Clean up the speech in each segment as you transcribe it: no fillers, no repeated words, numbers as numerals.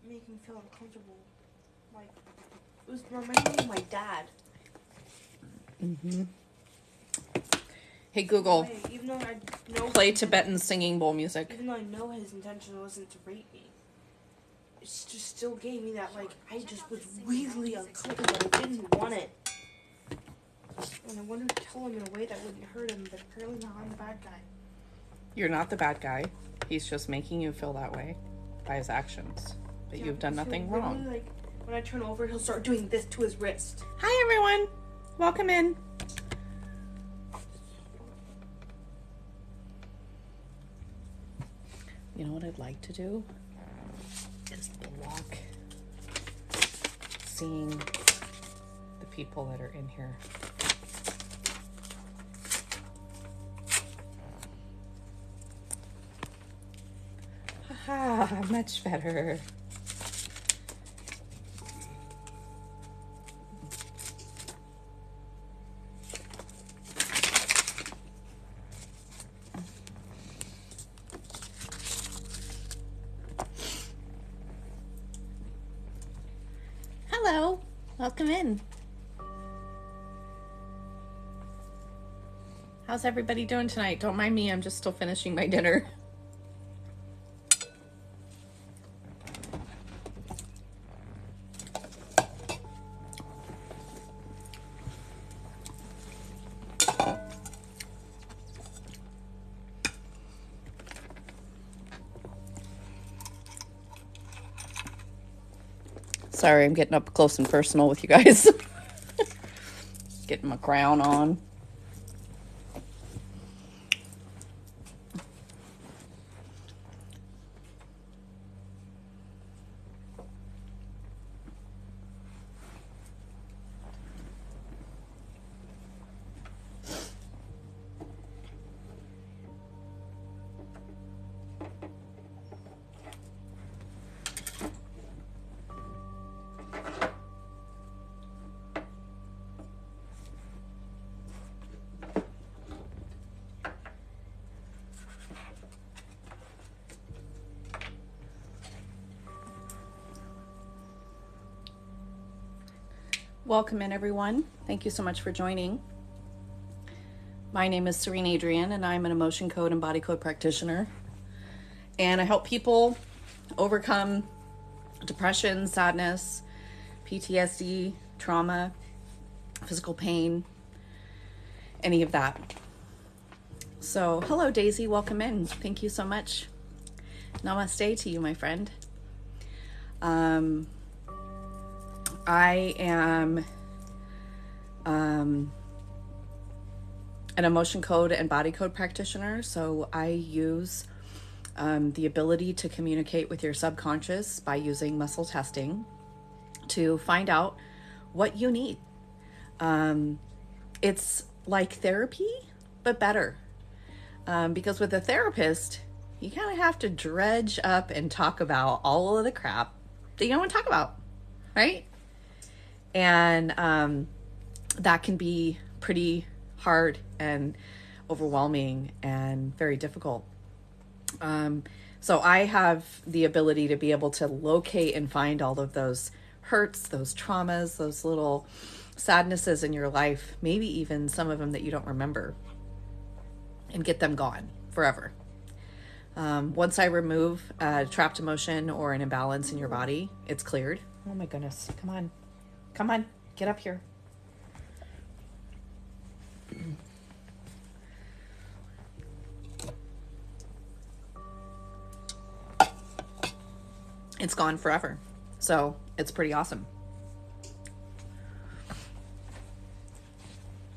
make me feel uncomfortable. Like, it was reminding me of my dad. Mm-hmm. Hey Google, Even though I know play Tibetan singing bowl music. Even though I know his intention wasn't to rape me, it just still gave me that, like, I just was really uncomfortable. I didn't want it. And I wanted to tell him in a way that wouldn't hurt him, but apparently now I'm the bad guy. You're not the bad guy. He's just making you feel that way by his actions. But you've done nothing wrong. Like, when I turn over, he'll start doing this to his wrist. Hi, everyone. Welcome in. You know what I'd like to do? Is block seeing the people that are in here. Haha, much better. Hello, welcome in. How's everybody doing tonight? Don't mind me, I'm just still finishing my dinner. Sorry, I'm getting up close and personal with you guys. Getting my crown on. Welcome in, everyone. Thank you so much for joining. My name is Cerene Adrian, and I'm an emotion code and body code practitioner. And I help people overcome depression, sadness, PTSD, trauma, physical pain, any of that. So, hello, Daisy. Welcome in. Thank you so much. Namaste to you, my friend. I am an emotion code and body code practitioner, so I use the ability to communicate with your subconscious by using muscle testing to find out what you need. It's like therapy, but better. Because with a therapist, you kind of have to dredge up and talk about all of the crap that you don't want to talk about, right? And that can be pretty hard and overwhelming and very difficult. So I have the ability to be able to locate and find all of those hurts, those traumas, those little sadnesses in your life, maybe even some of them that you don't remember, and get them gone forever. Once I remove a trapped emotion or an imbalance in your body, it's cleared. Oh my goodness, come on. Come on, get up here. It's gone forever. So it's pretty awesome.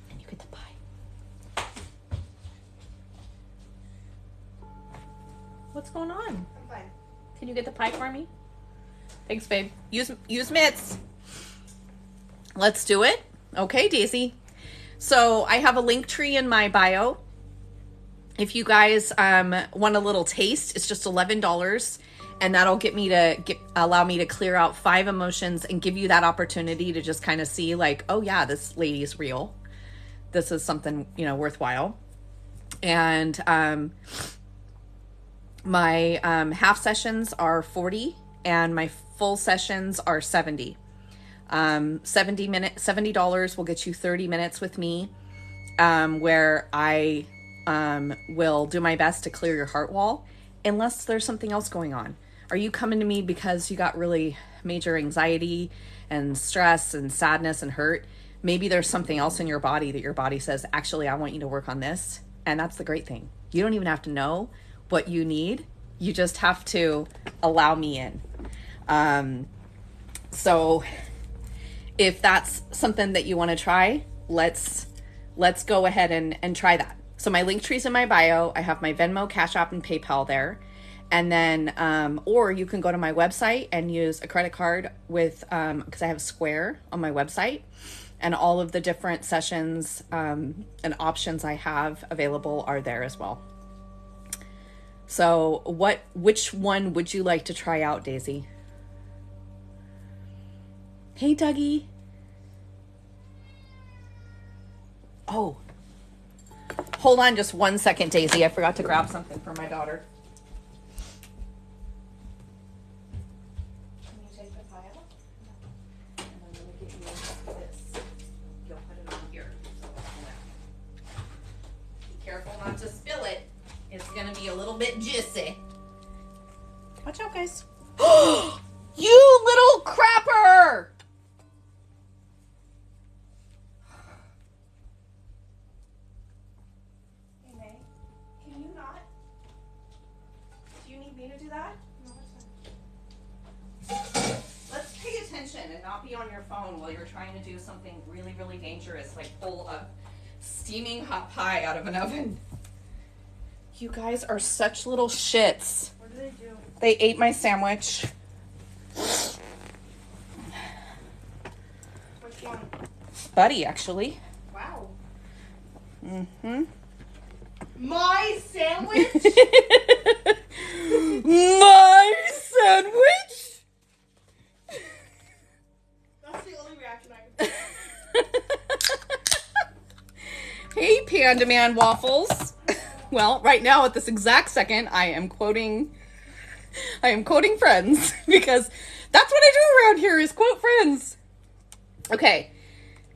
And you get the pie. What's going on? I'm fine. Can you get the pie for me? Thanks, babe. Use mitts. Let's do it. Okay, Daisy. So I have a link tree in my bio. If you guys want a little taste, it's just $11, and that'll allow me to clear out 5 emotions and give you that opportunity to just kind of see, like, oh yeah, this lady's real. This is something, worthwhile. And my half sessions are $40, and my full sessions are $70. $70 will get you 30 minutes with me, where I will do my best to clear your heart wall, unless there's something else going on. Are you coming to me because you got really major anxiety and stress and sadness and hurt? Maybe there's something else in your body that your body says, actually, I want you to work on this. And that's the great thing. You don't even have to know what you need. You just have to allow me in. So if that's something that you want to try, let's go ahead and try that. So my link tree's in my bio. I have my Venmo, Cash App, and PayPal there. And then, or you can go to my website and use a credit card with, because I have Square on my website, and all of the different sessions and options I have available are there as well. So which one would you like to try out, Daisy? Hey, Dougie. Oh, hold on just 1 second, Daisy. I forgot to grab something for my daughter. Can you take the pie out? And I'm going to get you this. You'll put it on here. Be careful not to spill it. It's going to be a little bit juicy. Watch out, guys. You little crapper! Let's pay attention and not be on your phone while you're trying to do something really, really dangerous, like pull a steaming hot pie out of an oven. You guys are such little shits. What did they do? They ate my sandwich. Which one? Buddy, actually. Wow. Mm-hmm. My sandwich? My sandwich? That's the only reaction I can Hey, Panda Man Waffles. Well, right now at this exact second, I am quoting Friends, because that's what I do around here is quote Friends. Okay.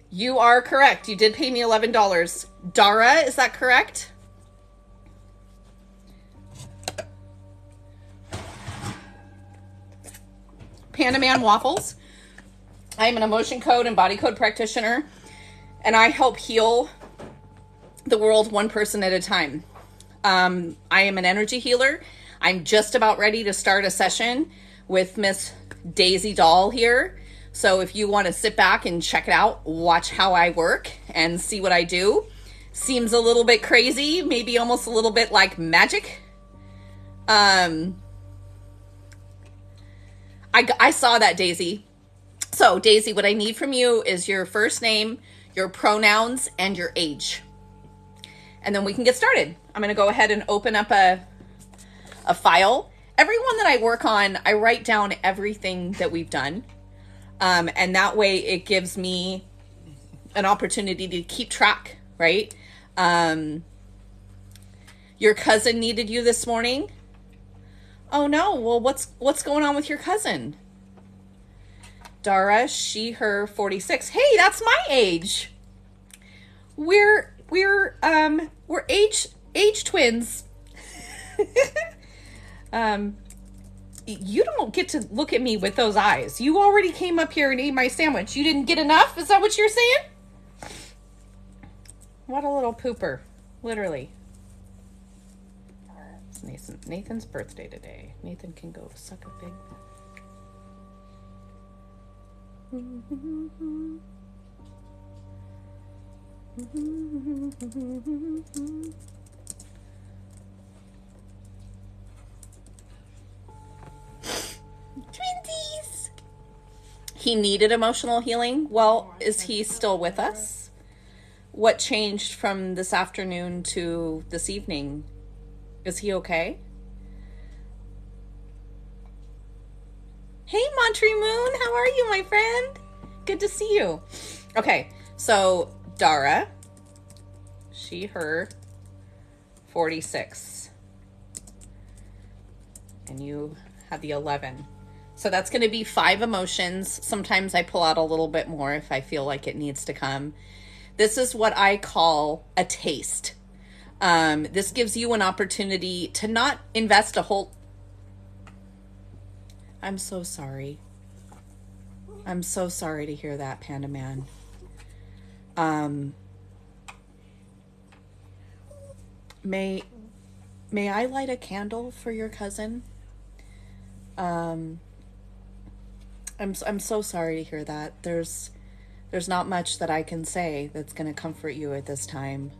You are correct. You did pay me $11. Dara, is that correct? Panda Man Waffles. I am an emotion code and body code practitioner, and I help heal the world one person at a time. I am an energy healer. I'm just about ready to start a session with Miss Daisy Doll here. So if you want to sit back and check it out, watch how I work and see what I do. Seems a little bit crazy, maybe almost a little bit like magic. I saw that, Daisy. So, Daisy, what I need from you is your first name, your pronouns, and your age. And then we can get started. I'm going to go ahead and open up a file. Everyone that I work on, I write down everything that we've done. And that way it gives me an opportunity to keep track, right? Your cousin needed you this morning. Oh no, well, what's going on with your cousin? Dara, she, her, 46. Hey, that's my age. We're age twins. You don't get to look at me with those eyes. You already came up here and ate my sandwich. You didn't get enough? Is that what you're saying? What a little pooper. Literally. It's Nathan's birthday today. Nathan can go suck a big... Twinsies! He needed emotional healing. Well, is he still with us? What changed from this afternoon to this evening? Is he okay? Hey, Montre Moon, how are you, my friend? Good to see you. Okay, so Dara, she, her, 46. And you had the 11. So that's going to be 5 emotions. Sometimes I pull out a little bit more if I feel like it needs to come. This is what I call a taste. This gives you an opportunity to not invest a whole... I'm so sorry. I'm so sorry to hear that, Panda Man. May I light a candle for your cousin? I'm so sorry to hear that. There's not much that I can say that's going to comfort you at this time.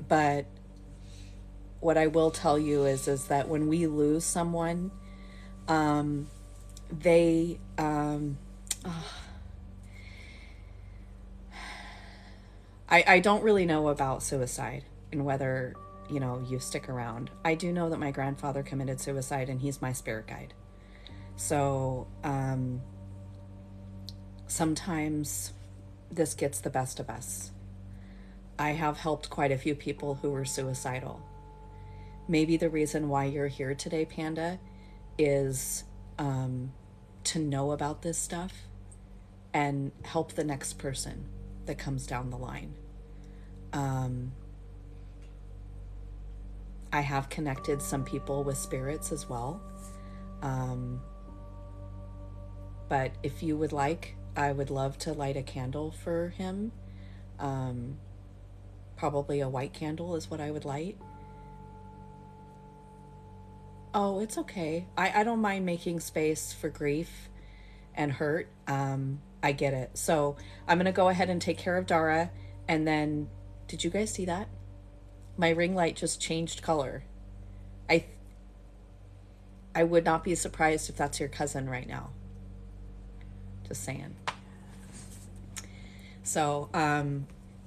But what I will tell you is that when we lose someone, I don't really know about suicide and whether, you stick around. I do know that my grandfather committed suicide and he's my spirit guide. So, sometimes this gets the best of us. I have helped quite a few people who were suicidal. Maybe the reason why you're here today, Panda, is to know about this stuff and help the next person that comes down the line. I have connected some people with spirits as well. But if you would like, I would love to light a candle for him. Probably a white candle is what I would light. Oh, it's okay. I don't mind making space for grief and hurt. I get it. So I'm going to go ahead and take care of Dara. And then, did you guys see that? My ring light just changed color. I would not be surprised if that's your cousin right now. Just saying. So,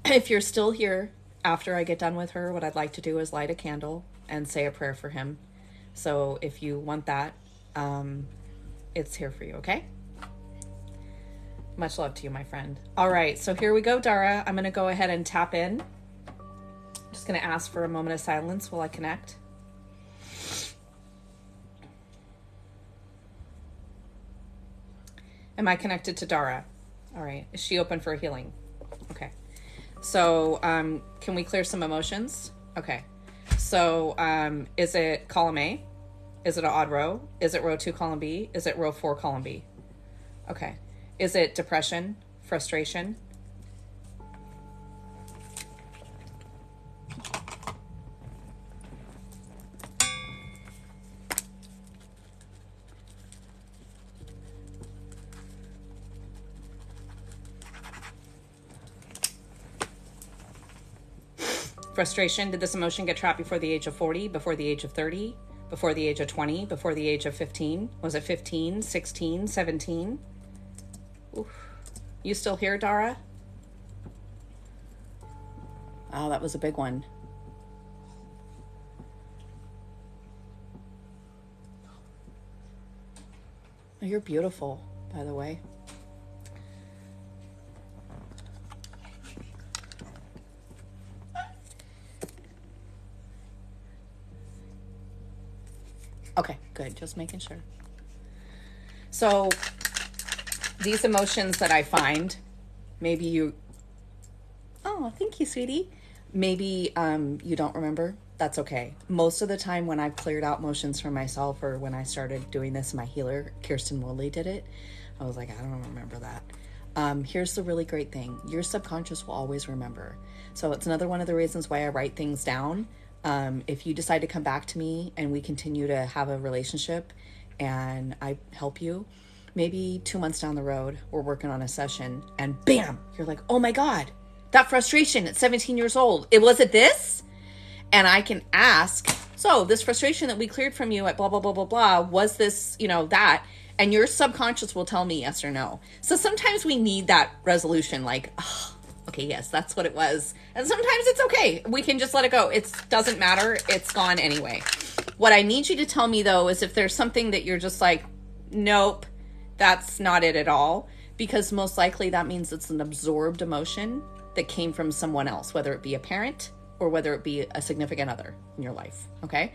if you're still here after I get done with her, what I'd like to do is light a candle and say a prayer for him. So if you want that, it's here for you, okay? Much love to you, my friend. All right, so here we go, Dara. I'm going to go ahead and tap in. Just going to ask for a moment of silence while I connect. Am I connected to Dara? All right. Is she open for a healing? Okay. So can we clear some emotions? Okay. So is it column A? Is it an odd row? Is it row 2, column B? Is it row 4, column B? Okay. Is it depression, frustration? Frustration, did this emotion get trapped before the age of 40, before the age of 30, before the age of 20, before the age of 15? Was it 15, 16, 17? Oof. You still here, Dara? Oh, that was a big one. Oh, you're beautiful, by the way. Okay, good. Just making sure. So these emotions that I find, maybe you, oh, thank you, sweetie. Maybe you don't remember. That's okay. Most of the time when I've cleared out emotions for myself, or when I started doing this, my healer, Kirsten Woodley, did it. I was like, I don't remember that. Here's the really great thing. Your subconscious will always remember. So it's another one of the reasons why I write things down. If you decide to come back to me and we continue to have a relationship and I help you, maybe 2 months down the road, we're working on a session and bam, you're like, oh my God, that frustration at 17 years old, was it this? And I can ask, so this frustration that we cleared from you at blah, blah, blah, blah, blah, was this, that? And your subconscious will tell me yes or no. So sometimes we need that resolution, like, oh, okay, yes, that's what it was. And sometimes it's okay. We can just let it go. It doesn't matter. It's gone anyway. What I need you to tell me, though, is if there's something that you're just like, nope, that's not it at all. Because most likely that means it's an absorbed emotion that came from someone else, whether it be a parent or whether it be a significant other in your life, okay?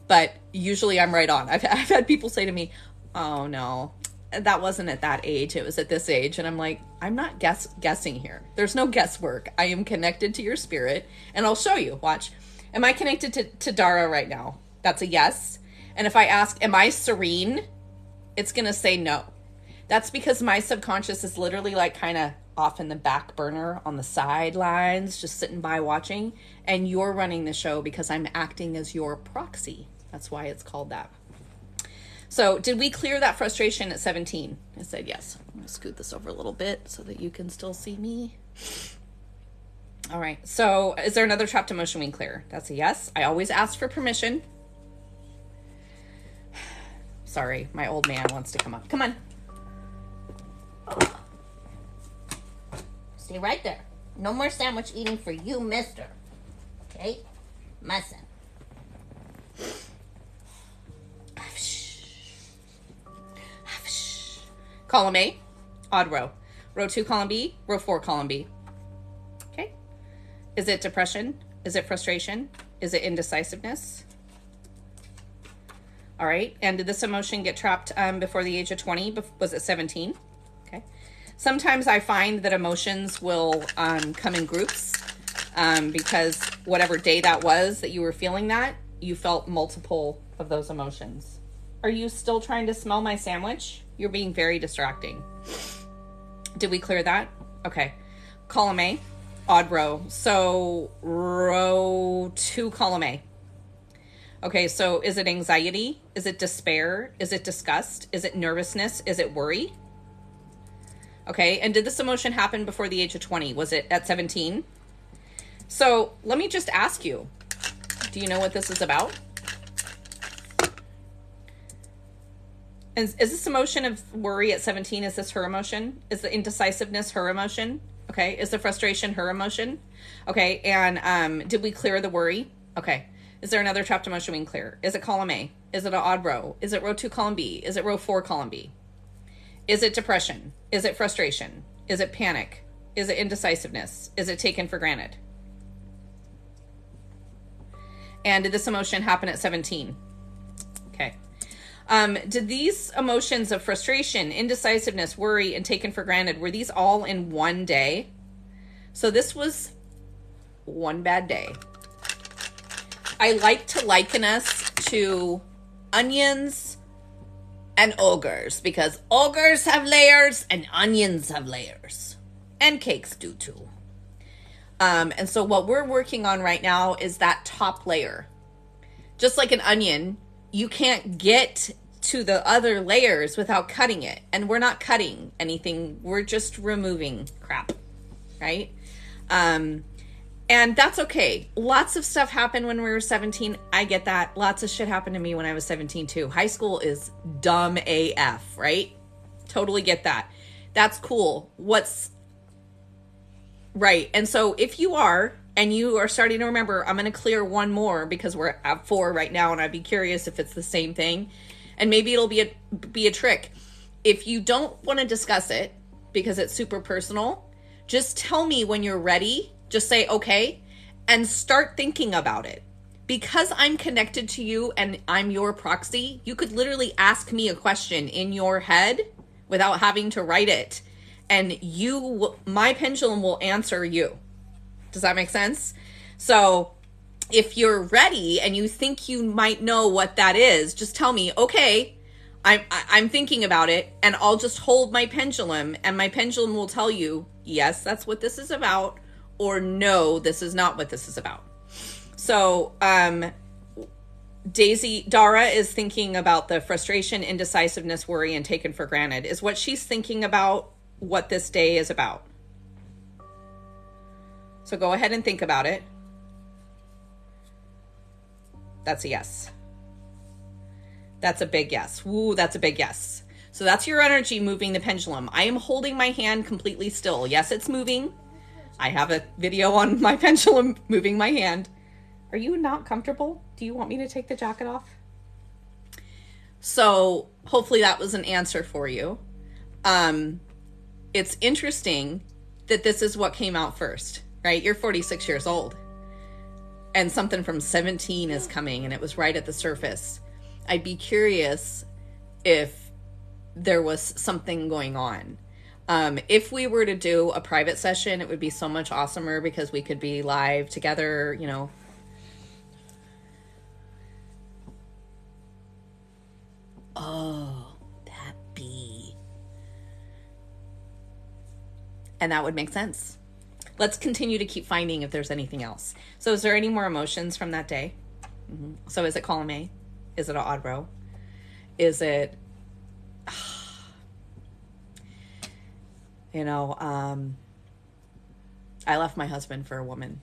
but usually I'm right on. I've had people say to me, oh no, that wasn't at that age, it was at this age. And I'm like, I'm not guessing here. There's no guesswork. I am connected to your spirit, and I'll show you. Watch. Am I connected to Dara right now? That's a yes. And if I ask, am I serene? It's going to say no. That's because my subconscious is literally like kind of off in the back burner on the sidelines, just sitting by watching. And you're running the show because I'm acting as your proxy. That's why it's called that. So did we clear that frustration at 17? I said yes. I'm going to scoot this over a little bit so that you can still see me. All right. So is there another trapped emotion we can clear? That's a yes. I always ask for permission. Sorry, my old man wants to come up. Come on. Stay right there. No more sandwich eating for you, mister. Okay? My son. Column A, odd row. Row 2, column B, row 4, column B. Okay. Is it depression? Is it frustration? Is it indecisiveness? All right. And did this emotion get trapped before the age of 20? Was it 17? Okay. Sometimes I find that emotions will come in groups because whatever day that was that you were feeling that, you felt multiple of those emotions. Are you still trying to smell my sandwich? You're being very distracting. Did we clear that? Okay. Column A, odd row. So row 2, column A. Okay, so is it anxiety? Is it despair? Is it disgust? Is it nervousness? Is it worry? Okay, and did this emotion happen before the age of 20? Was it at 17? So let me just ask you, do you know what this is about? Is this emotion of worry at 17, is this her emotion? Is the indecisiveness her emotion? Okay, is the frustration her emotion? Okay, and did we clear the worry? Okay. Is there another trapped emotion we can clear? Is it column A? Is it an odd row? Is it row 2, column B? Is it row 4, column B? Is it depression? Is it frustration? Is it panic? Is it indecisiveness? Is it taken for granted? And did this emotion happen at 17? Okay. Did these emotions of frustration, indecisiveness, worry, and taken for granted, were these all in one day? So this was one bad day. I like to liken us to onions and ogres, because ogres have layers and onions have layers, and cakes do too. And so what we're working on right now is that top layer. Just like an onion, you can't get to the other layers without cutting it. And we're not cutting anything. We're just removing crap, right? And that's okay. Lots of stuff happened when we were 17. I get that. Lots of shit happened to me when I was 17 too. High school is dumb AF, right? Totally get that. That's cool. What's right. And so if you are, and you are starting to remember, I'm going to clear one more because we're at 4 right now. And I'd be curious if it's the same thing. And maybe it'll be a trick. If you don't want to discuss it because it's super personal, just tell me when you're ready. Just say, okay, and start thinking about it. Because I'm connected to you and I'm your proxy, you could literally ask me a question in your head without having to write it. And my pendulum will answer you. Does that make sense? So if you're ready and you think you might know what that is, just tell me, okay, I'm thinking about it, and I'll just hold my pendulum, and my pendulum will tell you, yes, that's what this is about, or no, this is not what this is about. So Dara is thinking about the frustration, indecisiveness, worry, and taken for granted. Is what she's thinking about what this day is about. So go ahead and think about it. That's a yes. That's a big yes. Woo, that's a big yes. So that's your energy moving the pendulum. I am holding my hand completely still. Yes, it's moving. I have a video on my pendulum moving my hand. Are you not comfortable? Do you want me to take the jacket off? So hopefully that was an answer for you. It's interesting that this is what came out first, right? You're 46 years old. and something from 17 is coming and it was right at the surface, I'd be curious if there was something going on. If we were to do a private session, it would be so much awesomer because we could be live together, you know. Oh, that bee. And that would make sense. Let's continue to keep finding if there's anything else. So is there any more emotions from that day? Mm-hmm. So is it column A? Is it an odd row? Is it, you know, I left my husband for a woman.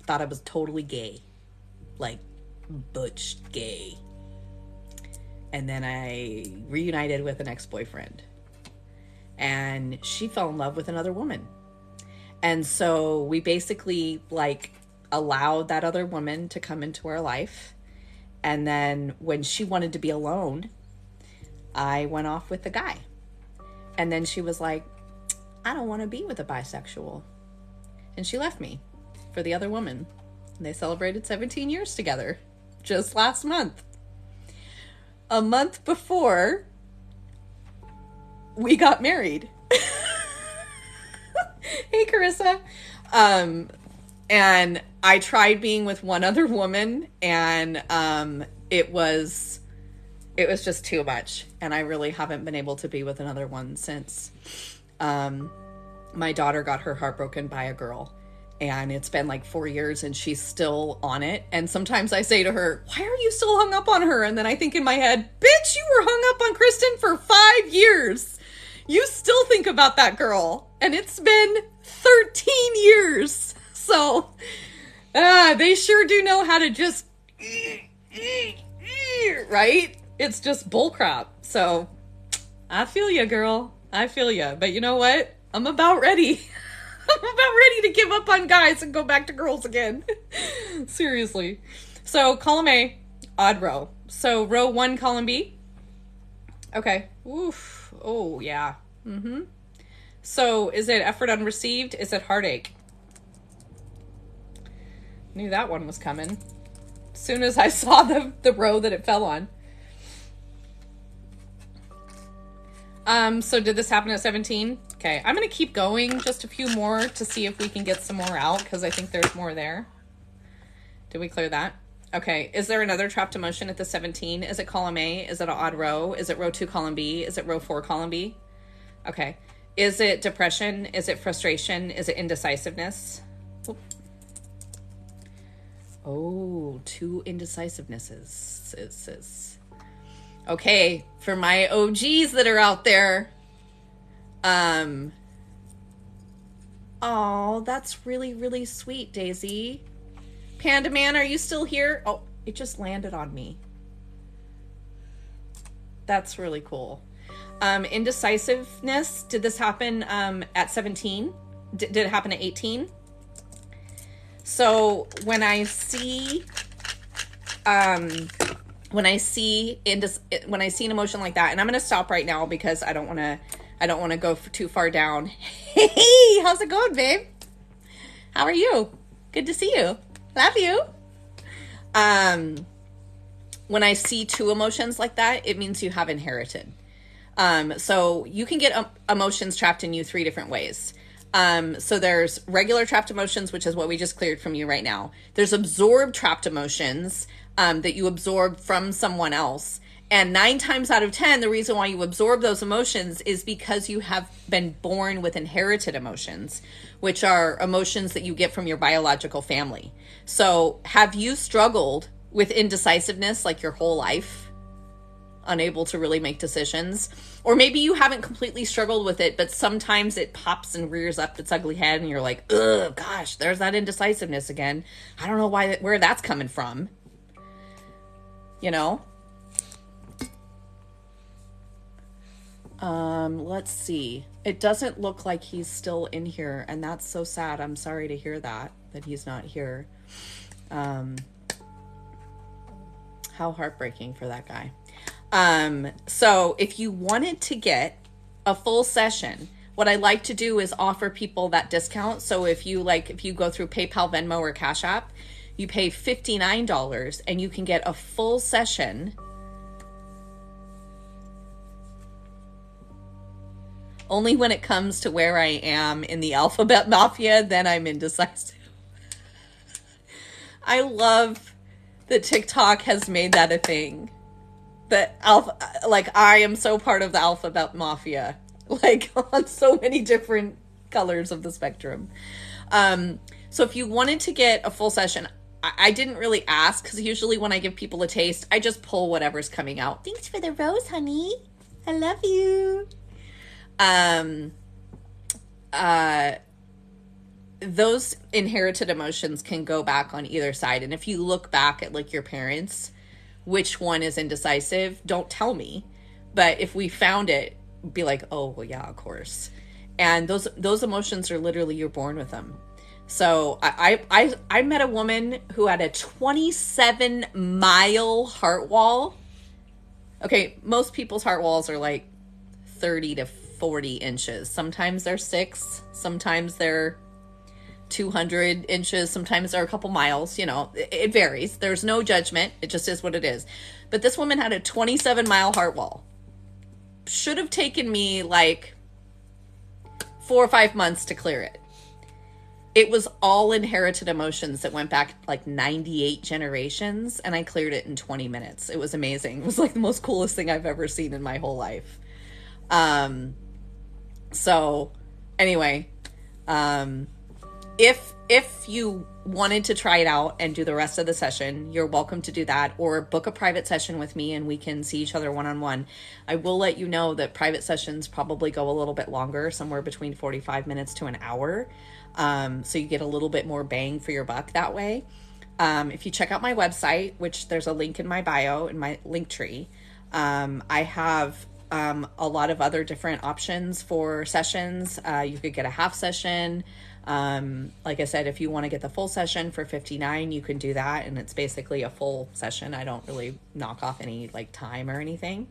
Thought I was totally gay. Like, butch gay. And then I reunited with an ex-boyfriend. And she fell in love with another woman. And so we basically, like, allowed that other woman to come into our life. And then when she wanted to be alone, I went off with the guy. And then she was like, I don't want to be with a bisexual. And she left me for the other woman. And they celebrated 17 years together just last month. A month before we got married. Hey, Carissa. And I tried being with one other woman, and it was just too much. And I really haven't been able to be with another one since my daughter got her heart broken by a girl. And it's been like 4 years and she's still on it. And sometimes I say to her, why are you still hung up on her? And then I think in my head, bitch, you were hung up on Kristen for 5 years. You still think about that girl. And it's been 13 years. So they sure do know how to just, right? It's just bullcrap. So I feel you, girl. I feel you. But you know what? I'm about ready. I'm about ready to give up on guys and go back to girls again. Seriously. So column A, odd row. So row 1, column B. Okay. Oof. Oh, yeah. Mm-hmm. So is it effort unreceived? Is it heartache? Knew that one was coming. As soon as I saw the row that it fell on. So did this happen at 17? Okay, I'm going to keep going just a few more to see if we can get some more out, because I think there's more there. Did we clear that? Okay, is there another trapped emotion at the 17? Is it column A? Is it an odd row? Is it row 2, column B? Is it row 4, column B? Okay. Is it depression? Is it frustration? Is it indecisiveness? Oop. Oh, 2 indecisivenesses. Okay, for my OGs that are out there. Oh, that's really, really sweet, Daisy. Panda Man, are you still here? Oh, it just landed on me. That's really cool. Indecisiveness, did this happen at 17? Did it happen at 18? So when I see an emotion like that, and I'm going to stop right now because I don't want to go too far down. Hey, how's it going, babe? How are you? Good to see you. Love you. When I see 2 emotions like that, it means you have inherited. So you can get emotions trapped in you 3 different ways. So there's regular trapped emotions, which is what we just cleared from you right now. There's absorbed trapped emotions, that you absorb from someone else. And 9 times out of 10, the reason why you absorb those emotions is because you have been born with inherited emotions, which are emotions that you get from your biological family. So have you struggled with indecisiveness like your whole life? Unable to really make decisions? Or maybe you haven't completely struggled with it, but sometimes it pops and rears up its ugly head and you're like, ugh, gosh, there's that indecisiveness again. I don't know where that's coming from. You know? Let's see. It doesn't look like he's still in here, and that's so sad. I'm sorry to hear that he's not here. How heartbreaking for that guy. So if you wanted to get a full session, what I like to do is offer people that discount. So if you go through PayPal, Venmo, or Cash App, you pay $59 and you can get a full session. Only when it comes to where I am in the alphabet mafia, then I'm indecisive. I love that TikTok has made that a thing. That I am so part of the alphabet mafia, like on so many different colors of the spectrum. So if you wanted to get a full session, I didn't really ask, because usually when I give people a taste, I just pull whatever's coming out. Thanks for the rose, honey. I love you. Those inherited emotions can go back on either side. And if you look back at like your parents, which one is indecisive, don't tell me. But if we found it, be like, oh, well, yeah, of course. And those emotions are literally, you're born with them. So I met a woman who had a 27-mile heart wall. Okay, most people's heart walls are like 30 to 40 inches. Sometimes they're 6, sometimes they're 200 inches, sometimes they're a couple miles, it varies. There's no judgment. It just is what it is. But this woman had a 27-mile heart wall. Should have taken me like 4 or 5 months to clear it. It was all inherited emotions that went back like 98 generations, and I cleared it in 20 minutes. It was amazing. It was like the most coolest thing I've ever seen in my whole life. So anyway, if you wanted to try it out and do the rest of the session, you're welcome to do that, or book a private session with me and we can see each other one-on-one. I will let you know that private sessions probably go a little bit longer, somewhere between 45 minutes to an hour. So you get a little bit more bang for your buck that way. If you check out my website, which there's a link in my bio, in my link tree, I have a lot of other different options for sessions. You could get a half session. Like I said, if you want to get the full session for $59, you can do that. And it's basically a full session. I don't really knock off any like time or anything.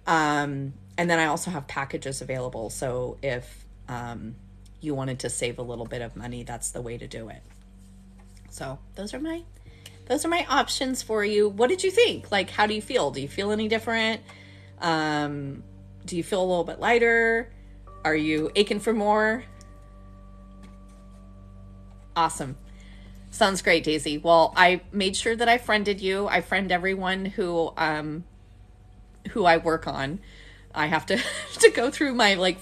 And then I also have packages available. So if, you wanted to save a little bit of money, that's the way to do it. So those are my options for you. What did you think? Like, how do you feel? Do you feel any different? Do you feel a little bit lighter? Are you aching for more? Awesome. Sounds great, Daisy. Well, I made sure that I friended you. I friend everyone who I work on. I have to go through my like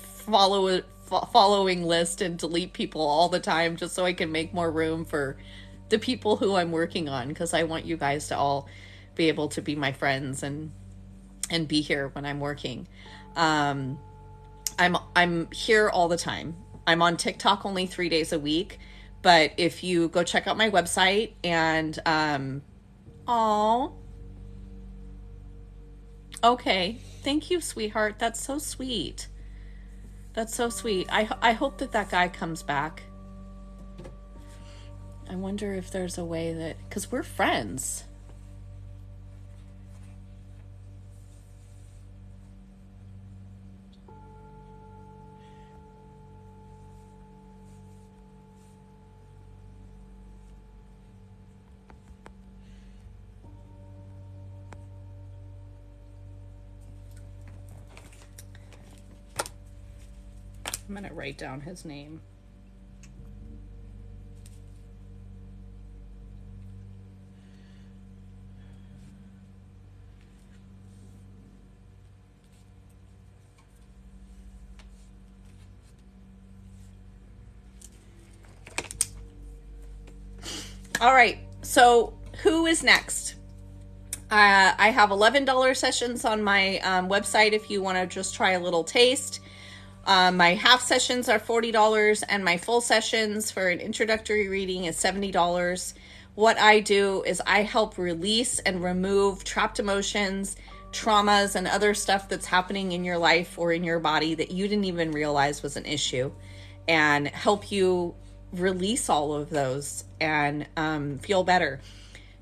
following list and delete people all the time just so I can make more room for the people who I'm working on, because I want you guys to all be able to be my friends and be here when I'm working. I'm here all the time. I'm on TikTok only 3 days a week, but if you go check out my website and okay, thank you, sweetheart. That's so sweet. That's so sweet. I hope that guy comes back. I wonder if there's a way that, because we're friends. I'm going to write down his name. All right. So who is next? I have $11 sessions on my website if you want to just try a little taste. My half sessions are $40 and my full sessions for an introductory reading is $70. What I do is I help release and remove trapped emotions, traumas, and other stuff that's happening in your life or in your body that you didn't even realize was an issue, and help you release all of those and feel better.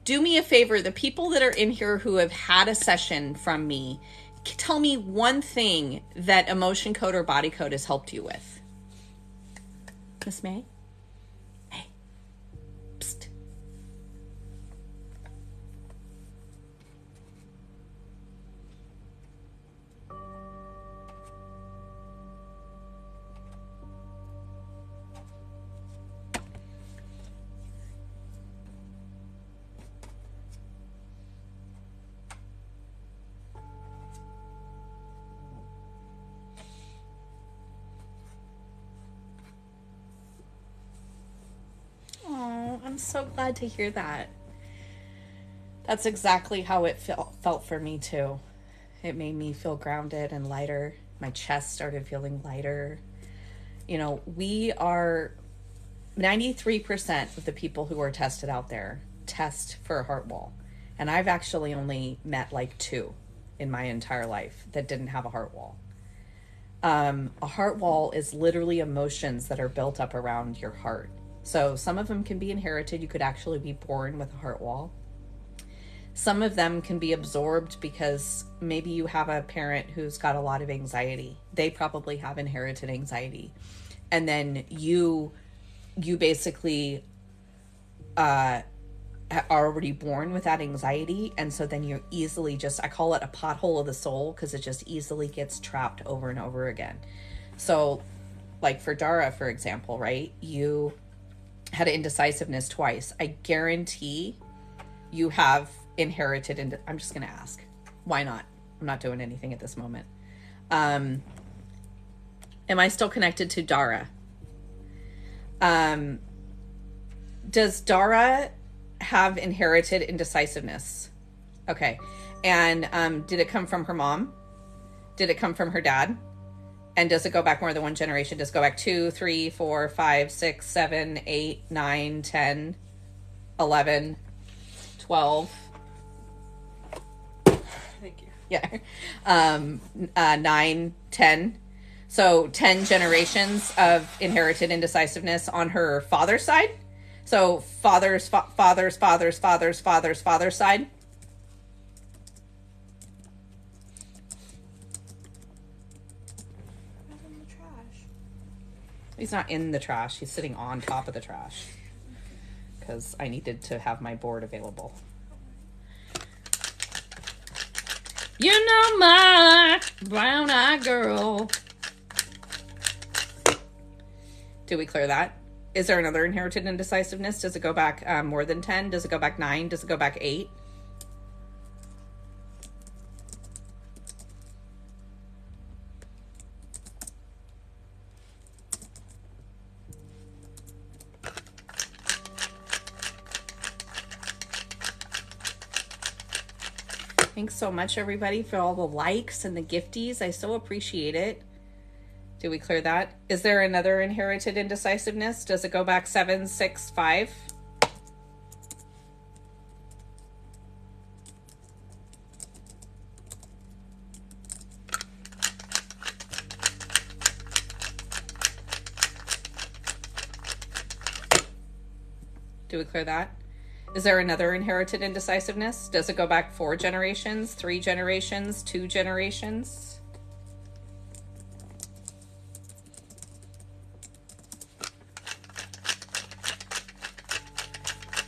Do me a favor, the people that are in here who have had a session from me, tell me one thing that emotion code or body code has helped you with. Miss May? Hey. Psst. Oh, I'm so glad to hear that. That's exactly how it felt for me too. It made me feel grounded and lighter. My chest started feeling lighter. You know, we are 93% of the people who are tested out there test for a heart wall. And I've actually only met like 2 in my entire life that didn't have a heart wall. A heart wall is literally emotions that are built up around your heart. So some of them can be inherited. You could actually be born with a heart wall. Some of them can be absorbed because maybe you have a parent who's got a lot of anxiety. They probably have inherited anxiety. And then you basically are already born with that anxiety. And so then you're easily I call it a pothole of the soul, because it just easily gets trapped over and over again. So like for Dara, for example, right? You had indecisiveness twice. I guarantee you have inherited. I'm just going to ask. Why not? I'm not doing anything at this moment. Am I still connected to Dara? Does Dara have inherited indecisiveness? Okay. And did it come from her mom? Did it come from her dad? And does it go back more than one generation? Does it go back 2, 3, 4, 5, 6, 7, 8, 9, 10, 11, 12? Thank you. Yeah. 9, 10. So 10 generations of inherited indecisiveness on her father's side. So father's side. He's not in the trash. He's sitting on top of the trash because I needed to have my board available. You know my brown-eyed girl. Did we clear that? Is there another inherited indecisiveness? Does it go back more than 10? Does it go back 9? Does it go back 8? Thanks so much, everybody, for all the likes and the gifties. I so appreciate it. Did we clear that? Is there another inherited indecisiveness? Does it go back 7, 6, 5? Did we clear that? Is there another inherited indecisiveness? Does it go back 4 generations, 3 generations, 2 generations?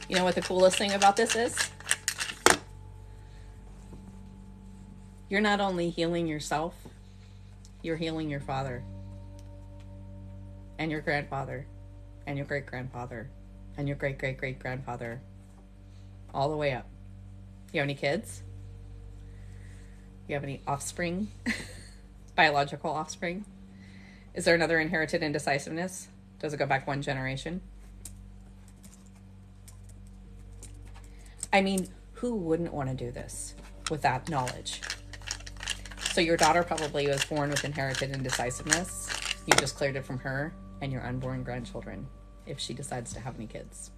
You know what the coolest thing about this is? You're not only healing yourself, you're healing your father and your grandfather and your great-grandfather and your great-great-great-grandfather. All the way up. You have any kids? You have any offspring? Biological offspring? Is there another inherited indecisiveness? Does it go back 1 generation? I mean, who wouldn't want to do this with that knowledge? So your daughter probably was born with inherited indecisiveness. You just cleared it from her and your unborn grandchildren, if she decides to have any kids.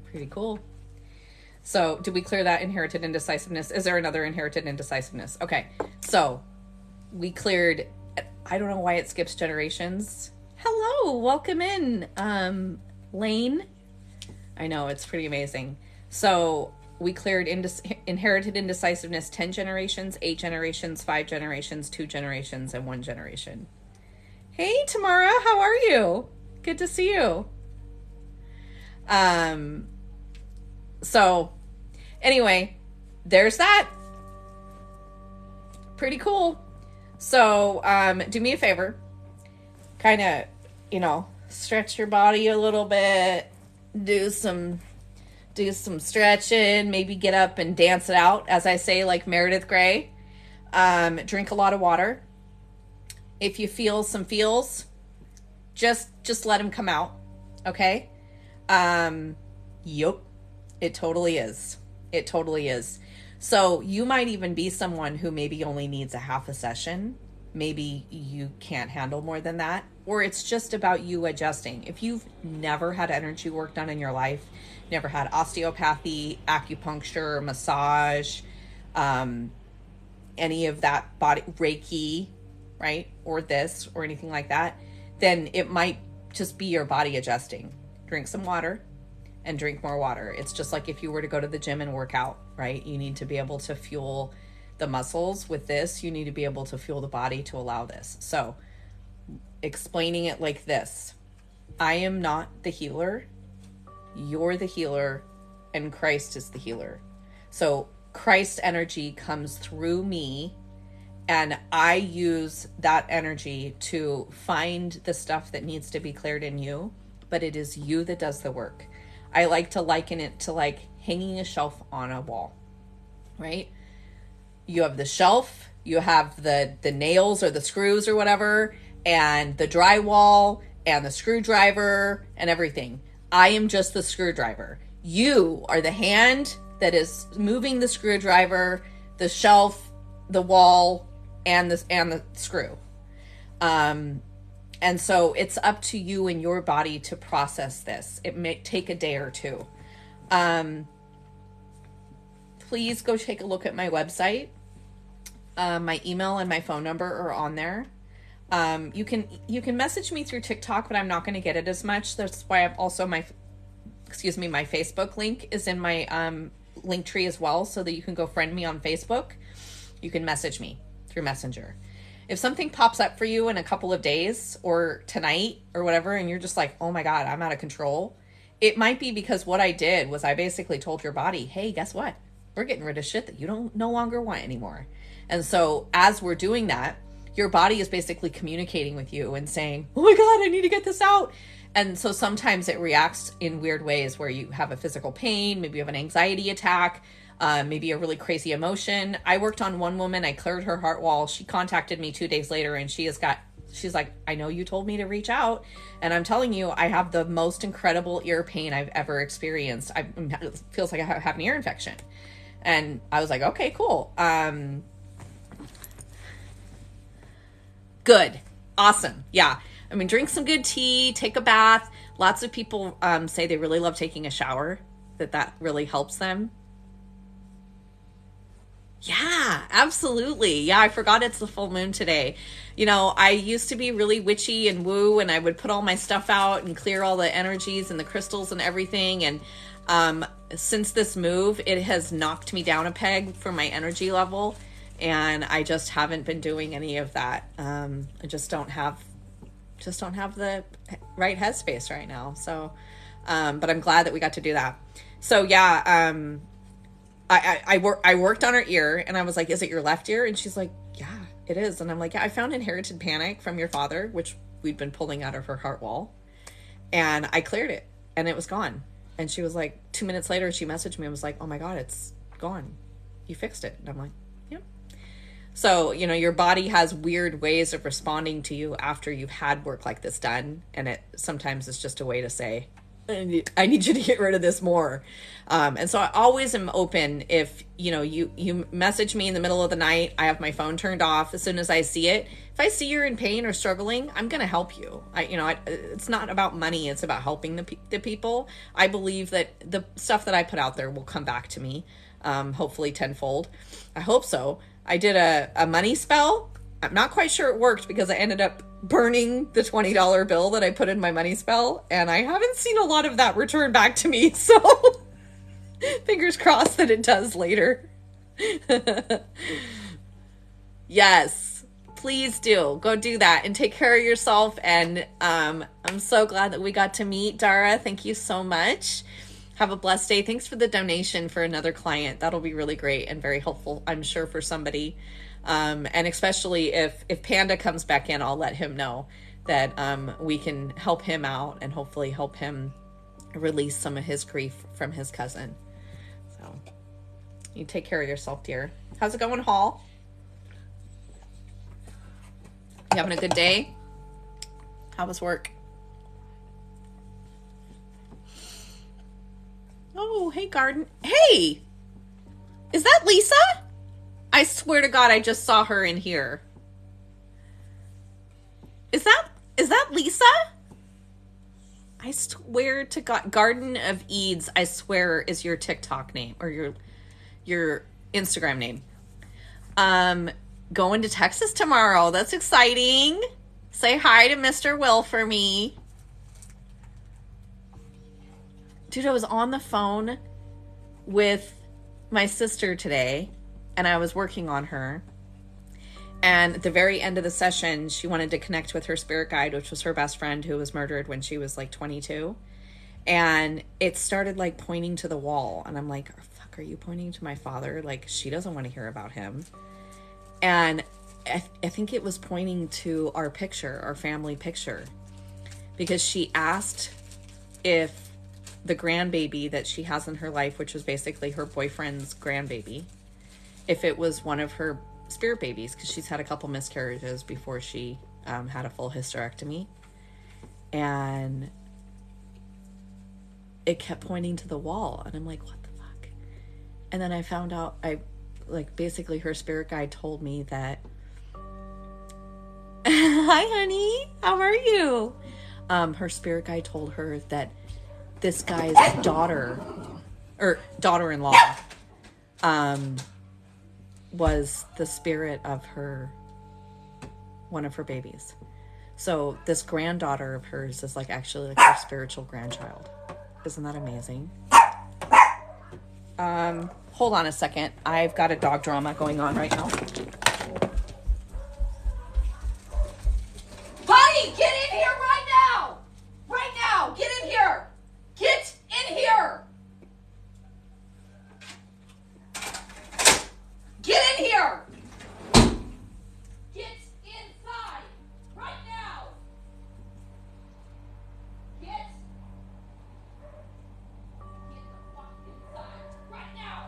Pretty cool. So did we clear that inherited indecisiveness? Is there another inherited indecisiveness? Okay, so we cleared, I don't know why it skips generations. Hello, welcome in, Lane. I know, it's pretty amazing. So we cleared inherited indecisiveness 10 generations, 8 generations, 5 generations, 2 generations, and 1 generation. Hey, Tamara, how are you? Good to see you. So anyway, there's that. Pretty cool. So, do me a favor, kind of, stretch your body a little bit, do some stretching, maybe get up and dance it out, as I say, like Meredith Grey. Drink a lot of water. If you feel some feels, just let them come out. Okay. Yup. It totally is. It totally is. So you might even be someone who maybe only needs a half a session. Maybe you can't handle more than that, or it's just about you adjusting. If you've never had energy work done in your life, never had osteopathy, acupuncture, massage, any of that body, Reiki, right? Or this, or anything like that, then it might just be your body adjusting. Drink some water and drink more water. It's just like if you were to go to the gym and work out, right? You need to be able to fuel the muscles with this. You need to be able to fuel the body to allow this. So explaining it like this: I am not the healer. You're the healer, and Christ is the healer. So Christ energy comes through me, and I use that energy to find the stuff that needs to be cleared in you, but it is you that does the work. I like to liken it to like hanging a shelf on a wall, right? You have the shelf, you have the nails or the screws or whatever, and the drywall and the screwdriver and everything. I am just the screwdriver. You are the hand that is moving the screwdriver, the shelf, the wall, and the screw. And so it's up to you and your body to process this. It may take a day or two. Please go take a look at my website. My email and my phone number are on there. You can message me through TikTok, but I'm not going to get it as much. That's why I'm also my Facebook link is in my link tree as well, so that you can go friend me on Facebook. You can message me through Messenger. If something pops up for you in a couple of days or tonight or whatever, and you're just like, oh my God, I'm out of control, it might be because what I did was I basically told your body, hey, guess what? We're getting rid of shit that you don't no longer want anymore. And so as we're doing that, your body is basically communicating with you and saying, oh my God, I need to get this out. And so sometimes it reacts in weird ways where you have a physical pain, maybe you have an anxiety attack, maybe a really crazy emotion. I worked on one woman. I cleared her heart wall. She contacted me 2 days later, and she's like, I know you told me to reach out, and I'm telling you, I have the most incredible ear pain I've ever experienced. It feels like I have an ear infection. And I was like, okay, cool. Good. Awesome. Yeah. I mean, drink some good tea, take a bath. Lots of people say they really love taking a shower, that really helps them. Yeah, absolutely. Yeah, I forgot it's the full moon today. I used to be really witchy and woo, and I would put all my stuff out and clear all the energies and the crystals and everything. And since this move, it has knocked me down a peg for my energy level, and I just haven't been doing any of that. I just don't have the right headspace right now. So, but I'm glad that we got to do that. So yeah, I worked on her ear, and I was like, is it your left ear? And she's like, yeah, it is. And I'm like, yeah, I found inherited panic from your father, which we'd been pulling out of her heart wall, and I cleared it, and it was gone. And she was like, 2 minutes later, she messaged me and was like, oh my God, it's gone. You fixed it. And I'm like, yep. So, your body has weird ways of responding to you after you've had work like this done. And it sometimes is just a way to say, I need you to get rid of this more. And so I always am open. If, you message me in the middle of the night, I have my phone turned off as soon as I see it. If I see you're in pain or struggling, I'm going to help you. It's not about money. It's about helping the people. I believe that the stuff that I put out there will come back to me, hopefully tenfold. I hope so. I did a money spell. I'm not quite sure it worked because I ended up burning the $20 bill that I put in my money spell, and I haven't seen a lot of that return back to me. So Fingers crossed that it does later. Yes, please do. Go do that and take care of yourself. And I'm so glad that we got to meet, Dara. Thank you so much. Have a blessed day. Thanks for the donation for another client. That'll be really great and very helpful, I'm sure, for somebody. And especially if Panda comes back in, I'll let him know that we can help him out and hopefully help him release some of his grief from his cousin. So you take care of yourself, dear. How's it going, Hall? You having a good day? How was work? Oh, hey, Garden. Hey! Is that Lisa? I swear to God, I just saw her in here. Is that Lisa? I swear to God, Garden of Eads, I swear, is your TikTok name or your Instagram name. Going to Texas tomorrow. That's exciting. Say hi to Mr. Will for me. Dude, I was on the phone with my sister today, and I was working on her. And at the very end of the session, she wanted to connect with her spirit guide, which was her best friend who was murdered when she was like 22. And it started like pointing to the wall. And I'm like, fuck, are you pointing to my father? Like, she doesn't want to hear about him. And I think it was pointing to our picture, our family picture, because she asked if the grandbaby that she has in her life, which was basically her boyfriend's grandbaby, if it was one of her spirit babies, because she's had a couple miscarriages before she had a full hysterectomy. And it kept pointing to the wall. And I'm like, what the fuck? And then I found out, basically her spirit guide told me that, hi, honey, how are you? Her spirit guide told her that this guy's daughter-in-law, was the spirit of one of her babies. So this granddaughter of hers is like actually like her spiritual grandchild. Isn't that amazing? Hold on a second. I've got a dog drama going on right now. Honey, get in here right now! Right now! Get in here! Get in here! Get in here! Get inside! Right now! Get the fuck inside! Right now!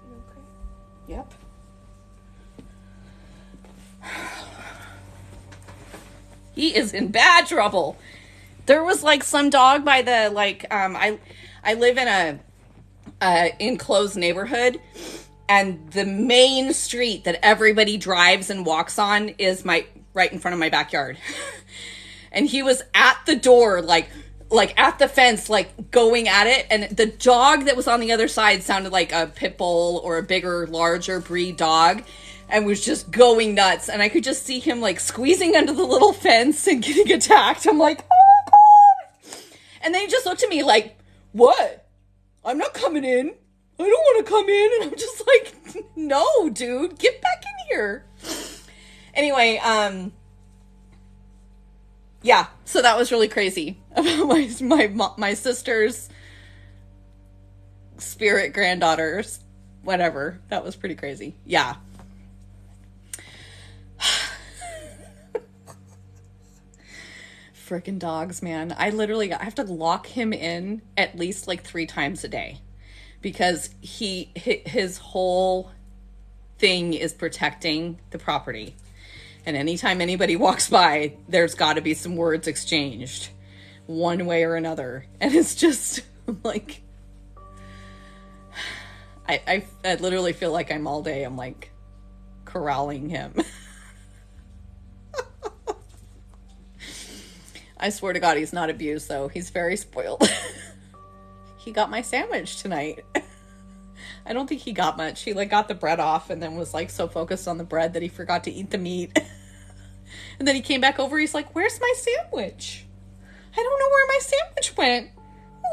You okay? Yep. He is in bad trouble. There was like some dog by the I live in a enclosed neighborhood, and the main street that everybody drives and walks on is right in front of my backyard. And he was at the door, like at the fence, like going at it, and the dog that was on the other side sounded like a pit bull or a bigger, larger breed dog. And was just going nuts. And I could just see him like squeezing under the little fence and getting attacked. I'm like, oh God. And then he just looked at me like, what? I'm not coming in. I don't want to come in. And I'm just like, no, dude, get back in here. Anyway, yeah, so that was really crazy about my sister's spirit granddaughters, whatever. That was pretty crazy. Yeah. Frickin' dogs, man. I have to lock him in at least like 3 times a day, because his whole thing is protecting the property. And anytime anybody walks by, there's got to be some words exchanged one way or another. And it's just like, I literally feel like I'm all day, I'm like corralling him. I swear to God, he's not abused, though. He's very spoiled. He got my sandwich tonight. I don't think he got much. He like got the bread off and then was like so focused on the bread that he forgot to eat the meat. And then he came back over. He's like, "Where's my sandwich? I don't know where my sandwich went.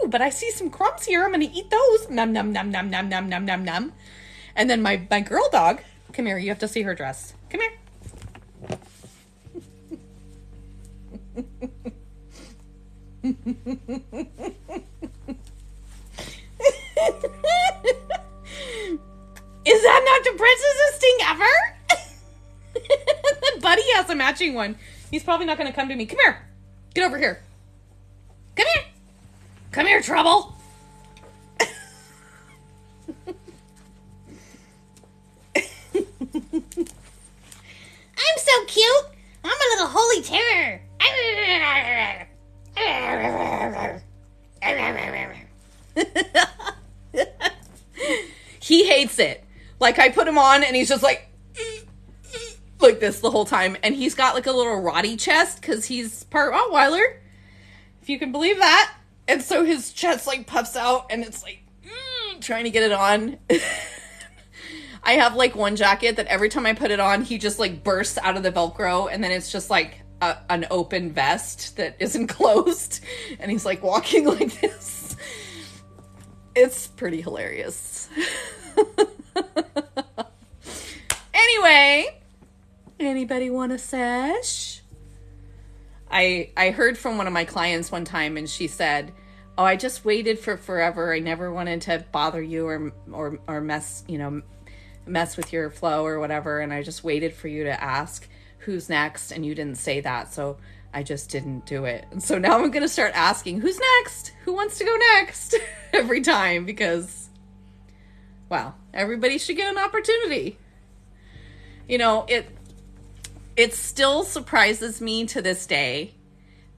Ooh, but I see some crumbs here. I'm going to eat those. Num, num, num, num, num, num, num, num, num." And then my girl dog, come here. You have to see her dress. Come here. Is that not the princess's thing ever? Buddy has a matching one. He's probably not going to come to me. Come here. Get over here. Come here. Come here, Trouble. I'm so cute. I'm a little holy terror. He hates it. Like, I put him on and he's just like this the whole time. And he's got like a little Roddy chest because he's part Rottweiler, if you can believe that. And so his chest like puffs out and it's like trying to get it on. I have like one jacket that every time I put it on, he just like bursts out of the Velcro, and then it's just like an open vest that isn't closed, and he's like walking like this. It's pretty hilarious. Anyway, anybody want a sesh? I heard from one of my clients one time, and she said, "Oh, I just waited for forever. I never wanted to bother you or mess with your flow or whatever, and I just waited for you to ask who's next, and you didn't say that, so I just didn't do it. And so now I'm going to start asking, who's next? Who wants to go next?" every time, because, well, everybody should get an opportunity. You know, it still surprises me to this day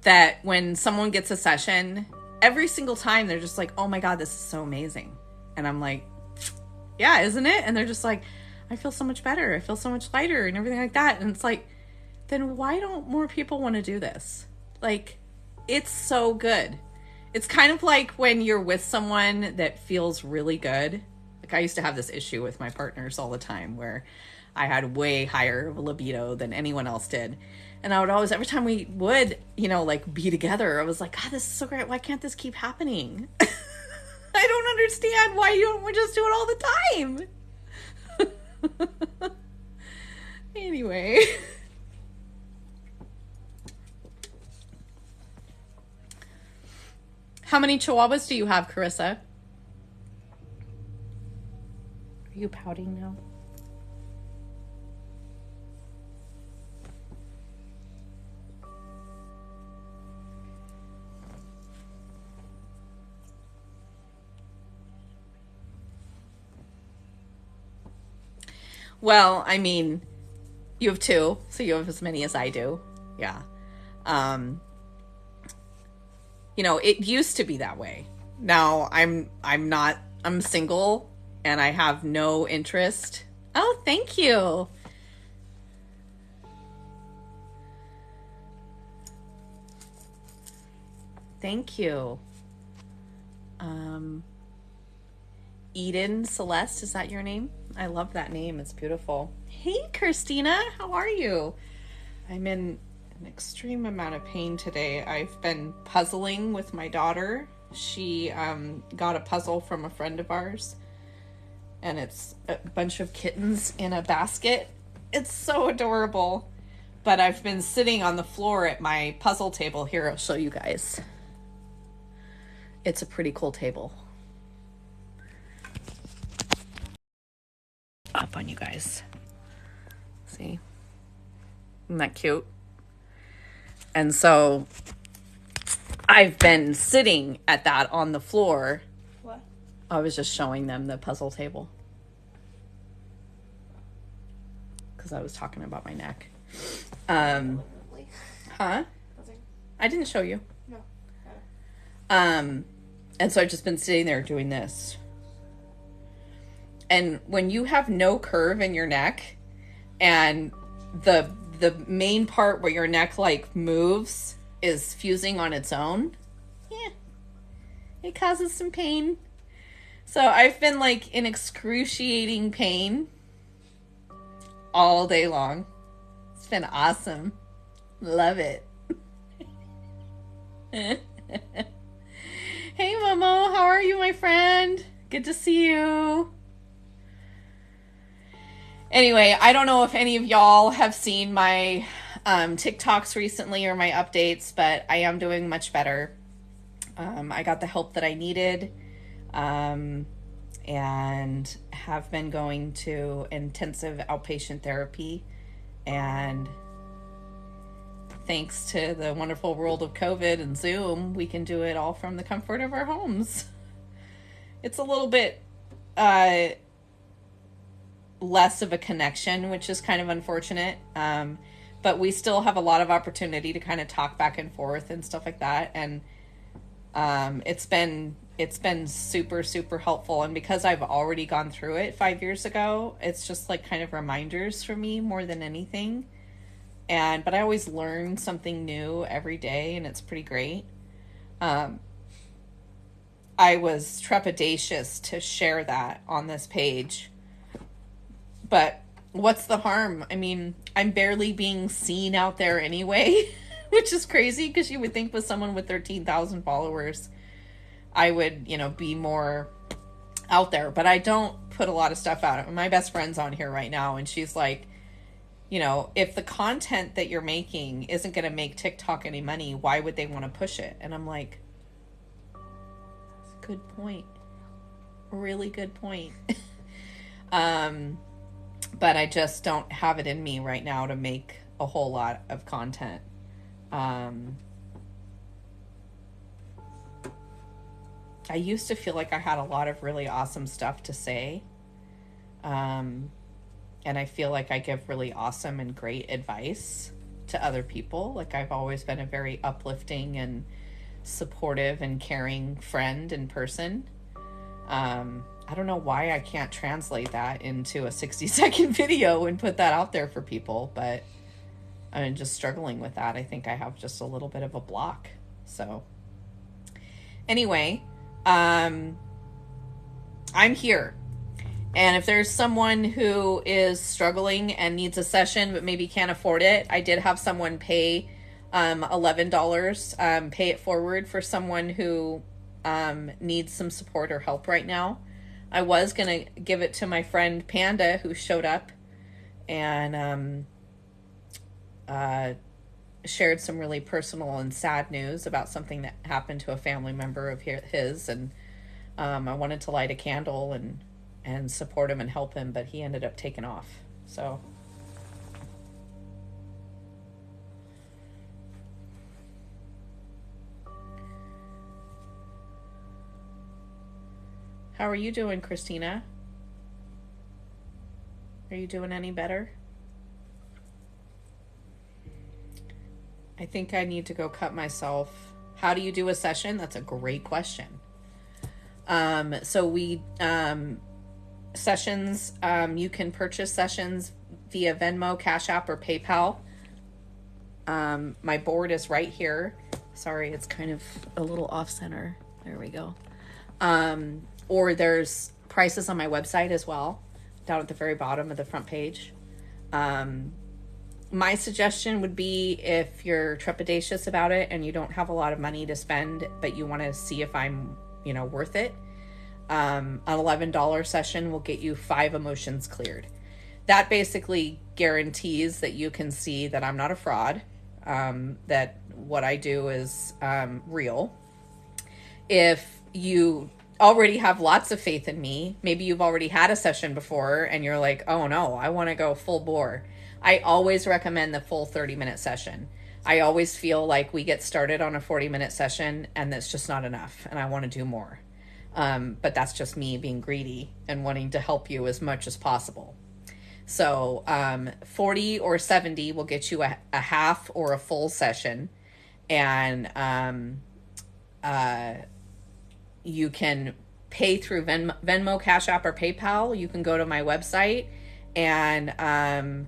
that when someone gets a session, every single time they're just like, "Oh my God, this is so amazing." And I'm like, "Yeah, isn't it?" And they're just like, "I feel so much better. I feel so much lighter," and everything like that. And it's like, then why don't more people want to do this? Like, it's so good. It's kind of like when you're with someone that feels really good. Like, I used to have this issue with my partners all the time where I had way higher of a libido than anyone else did. And I would always, every time we would, like be together, I was like, "God, this is so great. Why can't this keep happening?" I don't understand why you don't just do it all the time. Anyway. How many chihuahuas do you have, Carissa? Are you pouting now? Well, I mean, you have 2, so you have as many as I do. Yeah. It used to be that way. Now I'm single and I have no interest. Oh, thank you. Thank you. Eden Celeste, is that your name? I love that name. It's beautiful. Hey, Christina, how are you? I'm in an extreme amount of pain today. I've been puzzling with my daughter. She got a puzzle from a friend of ours, and it's a bunch of kittens in a basket. It's so adorable. But I've been sitting on the floor at my puzzle table. Here, I'll show you guys. It's a pretty cool table. Up on you guys. See? Isn't that cute? And so I've been sitting at that on the floor. What? I was just showing them the puzzle table. Because I was talking about my neck. Huh? Nothing. I didn't show you. No. And so I've just been sitting there doing this. And when you have no curve in your neck and the main part where your neck like moves is fusing on its own, yeah, it causes some pain. So I've been like in excruciating pain all day long. It's been awesome. Love it. Hey Momo, how are you, my friend? Good to see you. Anyway, I don't know if any of y'all have seen my TikToks recently or my updates, but I am doing much better. I got the help that I needed, and have been going to intensive outpatient therapy. And thanks to the wonderful world of COVID and Zoom, we can do it all from the comfort of our homes. It's a little bit less of a connection, which is kind of unfortunate. But we still have a lot of opportunity to kind of talk back and forth and stuff like that. And it's been super, super helpful. And because I've already gone through it 5 years ago, it's just like kind of reminders for me more than anything. But I always learn something new every day, and it's pretty great. I was trepidatious to share that on this page, but what's the harm? I mean, I'm barely being seen out there anyway, which is crazy because you would think with someone with 13,000 followers, I would, be more out there, but I don't put a lot of stuff out. My best friend's on here right now, and she's like, if the content that you're making isn't going to make TikTok any money, why would they want to push it? And I'm like, good point. Really good point. But I just don't have it in me right now to make a whole lot of content. I used to feel like I had a lot of really awesome stuff to say. And I feel like I give really awesome and great advice to other people. Like I've always been a very uplifting and supportive and caring friend and person. I don't know why I can't translate that into a 60-second video and put that out there for people, but I'm just struggling with that. I think I have just a little bit of a block. So anyway, I'm here. And if there's someone who is struggling and needs a session but maybe can't afford it, I did have someone pay $11, pay it forward for someone who needs some support or help right now. I was going to give it to my friend Panda, who showed up and shared some really personal and sad news about something that happened to a family member of his. And I wanted to light a candle and support him and help him, but he ended up taking off. So how are you doing, Christina? Are you doing any better? I think I need to go cut myself. How do you do a session? That's a great question. So we sessions, you can purchase sessions via Venmo, Cash App, or PayPal. My board is right here. Sorry, it's kind of a little off center. There we go. Or there's prices on my website as well, down at the very bottom of the front page. My suggestion would be, if you're trepidatious about it and you don't have a lot of money to spend, but you want to see if I'm, worth it, an $11 session will get you 5 emotions cleared. That basically guarantees that you can see that I'm not a fraud, that what I do is real. If you already have lots of faith in me, maybe you've already had a session before and you're like, oh no, I want to go full bore. I always recommend the full 30-minute session. I always feel like we get started on a 40-minute session and that's just not enough and I want to do more. But that's just me being greedy and wanting to help you as much as possible. So 40 or 70 will get you a half or a full session. And you can pay through Venmo, Cash App, or PayPal. You can go to my website and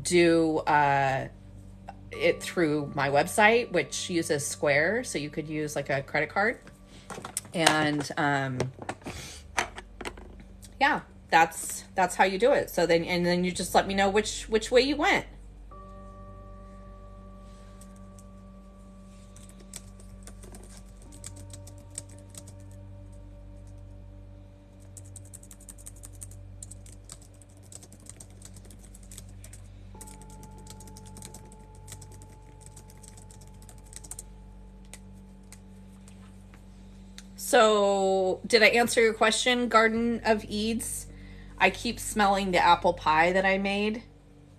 do it through my website, which uses Square. So you could use like a credit card. And yeah, that's how you do it. So then you just let me know which way you went. So, did I answer your question, Garden of Eads? I keep smelling the apple pie that I made,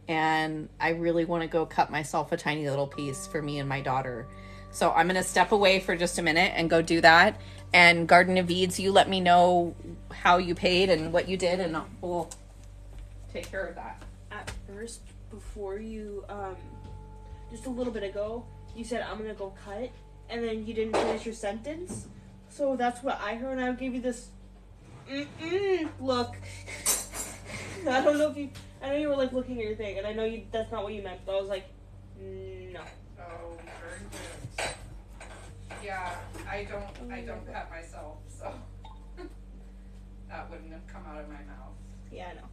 and I really want to go cut myself a tiny little piece for me and my daughter. So, I'm going to step away for just a minute and go do that. And Garden of Eads, you let me know how you paid and what you did, and we'll take care of that. At first, before you, just a little bit ago, you said, I'm going to go cut, and then you didn't finish your sentence. So that's what I heard, and I gave you this look. I don't know if you, I know you were like looking at your thing, and I know you, that's not what you meant, but I was like, no. Oh, very good. Yeah, I don't cut myself, so that wouldn't have come out of my mouth. Yeah, I know.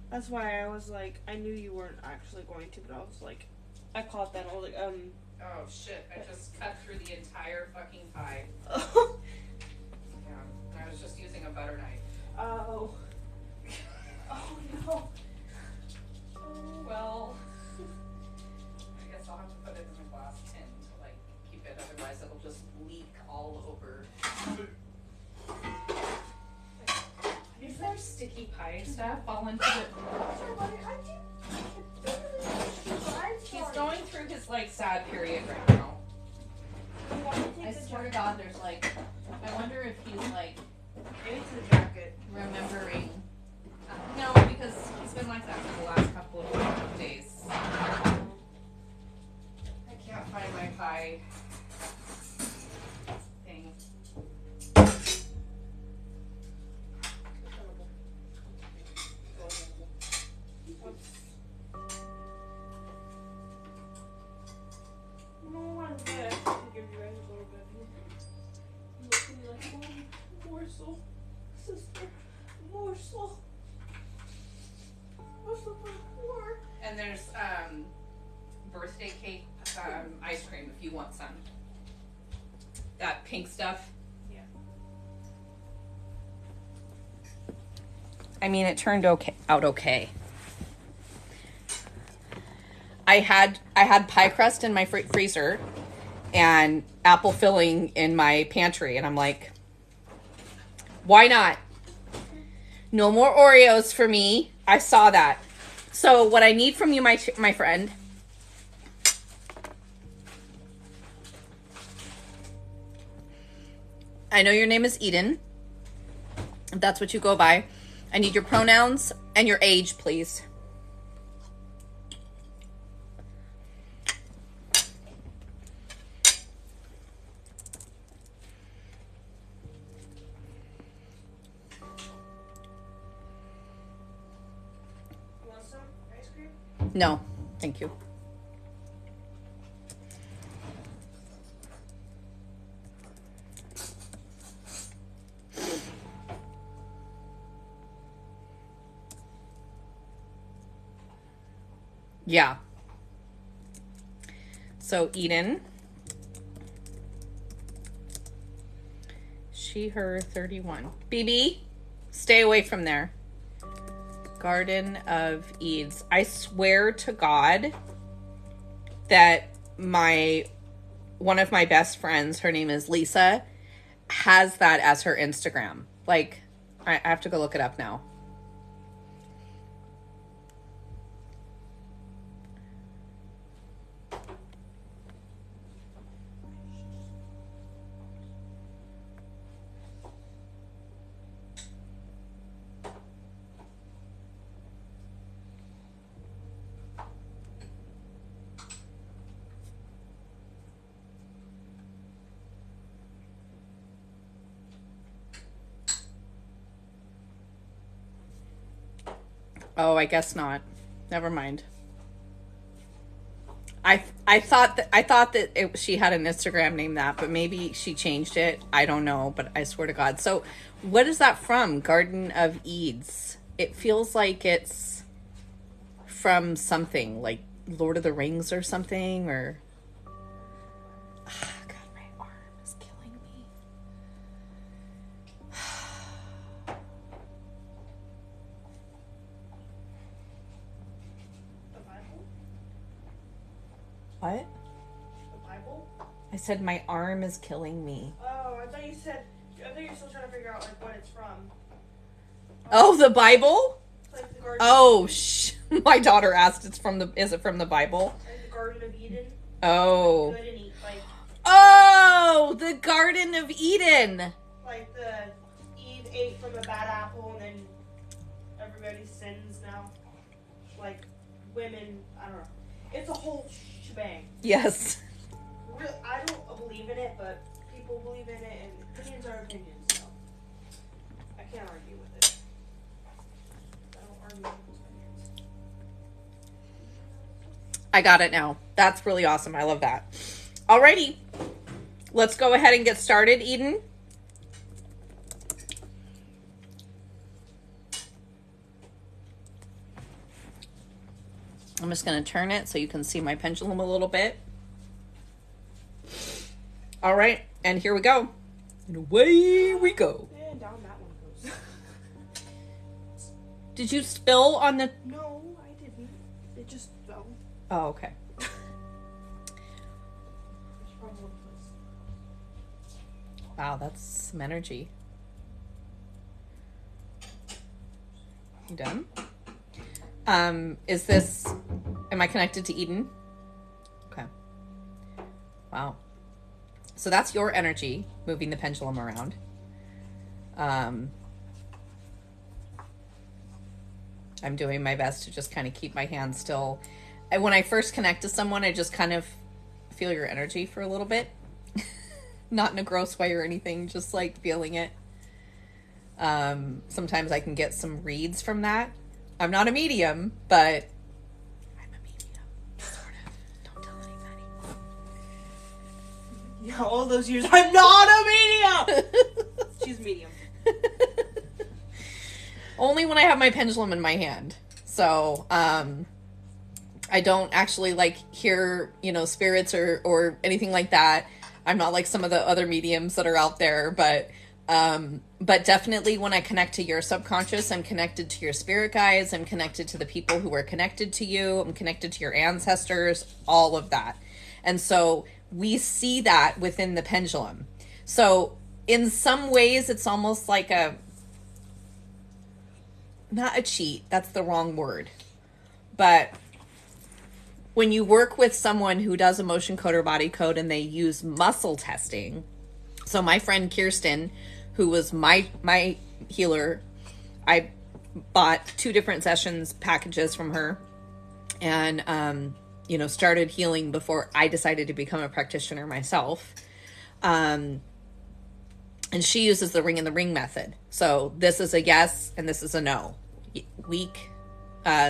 That's why I was like, I knew you weren't actually going to, but I was like, I caught that, and I was like, Oh shit, I just cut through the entire fucking pie. Yeah, I was just using a butter knife. Oh. Oh no. Oh, well. I guess I'll have to put it in a glass tin to like keep it, otherwise it'll just leak all over. Is there sticky pie stuff all into it? He's going through his like sad period right now. I swear to God, there's like, I wonder if he's like, Maybe it's the jacket. remembering. No, because he's been like that for the last couple of days. I can't find my pie thing. No, I'm good. I can give you guys a little bit. You look at me like, Mom, morsel. Sister, morsel. What's the more? And there's birthday cake ice cream if you want some. That pink stuff. Yeah. I mean, it turned out okay. I had pie crust in my freezer and apple filling in my pantry, and I'm like, why not? No more Oreos for me. I saw that. So what I need from you, my friend, I know your name is Eden, if that's what you go by. I need your pronouns and your age, please. No, thank you. Yeah. So Eden. She, her, 31. BB, stay away from there. Garden of Eads. I swear to God that one of my best friends, her name is Lisa, has that as her Instagram. Like, I have to go look it up now. Oh, I guess not. Never mind. I thought that she had an Instagram named that, but maybe she changed it. I don't know, but I swear to God. So, what is that from? Garden of Eads. It feels like it's from something like Lord of the Rings or something, or God, my arm is killing me. The Bible? What? The Bible? I said my arm is killing me. Oh, I thought you were still trying to figure out like what it's from. Oh, the Bible? It's like the Garden. Oh, my daughter asked. Is it from the Bible? Like the Garden of Eden. Oh. Good and eat, like. Oh, the Garden of Eden. Like Eve ate from a bad apple, and then everybody sins now. Like women, I don't know. It's a whole shebang. Yes. I don't believe in it, but people believe in it, and opinions are opinions, so I can't argue with it. I don't argue with people's opinions. I got it now. That's really awesome. I love that. Alrighty. Let's go ahead and get started, Eden. I'm just going to turn it so you can see my pendulum a little bit. All right, and here we go. And away we go. And down that one goes. Did you spill on the... No, I didn't. It just fell. Oh, okay. Wow, that's some energy. You done? Am I connected to Eden? Okay. Wow. So that's your energy moving the pendulum around. I'm doing my best to just kind of keep my hands still. And when I first connect to someone, I just kind of feel your energy for a little bit. Not in a gross way or anything, just like feeling it. Sometimes I can get some reads from that. I'm not a medium, but I'm a medium, sort of. Don't tell anybody. Yeah, all those years, I'm not a medium! She's medium. Only when I have my pendulum in my hand. So, I don't actually like hear, spirits or anything like that. I'm not like some of the other mediums that are out there, but definitely when I connect to your subconscious, I'm connected to your spirit guides. I'm connected to the people who are connected to you. I'm connected to your ancestors, all of that. And so we see that within the pendulum. So in some ways, it's almost like not a cheat. That's the wrong word. But when you work with someone who does emotion code or body code and they use muscle testing. So my friend Kirsten, who was my healer, I bought 2 different sessions packages from her and, started healing before I decided to become a practitioner myself. And she uses the ring in the ring method. So this is a yes and this is a no. Weak,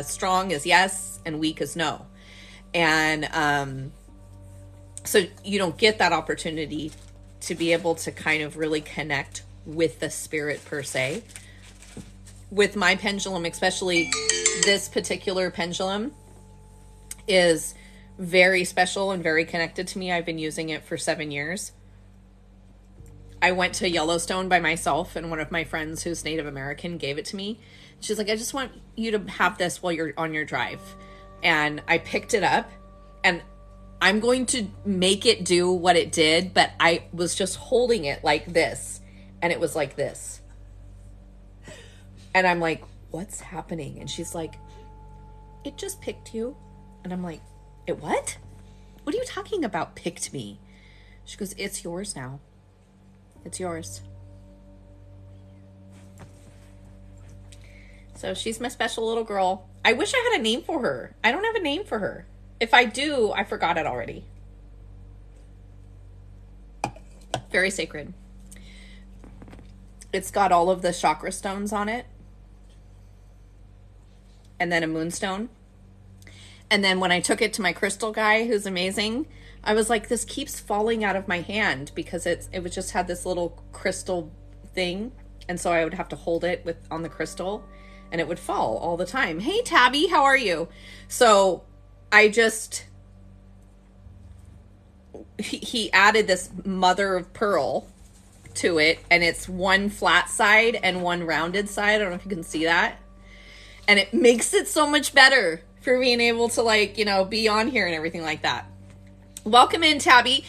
strong is yes and weak is no. And so you don't get that opportunity to be able to kind of really connect with the spirit per se. With my pendulum, especially this particular pendulum is very special and very connected to me. I've been using it for 7 years. I went to Yellowstone by myself, and one of my friends who's Native American gave it to me. She's like, I just want you to have this while you're on your drive. And I picked it up, and I'm going to make it do what it did, but I was just holding it like this, and it was like this. And I'm like, what's happening? And she's like, it just picked you. And I'm like, it what? What are you talking about, picked me? She goes, it's yours now. It's yours. So she's my special little girl. I wish I had a name for her. I don't have a name for her. If I do, I forgot it already. Very sacred. It's got all of the chakra stones on it. And then a moonstone. And then when I took it to my crystal guy, who's amazing, I was like, this keeps falling out of my hand because it was just had this little crystal thing. And so I would have to hold it on the crystal and it would fall all the time. Hey, Tabby, how are you? So he added this mother of pearl to it, and it's one flat side and one rounded side. I don't know if you can see that. And it makes it so much better for being able to, like, you know, be on here and everything like that. Welcome in, Tabby.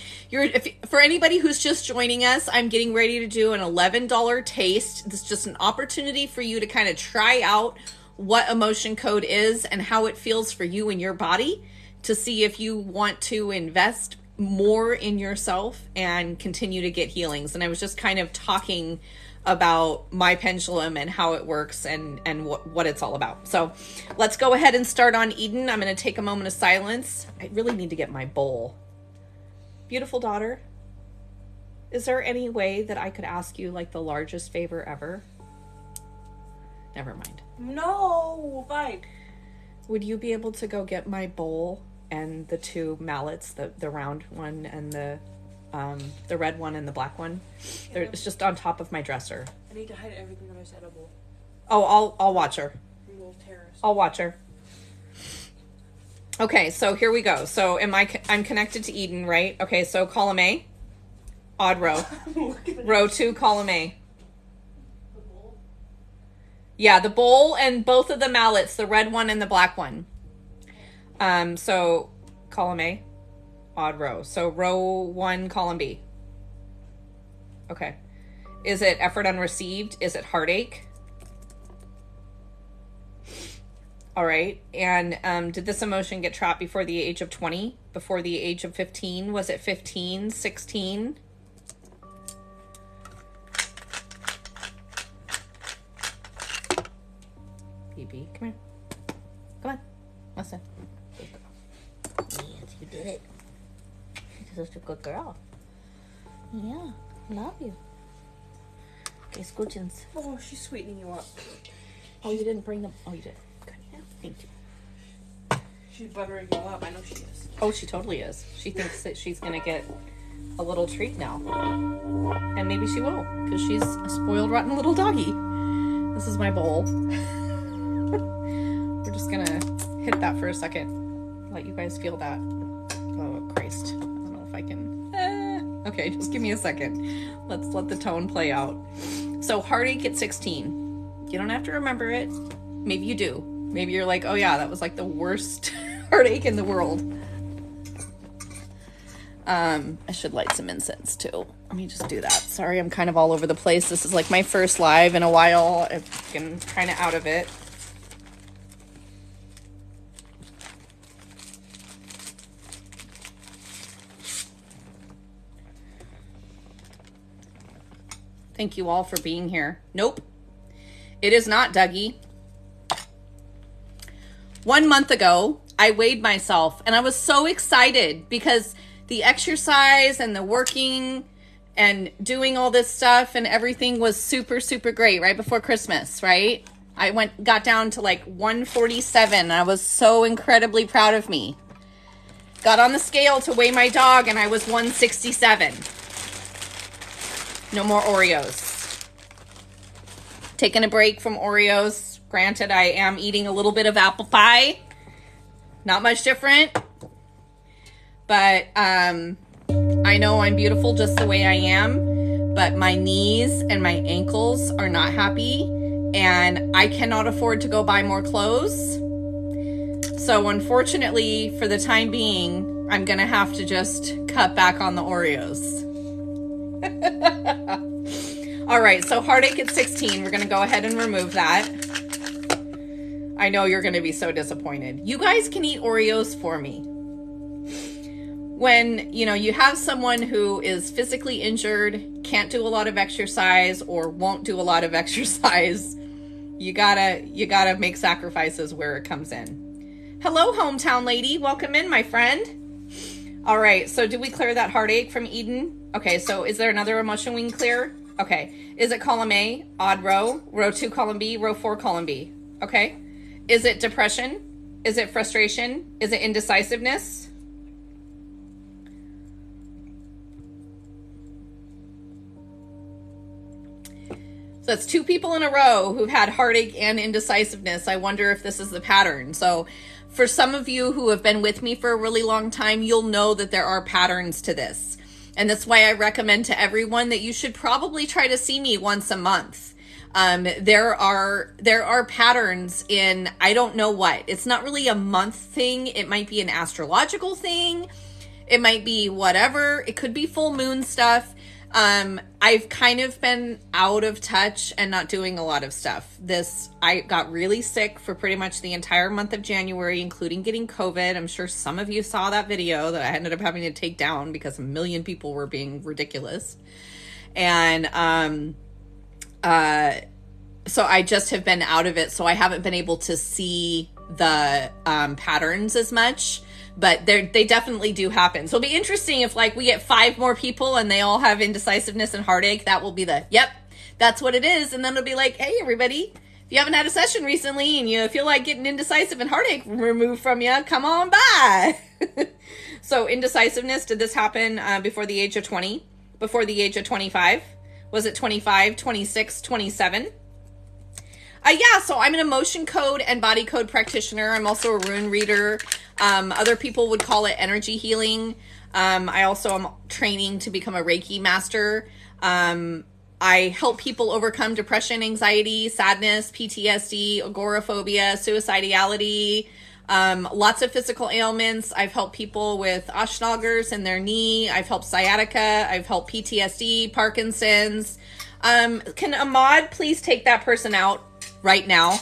For anybody who's just joining us, I'm getting ready to do an $11 taste. This is just an opportunity for you to kind of try out what emotion code is and how it feels for you and your body, to see if you want to invest more in yourself and continue to get healings. And I was just kind of talking about my pendulum and how it works and what it's all about. So let's go ahead and start on Eden. I'm going to take a moment of silence. I really need to get my bowl. Beautiful daughter, is there any way that I could ask you like the largest favor ever? Never mind. No, fine. Would you be able to go get my bowl and the two mallets, the round one and the red one and the black one? It's just on top of my dresser. I need to hide everything that is edible. Oh, I'll watch her. Little terrorist. I'll watch her. Okay, so here we go. So I'm connected to Eden, right? Okay, so column A, odd row. Row 2, column A. The bowl? Yeah, the bowl and both of the mallets, the red one and the black one. So column A, odd row. So row 1, column B. Okay. Is it effort unreceived? Is it heartache? All right. And did this emotion get trapped before the age of 20? Before the age of 15? Was it 15, 16? BB, come here. Come on. Listen. Yes, you did it. You're such a good girl. Yeah, love you. Okay, scoochins. Oh, she's sweetening you up. Oh, you didn't bring them. Oh, you did. Good. Yeah, thank you. She's buttering you up. I know she is. Oh, she totally is. She thinks that she's going to get a little treat now. And maybe she will, because she's a spoiled, rotten little doggy. This is my bowl. We're just going to hit that for a second. Let you guys feel that. Oh, Christ. I don't know if I can. Okay, just give me a second. Let's let the tone play out. So, heartache at 16. You don't have to remember it. Maybe you do. Maybe you're like, oh yeah, that was like the worst heartache in the world. I should light some incense too. Let me just do that. Sorry, I'm kind of all over the place. This is like my first live in a while. I'm kind of out of it. Thank you all for being here. Nope. It is not, Dougie. 1 month ago, I weighed myself and I was so excited because the exercise and the working and doing all this stuff and everything was super, super great right before Christmas, right? I got down to like 147 and I was so incredibly proud of me. Got on the scale to weigh my dog and I was 167. No more Oreos. Taking a break from Oreos. Granted, I am eating a little bit of apple pie. Not much different. But I know I'm beautiful just the way I am. But my knees and my ankles are not happy. And I cannot afford to go buy more clothes. So unfortunately, for the time being, I'm going to have to just cut back on the Oreos. All right, so heartache at 16. We're going to go ahead and remove that. I know you're going to be so disappointed. You guys can eat Oreos for me. When, you have someone who is physically injured, can't do a lot of exercise or won't do a lot of exercise, you gotta make sacrifices where it comes in. Hello, hometown lady. Welcome in, my friend. All right, so did we clear that heartache from Eden? Okay, so is there another emotion we can clear? Okay, is it column A, odd row, row 2, column B, row 4, column B? Okay, is it depression? Is it frustration? Is it indecisiveness? So that's 2 people in a row who've had heartache and indecisiveness. I wonder if this is the pattern. So for some of you who have been with me for a really long time, you'll know that there are patterns to this. And that's why I recommend to everyone that you should probably try to see me once a month. There are patterns in, I don't know what. It's not really a month thing. It might be an astrological thing. It might be whatever. It could be full moon stuff. I've kind of been out of touch and not doing a lot of stuff. I got really sick for pretty much the entire month of January, including getting COVID. I'm sure some of you saw that video that I ended up having to take down because a million people were being ridiculous. And, so I just have been out of it. So I haven't been able to see the, patterns as much. But they definitely do happen. So it'll be interesting if like we get 5 more people and they all have indecisiveness and heartache. That will be yep, that's what it is. And then it'll be like, hey, everybody, if you haven't had a session recently and you feel like getting indecisive and heartache removed from you, come on by. So indecisiveness, did this happen before the age of 20? Before the age of 25? Was it 25, 26, 27? Yeah, so I'm an emotion code and body code practitioner. I'm also a rune reader. Other people would call it energy healing. I also am training to become a Reiki master. I help people overcome depression, anxiety, sadness, PTSD, agoraphobia, suicidality, lots of physical ailments. I've helped people with Asperger's in their knee. I've helped sciatica. I've helped PTSD, Parkinson's. Can Ahmad please take that person out right now?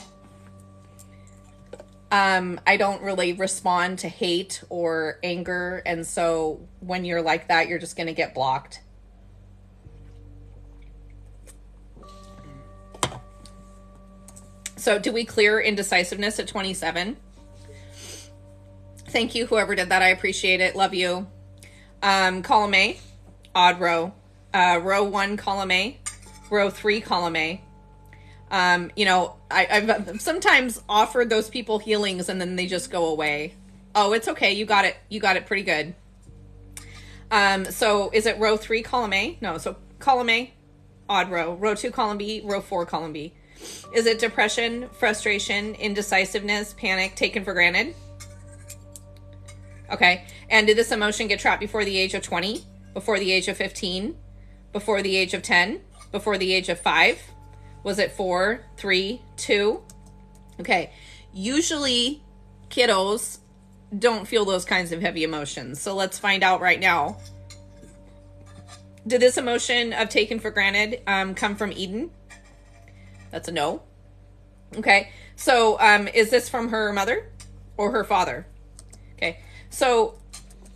I don't really respond to hate or anger. And so when you're like that, you're just going to get blocked. So do we clear indecisiveness at 27? Thank you, whoever did that. I appreciate it. Love you. Column A, odd row. Row 1, column A. Row 3, column A. I've sometimes offered those people healings and then they just go away. Oh, it's okay. You got it. You got it pretty good. So is it row 3, column A? No. So column A, odd row. Row 2, column B. Row 4, column B. Is it depression, frustration, indecisiveness, panic, taken for granted? Okay. And did this emotion get trapped before the age of 20? Before the age of 15? Before the age of 10? Before the age of 5? Was it 4, 3, 2? Okay. Usually kiddos don't feel those kinds of heavy emotions. So let's find out right now. Did this emotion of taken for granted come from Eden? That's a no. Okay. So is this from her mother or her father? Okay. So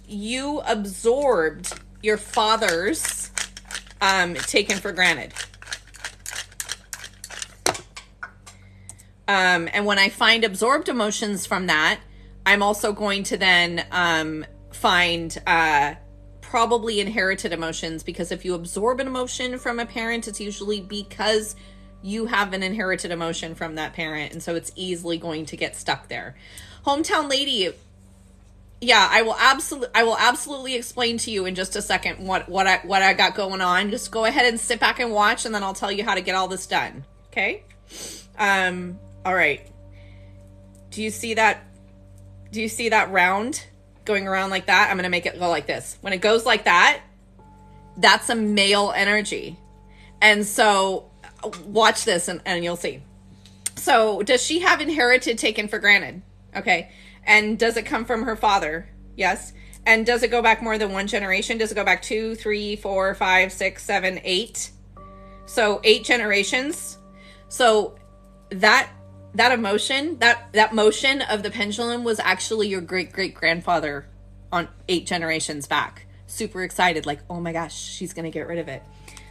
you absorbed your father's taken for granted. And when I find absorbed emotions from that, I'm also going to then find probably inherited emotions, because if you absorb an emotion from a parent, it's usually because you have an inherited emotion from that parent. And so it's easily going to get stuck there. Hometown lady. Yeah, I will absolutely explain to you in just a second what I got going on. Just go ahead and sit back and watch, and then I'll tell you how to get all this done. Okay? All right. Do you see that round going around like that? I'm going to make it go like this. When it goes like that, that's a male energy. And so watch this and you'll see. So does she have inherited taken for granted? Okay. And does it come from her father? Yes. And does it go back more than one generation? Does it go back 2, 3, 4, 5, 6, 7, 8? So 8 generations. So that emotion, that motion of the pendulum was actually your great-great-grandfather on 8 generations back. Super excited, like, oh my gosh, she's going to get rid of it.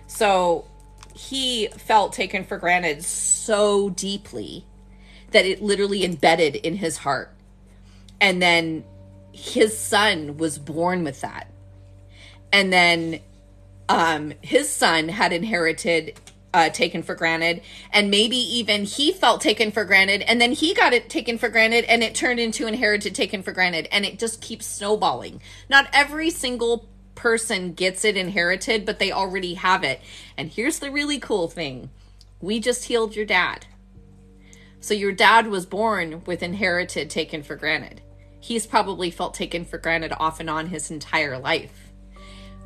So he felt taken for granted so deeply that it literally embedded in his heart. And then his son was born with that. And then his son had inherited taken for granted, and maybe even he felt taken for granted, and then he got it taken for granted, and it turned into inherited taken for granted, and it just keeps snowballing. Not every single person gets it inherited, but they already have it. And here's the really cool thing. We just healed your dad. So your dad was born with inherited taken for granted. He's probably felt taken for granted off and on his entire life.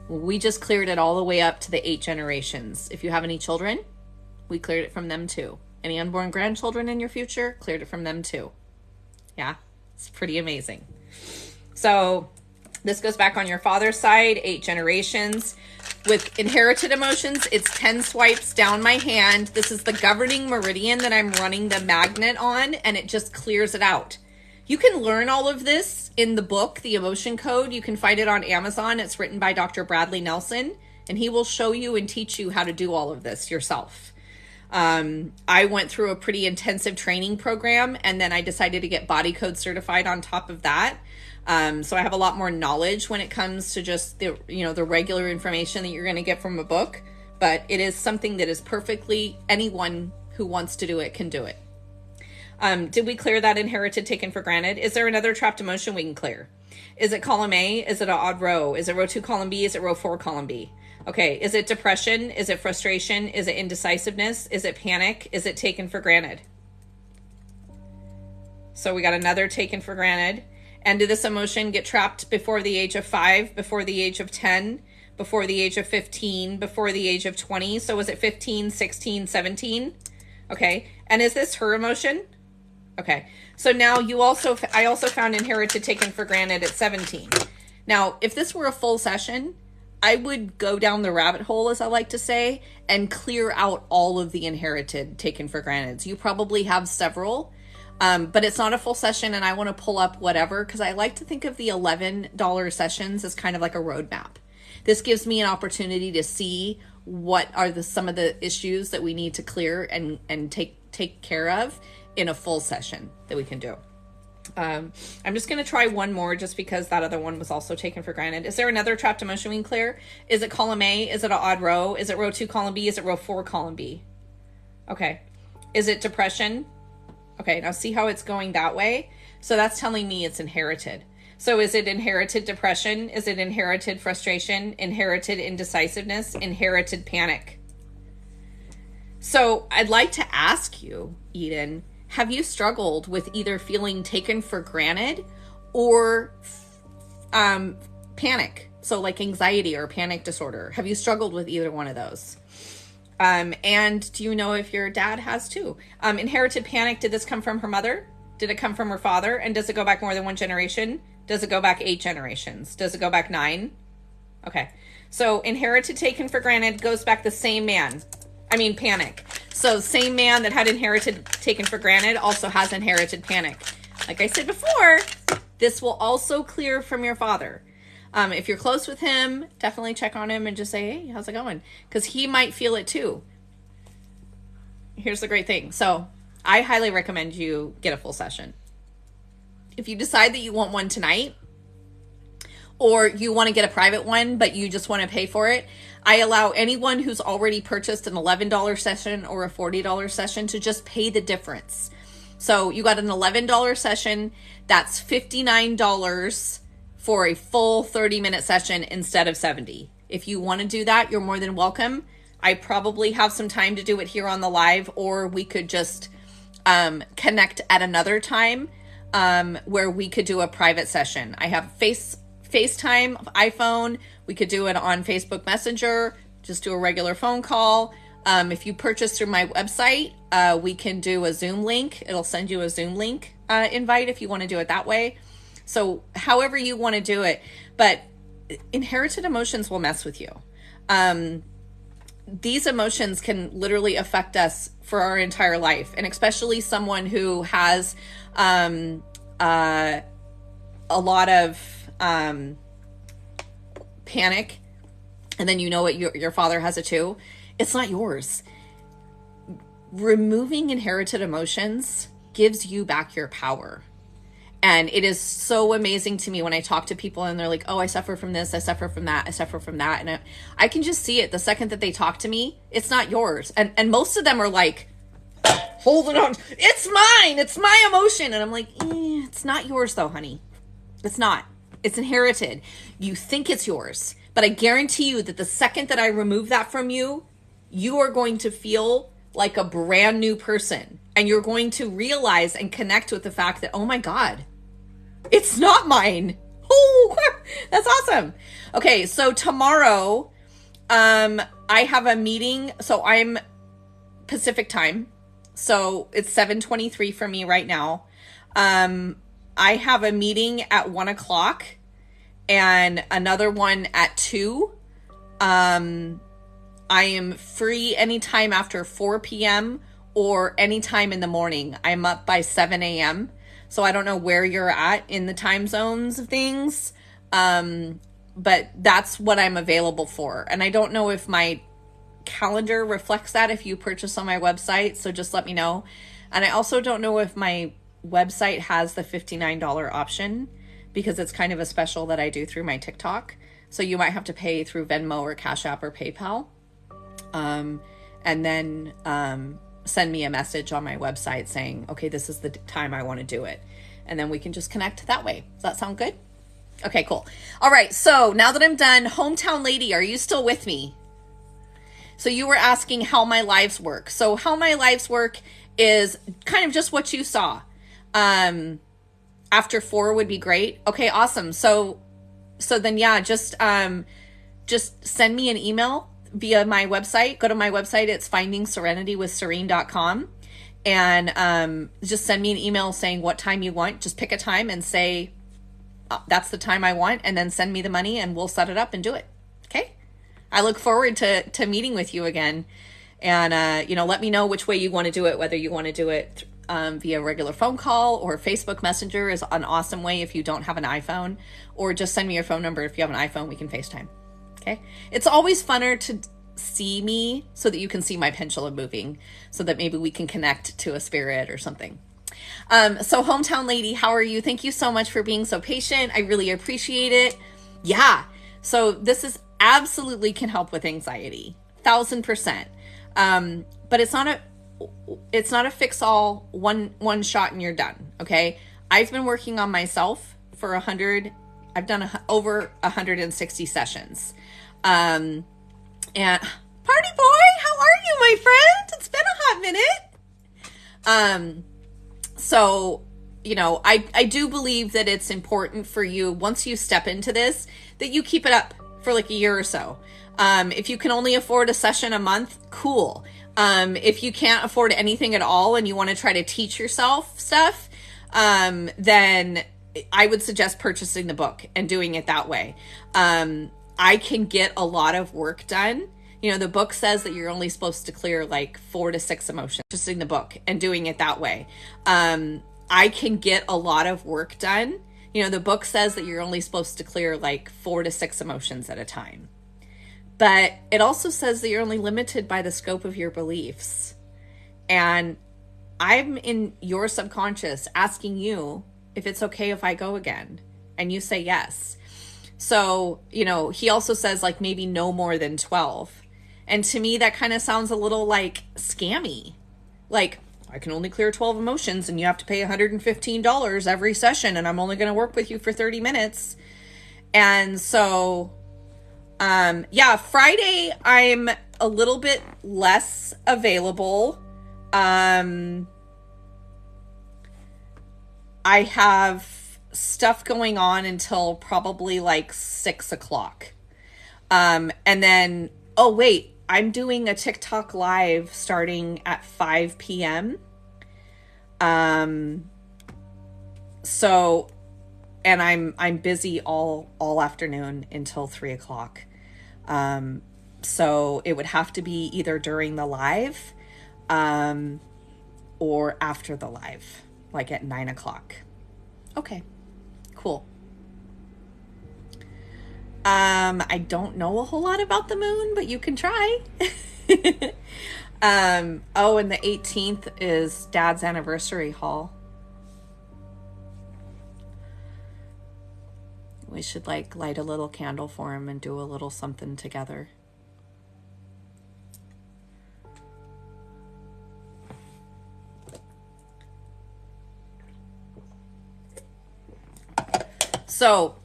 We just cleared it all the way up to the 8 generations. If you have any children, we cleared it from them too. Any unborn grandchildren in your future, cleared it from them too. Yeah, it's pretty amazing. So this goes back on your father's side, 8 generations. With inherited emotions, it's 10 swipes down my hand. This is the governing meridian that I'm running the magnet on, and it just clears it out. You can learn all of this in the book, The Emotion Code. You can find it on Amazon. It's written by Dr. Bradley Nelson, and he will show you and teach you how to do all of this yourself. I went through a pretty intensive training program, and then I decided to get body code certified on top of that. So I have a lot more knowledge when it comes to just the regular information that you're going to get from a book, but it is something that is perfectly, anyone who wants to do it can do it. Did we clear that inherited taken for granted? Is there another trapped emotion we can clear? Is it column A? Is it an odd row? Is it row 2 column B? Is it row 4 column B? Okay. Is it depression? Is it frustration? Is it indecisiveness? Is it panic? Is it taken for granted? So we got another taken for granted. And did this emotion get trapped before the age of 5, before the age of 10, before the age of 15, before the age of 20? So was it 15, 16, 17? Okay. And is this her emotion? Okay. So now I also found inherited taken for granted at 17. Now, if this were a full session, I would go down the rabbit hole, as I like to say, and clear out all of the inherited taken for granted. You probably have several. But it's not a full session, and I want to pull up whatever, because I like to think of the $11 sessions as kind of like a roadmap. This gives me an opportunity to see what are some of the issues that we need to clear and take care of in a full session that we can do. I'm just going to try one more just because that other one was also taken for granted. Is there another trapped emotion we can clear? Is it column A? Is it an odd row? Is it row 2 column B? Is it row 4 column B? Okay. Is it depression? Okay, now see how it's going that way? So that's telling me it's inherited. So is it inherited depression? Is it inherited frustration? Inherited indecisiveness? Inherited panic? So I'd like to ask you, Eden, have you struggled with either feeling taken for granted or panic? So like anxiety or panic disorder. Have you struggled with either one of those? And do you know if your dad has too? Inherited panic, did this come from her mother? Did it come from her father? And does it go back more than 1 generation? Does it go back 8 generations? Does it go back 9? Okay. So inherited taken for granted goes back the same man. Panic. So same man that had inherited taken for granted also has inherited panic. Like I said before, this will also clear from your father. If you're close with him, definitely check on him and just say, hey, how's it going? Because he might feel it too. Here's the great thing. So I highly recommend you get a full session. If you decide that you want one tonight, or you want to get a private one, but you just want to pay for it, I allow anyone who's already purchased an $11 session or a $40 session to just pay the difference. So you got an $11 session, that's $59 for a full 30-minute session instead of 70. If you want to do that, you're more than welcome. I probably have some time to do it here on the live, or we could just connect at another time where we could do a private session. I have FaceTime, iPhone. We could do it on Facebook Messenger, just do a regular phone call. If you purchase through my website, we can do a Zoom link. It'll send you a Zoom link invite if you want to do it that way. So however you want to do it, but inherited emotions will mess with you. These emotions can literally affect us for our entire life, and especially someone who has a lot of panic, and then you know what your father has it too. It's not yours. Removing inherited emotions gives you back your power. And it is so amazing to me when I talk to people and they're like, oh, I suffer from this, I suffer from that, I suffer from that. And I can just see it the second that they talk to me. It's not yours. And most of them are like, holding on, it's mine, it's my emotion. And I'm like, it's not yours though, honey. It's not. It's inherited. You think it's yours. But I guarantee you that the second that I remove that from you, you are going to feel like a brand new person. And you're going to realize and connect with the fact that, oh my God, it's not mine. Oh, that's awesome. Okay, so tomorrow, I have a meeting. So I'm Pacific time. So it's 7:23 for me right now. I have a meeting at 1:00 and another one at 2. I am free anytime after 4 p.m. or anytime in the morning. I'm up by 7 a.m. So I don't know where you're at in the time zones of things. But that's what I'm available for. And I don't know if my calendar reflects that if you purchase on my website. So just let me know. And I also don't know if my website has the $59 option because it's kind of a special that I do through my TikTok. So you might have to pay through Venmo or Cash App or PayPal. And then send me a message on my website saying, okay, this is the time I want to do it. And then we can just connect that way. Does that sound good? Okay, cool. All right. So now that I'm done, hometown lady, are you still with me? So you were asking how my lives work. So how my lives work is kind of just what you saw. After 4 would be great. Okay, awesome. So then, yeah, just send me an email via my website. Go to my website. It's findingserenitywithcerene.com. And just send me an email saying what time you want. Just pick a time and say, that's the time I want. And then send me the money and we'll set it up and do it. Okay? I look forward to meeting with you again. And, let me know which way you want to do it, whether you want to do it via regular phone call or Facebook Messenger is an awesome way if you don't have an iPhone, or just send me your phone number. If you have an iPhone, we can FaceTime. Okay. It's always funner to see me so that you can see my pendulum moving so that maybe we can connect to a spirit or something. So hometown lady, how are you? Thank you so much for being so patient. I really appreciate it. Yeah. So this is absolutely can help with anxiety. 1000%. But it's not a fix all one shot and you're done. Okay. I've been working on myself for I've done over 160 sessions. And party boy, how are you, my friend? It's been a hot minute. So, I do believe that it's important for you, once you step into this, that you keep it up for like a year or so. If you can only afford a session a month, cool. If you can't afford anything at all and you want to try to teach yourself stuff, then I would suggest purchasing the book and doing it that way. I can get a lot of work done. The book says that you're only supposed to clear like 4 to 6 emotions. Purchasing the book and doing it that way. I can get a lot of work done. The book says that you're only supposed to clear like 4 to 6 emotions at a time. But it also says that you're only limited by the scope of your beliefs. And I'm in your subconscious asking you if it's okay if I go again. And you say yes. So, he also says like maybe no more than 12. And to me, that kind of sounds a little like scammy. Like, I can only clear 12 emotions and you have to pay $115 every session. And I'm only going to work with you for 30 minutes. And so... Friday, I'm a little bit less available. I have stuff going on until probably like 6 o'clock. And then, I'm doing a TikTok live starting at 5 p.m. And I'm busy all afternoon until 3 o'clock. So it would have to be either during the live, or after the live, like at 9 o'clock. Okay, cool. I don't know a whole lot about the moon, but you can try. And the 18th is Dad's anniversary haul. We should like light a little candle for him and do a little something together. So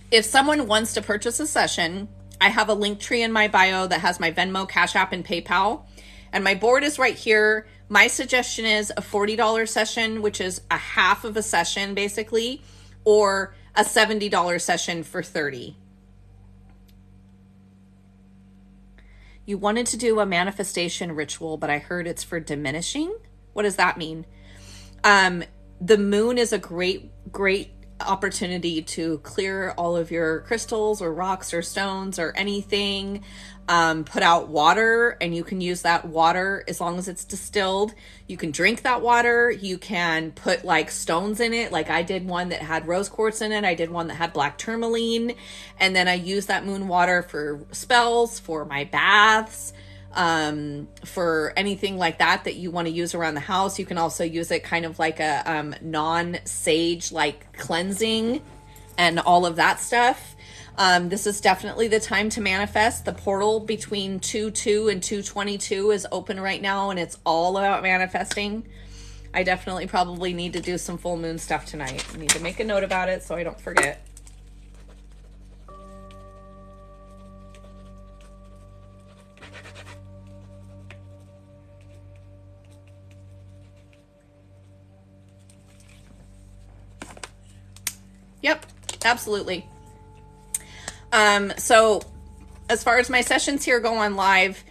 if someone wants to purchase a session, I have a link tree in my bio that has my Venmo, Cash App, and PayPal. And my board is right here. My suggestion is a $40 session, which is a half of a session basically, or a $70 session for $30. You wanted to do a manifestation ritual, but I heard it's for diminishing. What does that mean? The moon is a great opportunity to clear all of your crystals or rocks or stones or anything. Put out water, and you can use that water as long as it's distilled. You can drink that water. You can put like stones in it. Like I did one that had rose quartz in it. I did one that had black tourmaline. And then I use that moon water for spells, for my baths, for anything like that you want to use around the house. You can also use it kind of like a non-sage like cleansing and all of that stuff. This is definitely the time to manifest. The portal between 2/2 and 2/22 is open right now, and it's all about manifesting. I definitely probably need to do some full moon stuff tonight. I need to make a note about it so I don't forget. Yep, absolutely. So as far as my sessions here go on live,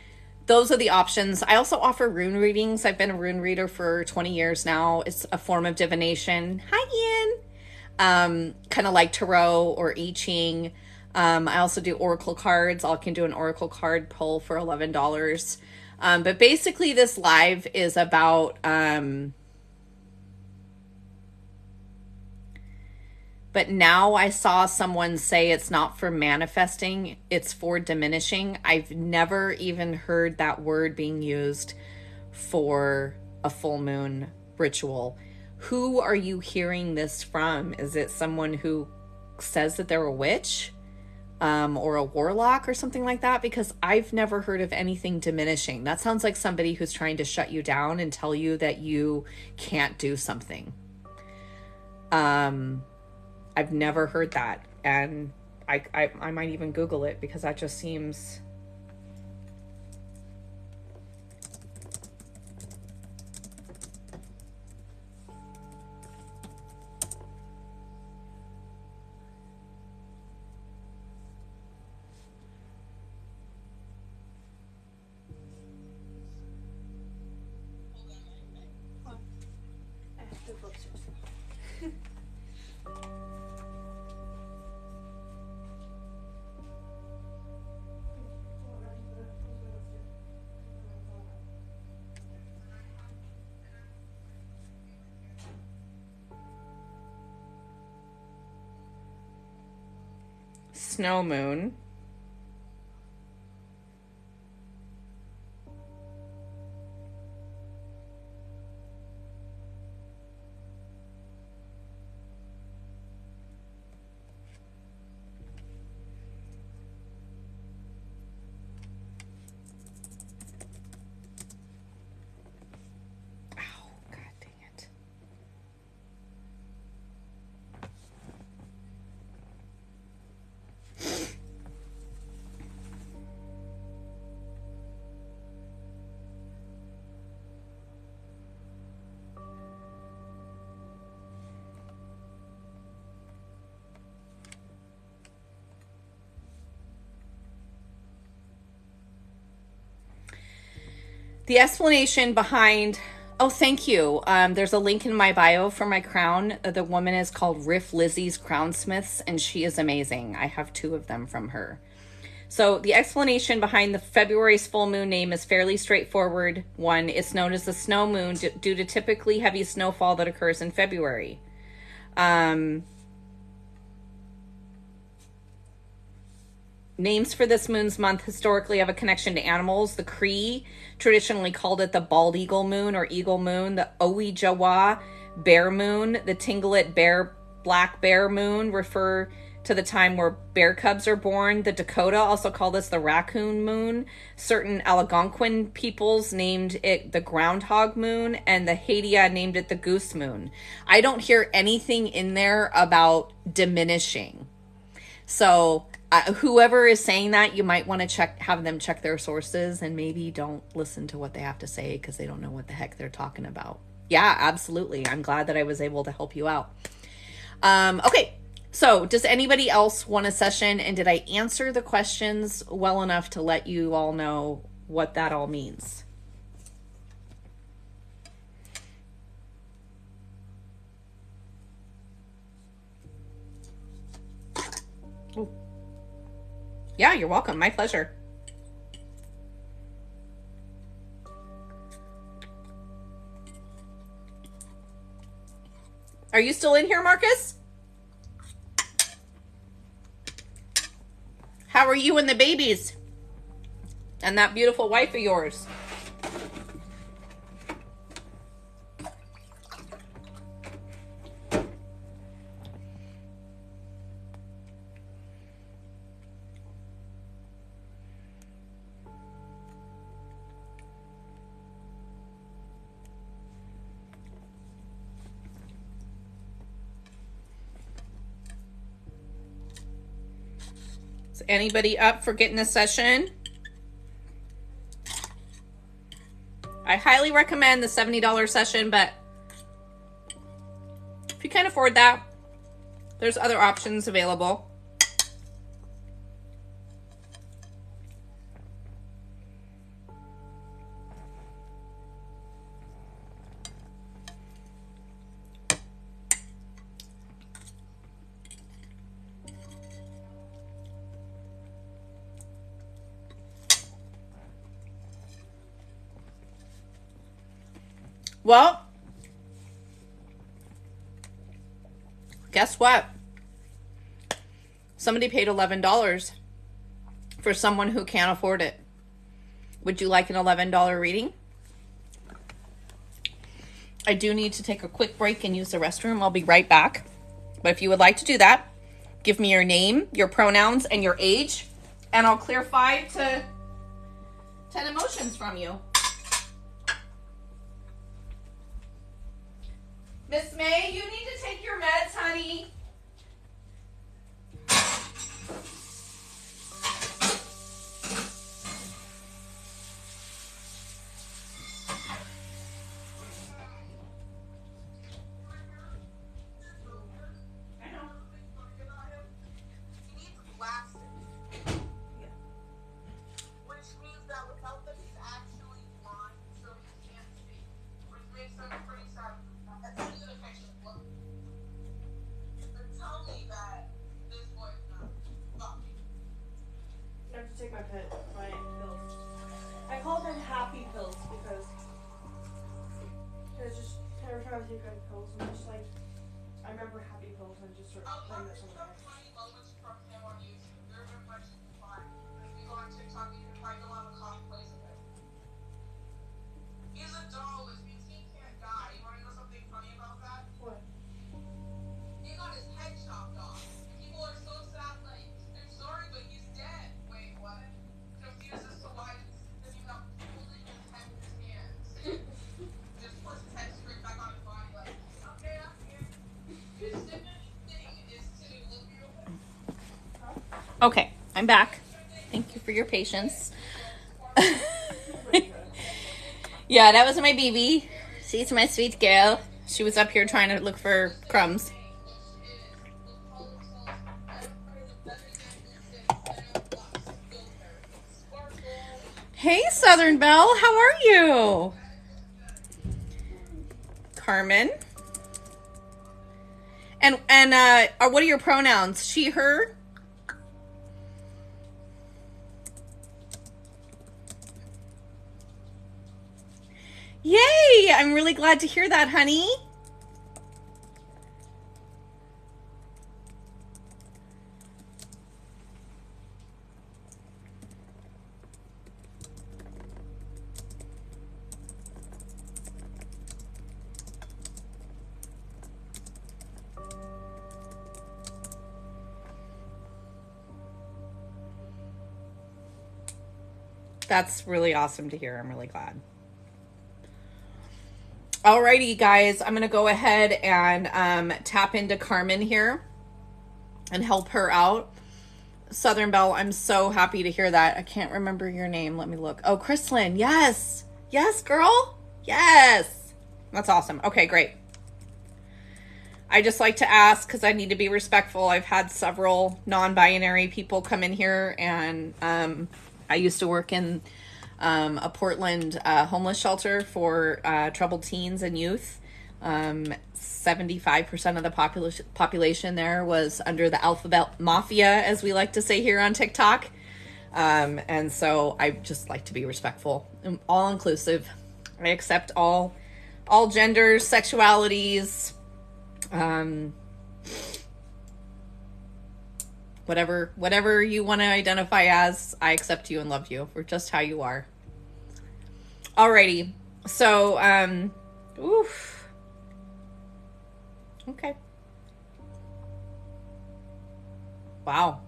those are the options. I also offer rune readings. I've been a rune reader for 20 years now. It's a form of divination. Hi, Ian. Kind of like tarot or I Ching. I also do oracle cards. I can do an oracle card pull for $11. But basically this live is about, but now I saw someone say it's not for manifesting, it's for diminishing. I've never even heard that word being used for a full moon ritual. Who are you hearing this from? Is it someone who says that they're a witch or a warlock or something like that? Because I've never heard of anything diminishing. That sounds like somebody who's trying to shut you down and tell you that you can't do something. I've never heard that, and I might even Google it because that just seems... I have to go upstairs. Snow moon. Oh, God dang it. The explanation behind... Oh, thank you. There's a link in my bio for my crown. The woman is called Riff Lizzie's Crownsmiths, and she is amazing. I have 2 of them from her. So the explanation behind the February's full moon name is fairly straightforward. 1, it's known as the snow moon due to typically heavy snowfall that occurs in February. Names for this moon's month historically have a connection to animals. The Cree traditionally called it the bald eagle moon or eagle moon, the Owi-Jawa bear moon, the Tinglet black bear moon refer to the time where bear cubs are born. The Dakota also call this the raccoon moon. Certain Algonquin peoples named it the groundhog moon, and the Hadia named it the goose moon. I don't hear anything in there about diminishing. So whoever is saying that, you might want to have them check their sources, and maybe don't listen to what they have to say because they don't know what the heck they're talking about. Yeah, absolutely. I'm glad that I was able to help you out. Okay. So does anybody else want a session? And did I answer the questions well enough to let you all know what that all means? Ooh. Yeah, you're welcome. My pleasure. Are you still in here, Marcus? How are you and the babies? And that beautiful wife of yours? Is anybody up for getting a session? I highly recommend the $70 session, but if you can't afford that, there's other options available. Well, guess what? Somebody paid $11 for someone who can't afford it. Would you like an $11 reading? I do need to take a quick break and use the restroom. I'll be right back. But if you would like to do that, give me your name, your pronouns, and your age, and I'll clear 5 to 10 emotions from you. Miss May, you need to take your meds, honey. Take my pills. I call them happy pills because just every time I take my pills, I'm just like, I remember happy pills and just sort of playing this on my head. He's a doll, which means he can't die. You want to know something funny about that? What? He got his head chopped off. People are so sad, like, I'm sorry, but he's dead. Wait, what? Confused as to why he's not holding his head in his hands. Just puts his head straight back on his body, like, okay, I'm here. His thing is to look you. Okay, I'm back. Thank you for your patience. Yeah, that was my baby. She's my sweet girl. She was up here trying to look for crumbs. Hey, Southern Belle, how are you? Carmen. And what are your pronouns? She, her? Yay! I'm really glad to hear that, honey. That's really awesome to hear. I'm really glad. Alrighty, guys, I'm going to go ahead and tap into Carmen here and help her out. Southern Belle, I'm so happy to hear that. I can't remember your name. Let me look. Oh, Chrislyn. Yes. Yes, girl. Yes. That's awesome. Okay, great. I just like to ask because I need to be respectful. I've had several non-binary people come in here, and I used to work in a Portland homeless shelter for troubled teens and youth. 75% of the population there was under the alphabet mafia, as we like to say here on TikTok. And so I just like to be respectful, all inclusive. I accept all genders, sexualities, whatever you want to identify as. I accept you and love you for just how you are. Alrighty. So, oof. Okay. Wow.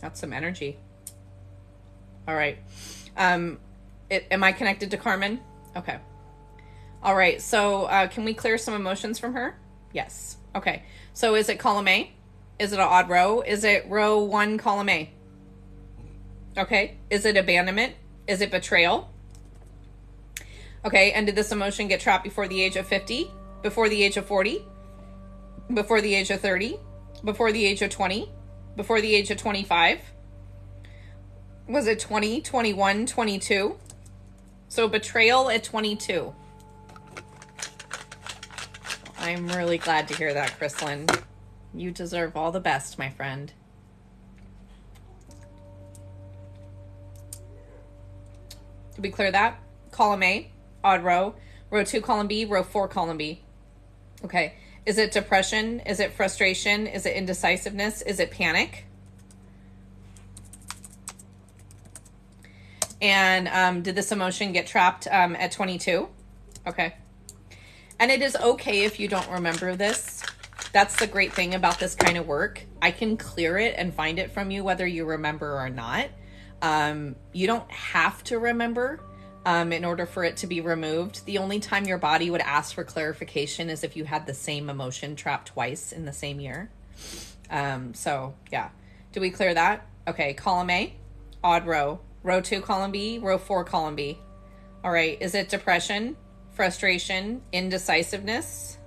That's some energy. All right. Am I connected to Carmen? Okay. All right. So, can we clear some emotions from her? Yes. Okay. So is it column A? Is it an odd row? Is it row 1, column A? Okay. Is it abandonment? Is it betrayal? Okay. And did this emotion get trapped before the age of 50? Before the age of 40? Before the age of 30? Before the age of 20? Before the age of 25? Was it 20, 21, 22? So betrayal at 22. I'm really glad to hear that, Chrislyn. You deserve all the best, my friend. Did we clear that? Column A, odd row. Row 2, column B. Row 4, column B. Okay. Is it depression? Is it frustration? Is it indecisiveness? Is it panic? And did this emotion get trapped at 22? Okay. And it is okay if you don't remember this. That's the great thing about this kind of work. I can clear it and find it from you whether you remember or not. You don't have to remember in order for it to be removed. The only time your body would ask for clarification is if you had the same emotion trapped twice in the same year. So, yeah. Do we clear that? Okay, column A, odd row. Row 2, column B. Row 4, column B. All right, is it depression, frustration, indecisiveness?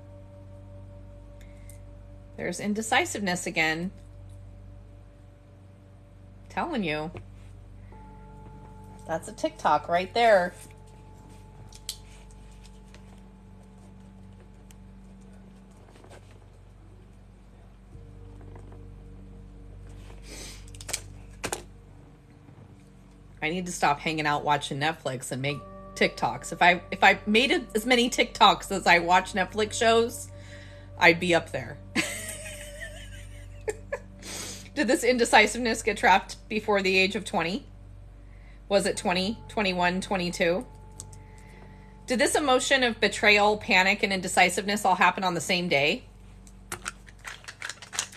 There's indecisiveness again. Telling you. That's a TikTok right there. I need to stop hanging out watching Netflix and make TikToks. If I made as many TikToks as I watch Netflix shows, I'd be up there. Did this indecisiveness get trapped before the age of 20? Was it 20, 21, 22? Did this emotion of betrayal, panic, and indecisiveness all happen on the same day?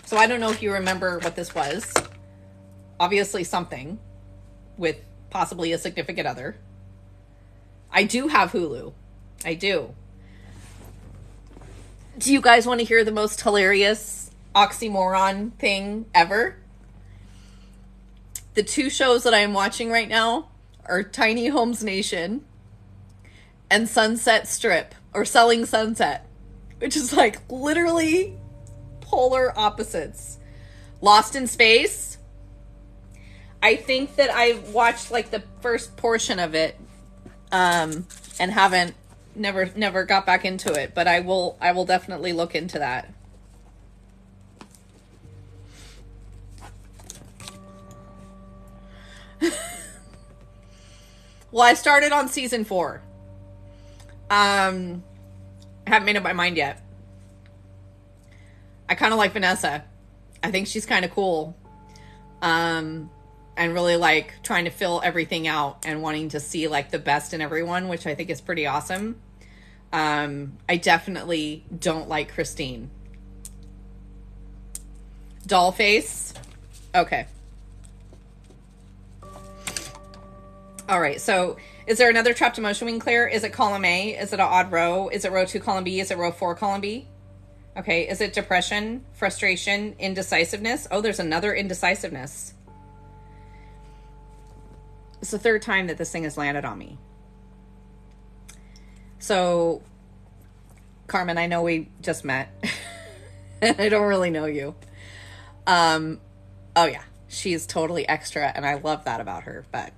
So I don't know if you remember what this was. Obviously something with possibly a significant other. I do have Hulu. I do. Do you guys want to hear the most hilarious oxymoron thing ever? The 2 shows that I'm watching right now are Tiny Homes Nation and Sunset Strip, or Selling Sunset, which is like literally polar opposites. Lost in Space. I think that I watched like the first portion of it and never got back into it, but I will definitely look into that. Well, I started on season 4. I haven't made up my mind yet. I kind of like Vanessa. I think she's kind of cool. And really like trying to fill everything out and wanting to see like the best in everyone, which I think is pretty awesome. I definitely don't like Christine. Dollface. Okay. All right. So is there another trapped emotion we can clear? Is it column A? Is it an odd row? Is it row 2, column B? Is it row 4, column B? Okay. Is it depression, frustration, indecisiveness? Oh, there's another indecisiveness. It's the third time that this thing has landed on me. So, Carmen, I know we just met. I don't really know you. Oh yeah, she's totally extra, and I love that about her. But,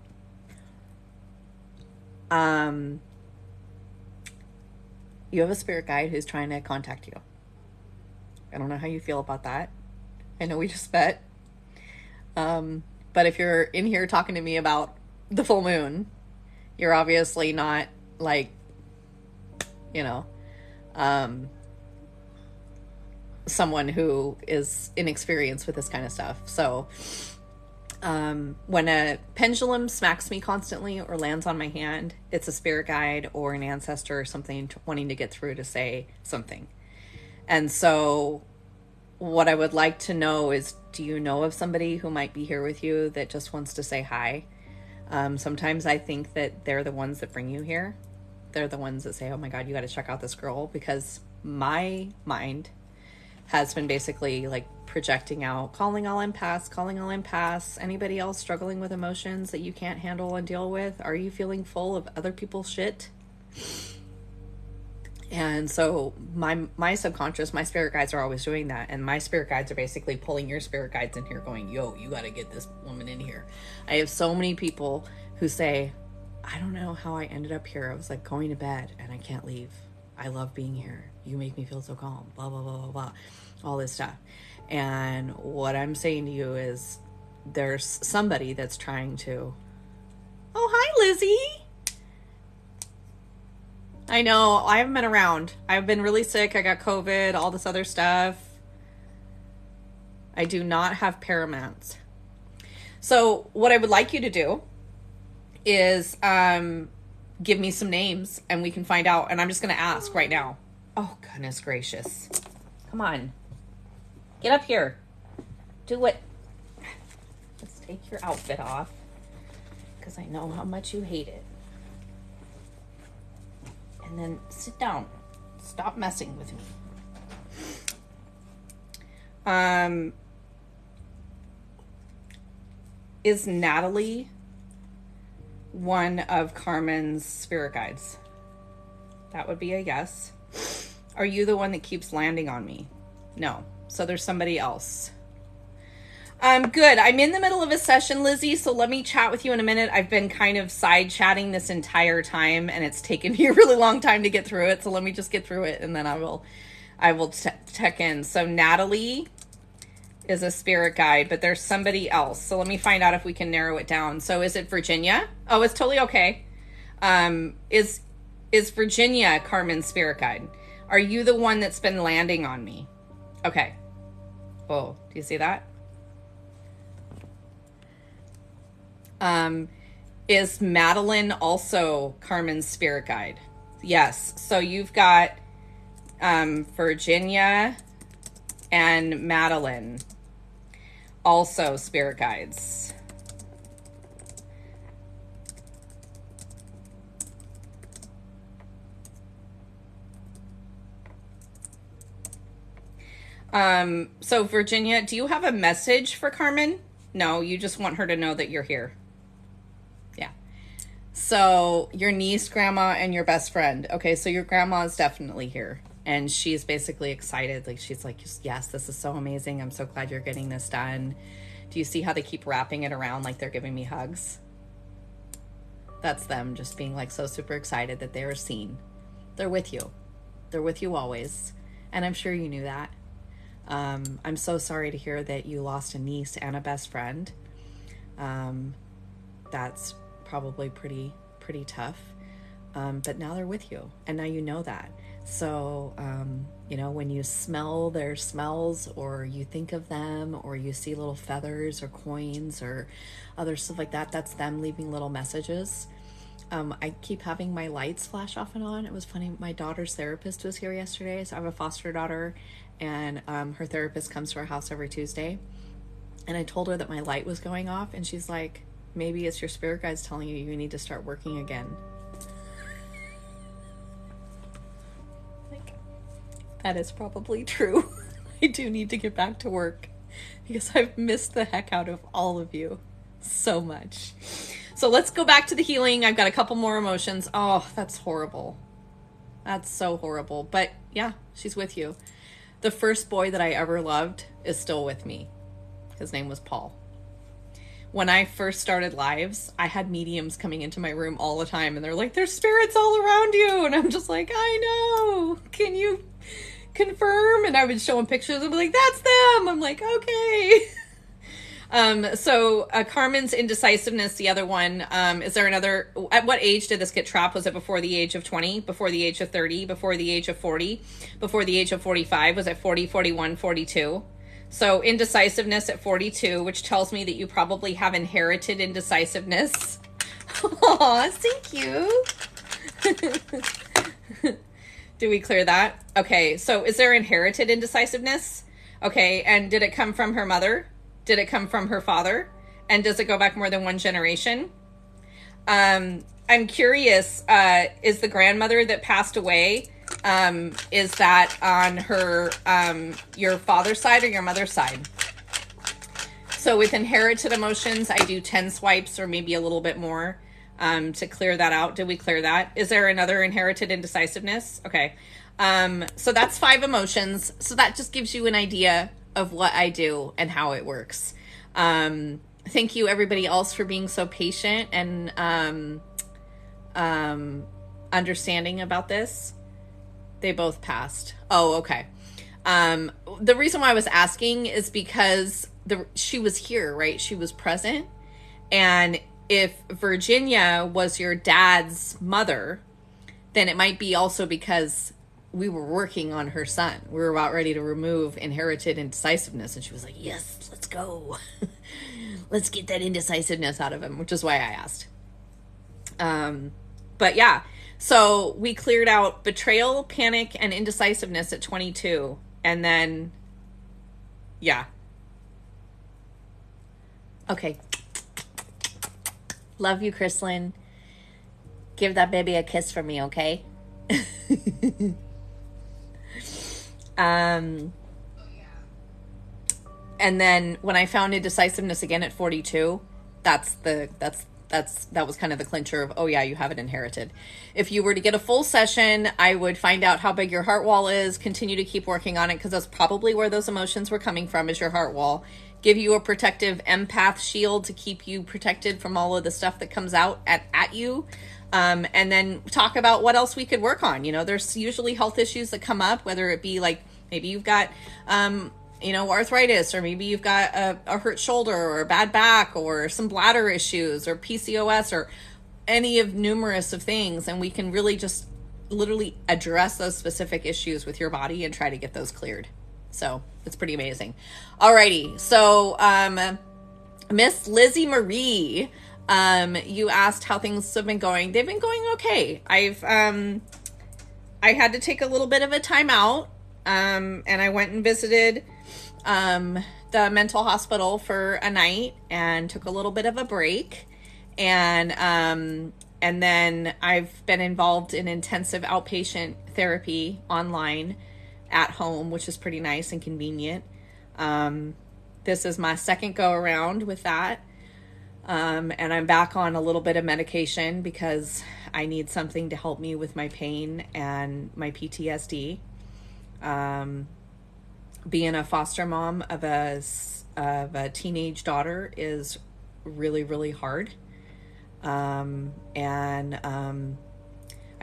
you have a spirit guide who's trying to contact you. I don't know how you feel about that. I know we just met. But if you're in here talking to me about the full moon, you're obviously not like, you know, someone who is inexperienced with this kind of stuff. So when a pendulum smacks me constantly or lands on my hand, it's a spirit guide or an ancestor or something wanting to get through to say something. And so what I would like to know is, do you know of somebody who might be here with you that just wants to say hi? Sometimes I think that they're the ones that bring you here. They're the ones that say, oh my God, you got to check out this girl, because my mind has been basically like projecting out, calling all empaths, anybody else struggling with emotions that you can't handle and deal with. Are you feeling full of other people's shit? And so my subconscious, my spirit guides are always doing that. And my spirit guides are basically pulling your spirit guides in here going, yo, you got to get this woman in here. I have so many people who say, I don't know how I ended up here. I was like going to bed and I can't leave. I love being here. You make me feel so calm, blah, blah, blah, blah, blah, all this stuff. And what I'm saying to you is there's somebody that's trying to, oh, hi, Lizzie. I know, I haven't been around. I've been really sick. I got COVID, all this other stuff. I do not have paramount. So what I would like you to do is give me some names and we can find out. And I'm just going to ask right now. Oh, goodness gracious. Come on. Get up here. Do it. Let's take your outfit off because I know how much you hate it. And then sit down. Stop messing with me. Is Natalie one of Carmen's spirit guides? That would be a yes. Are you the one that keeps landing on me? No. So there's somebody else. Good. I'm in the middle of a session, Lizzie, so let me chat with you in a minute. I've been kind of side chatting this entire time and it's taken me a really long time to get through it. So let me just get through it and then I will check in. So Natalie is a spirit guide, but there's somebody else. So let me find out if we can narrow it down. So is it Virginia? Oh, it's totally okay. Is Virginia Carmen's spirit guide? Are you the one that's been landing on me? Okay. Oh, do you see that? Is Madeline also Carmen's spirit guide? Yes. So you've got Virginia and Madeline also spirit guides. So Virginia, do you have a message for Carmen? No, you just want her to know that you're here. Yeah. So your niece, grandma, and your best friend. Okay, so your grandma is definitely here. And she's basically excited. Like, she's like, yes, this is so amazing. I'm so glad you're getting this done. Do you see how they keep wrapping it around like they're giving me hugs? That's them just being like so super excited that they are seen. They're with you. They're with you always. And I'm sure you knew that. I'm so sorry to hear that you lost a niece and a best friend. That's probably pretty tough. But now they're with you and now you know that. So, you know, when you smell their smells or you think of them or you see little feathers or coins or other stuff like that, that's them leaving little messages. I keep having my lights flash off and on. It was funny. My daughter's therapist was here yesterday. So I have a foster daughter and her therapist comes to our house every Tuesday. And I told her that my light was going off and she's like, maybe it's your spirit guides telling you you need to start working again. Like, that is probably true. I do need to get back to work because I've missed the heck out of all of you so much. So let's go back to the healing. I've got a couple more emotions. Oh, that's horrible. That's so horrible. But yeah, she's with you. The first boy that I ever loved is still with me. His name was Paul. When I first started lives, I had mediums coming into my room all the time, and they're like, there's spirits all around you. And I'm just like, I know. Can you confirm? And I would show them pictures and be like, that's them. I'm like, okay. So Carmen's indecisiveness, the other one, is there another, at what age did this get trapped? Was it before the age of 20, before the age of 30, before the age of 40, before the age of 45? Was it 40, 41, 42? So indecisiveness at 42, which tells me that you probably have inherited indecisiveness. Aw, thank you. Do we clear that? Okay, so is there inherited indecisiveness? Okay, and did it come from her mother? Did it come from her father? And does it go back more than one generation? I'm curious, is the grandmother that passed away, is that on her, your father's side or your mother's side? So with inherited emotions, I do 10 swipes or maybe a little bit more to clear that out. Did we clear that? Is there another inherited indecisiveness? Okay. So that's 5 emotions. So that just gives you an idea of what I do and how it works. Thank you everybody else for being so patient and understanding about this. They both passed. Oh, okay. The reason why I was asking is because she was here, right? She was present. And if Virginia was your dad's mother, then it might be also because we were working on her son. We were about ready to remove inherited indecisiveness. And she was like, yes, let's go. Let's get that indecisiveness out of him, which is why I asked. But yeah, so we cleared out betrayal, panic, and indecisiveness at 22. And then, yeah. Okay. Love you, Chrislyn. Give that baby a kiss for me, okay? And then when I found indecisiveness again at 42, that was kind of the clincher of, oh yeah, you have it inherited. If you were to get a full session, I would find out how big your heart wall is, continue to keep working on it, because that's probably where those emotions were coming from, is your heart wall. Give you a protective empath shield to keep you protected from all of the stuff that comes out at you. And then talk about what else we could work on. You know, there's usually health issues that come up, whether it be like, maybe you've got, arthritis, or maybe you've got a hurt shoulder or a bad back or some bladder issues or PCOS or any of numerous of things. And we can really just literally address those specific issues with your body and try to get those cleared. So it's pretty amazing. Alrighty. So, Miss Lizzie Marie, you asked how things have been going. They've been going okay. I had to take a little bit of a time out. And I went and visited, the mental hospital for a night and took a little bit of a break. And then I've been involved in intensive outpatient therapy online at home, which is pretty nice and convenient. This is my second go around with that. And I'm back on a little bit of medication because I need something to help me with my pain and my PTSD. Being a foster mom of a teenage daughter is really, really hard. I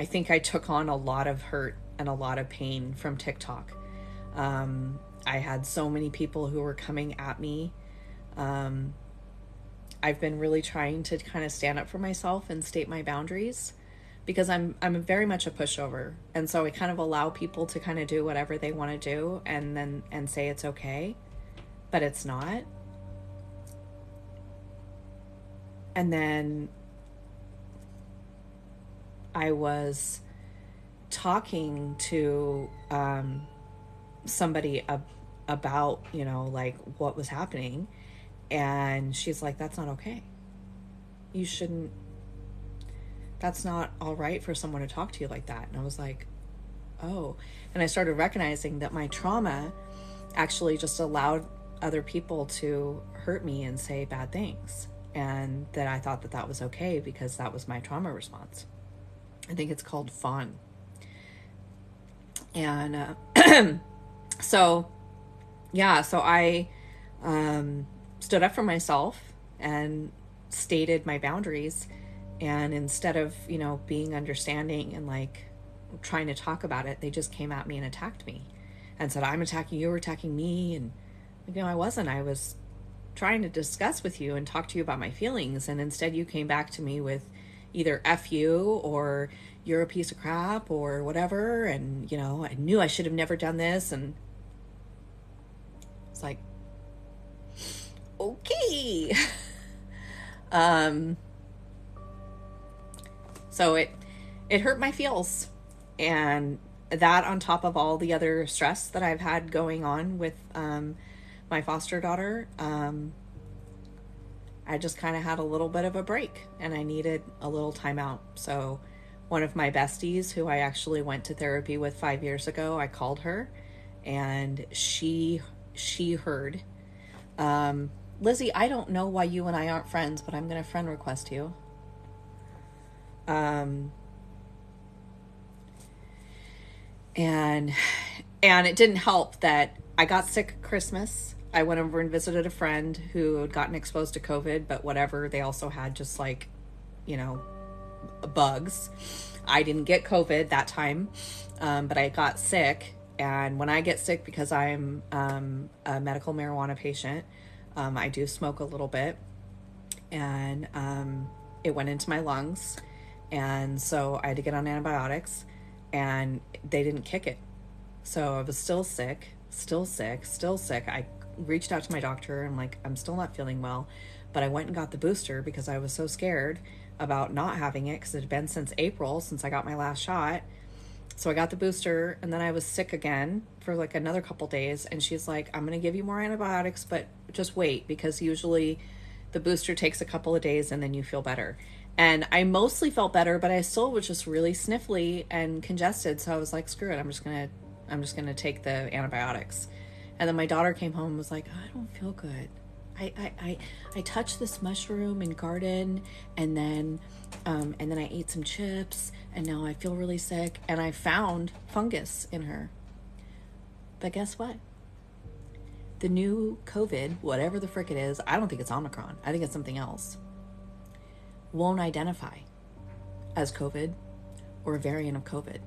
think I took on a lot of hurt and a lot of pain from TikTok. I had so many people who were coming at me. I've been really trying to kind of stand up for myself and state my boundaries, because I'm very much a pushover. And so I kind of allow people to kind of do whatever they want to do and say it's okay, but it's not. And then I was talking to somebody about, like what was happening. And she's like, that's not okay. you shouldn't, that's not all right for someone to talk to you like that. And I was like, oh. And I started recognizing that my trauma actually just allowed other people to hurt me and say bad things. And that I thought that that was okay because that was my trauma response. I think it's called fawn. And so I stood up for myself and stated my boundaries. And instead of, being understanding and like trying to talk about it, they just came at me and attacked me and said, I'm attacking you, you're attacking me. And, I wasn't. I was trying to discuss with you and talk to you about my feelings. And instead you came back to me with either F you or you're a piece of crap or whatever. And, I knew I should have never done this. And it's like, okay. So it hurt my feels, and that on top of all the other stress that I've had going on with, my foster daughter, I just kind of had a little bit of a break and I needed a little time out. So one of my besties who I actually went to therapy with 5 years ago, I called her and she heard, Lizzie, I don't know why you and I aren't friends, but I'm going to friend request you. And it didn't help that I got sick at Christmas. I went over and visited a friend who had gotten exposed to COVID, but whatever, they also had just like, bugs. I didn't get COVID that time, but I got sick. And when I get sick, because I'm a medical marijuana patient, I do smoke a little bit, and it went into my lungs. And so I had to get on antibiotics, and they didn't kick it. So I was still sick. I reached out to my doctor and I'm still not feeling well, but I went and got the booster because I was so scared about not having it because it had been since April since I got my last shot. So I got the booster, and then I was sick again for like another couple days, and she's like, I'm going to give you more antibiotics, but just wait, because usually the booster takes a couple of days and then you feel better. And I mostly felt better, but I still was just really sniffly and congested. So I was like, screw it. I'm just going to take the antibiotics. And then my daughter came home and was like, I don't feel good. I touched this mushroom and garden, and then I ate some chips, and now I feel really sick. And I found fungus in her. But guess what? The new COVID, whatever the frick it is, I don't think it's Omicron. I think it's something else. Won't identify as COVID or a variant of COVID.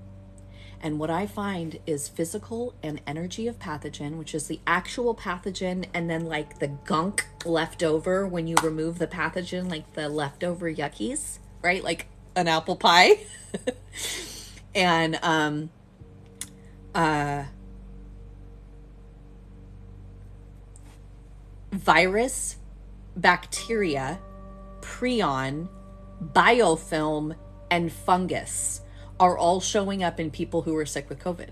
And what I find is physical and energy of pathogen, which is the actual pathogen, and then like the gunk left over when you remove the pathogen, like the leftover yuckies, right? Like an apple pie. And virus, bacteria, prion, biofilm, and fungus are all showing up in people who are sick with COVID.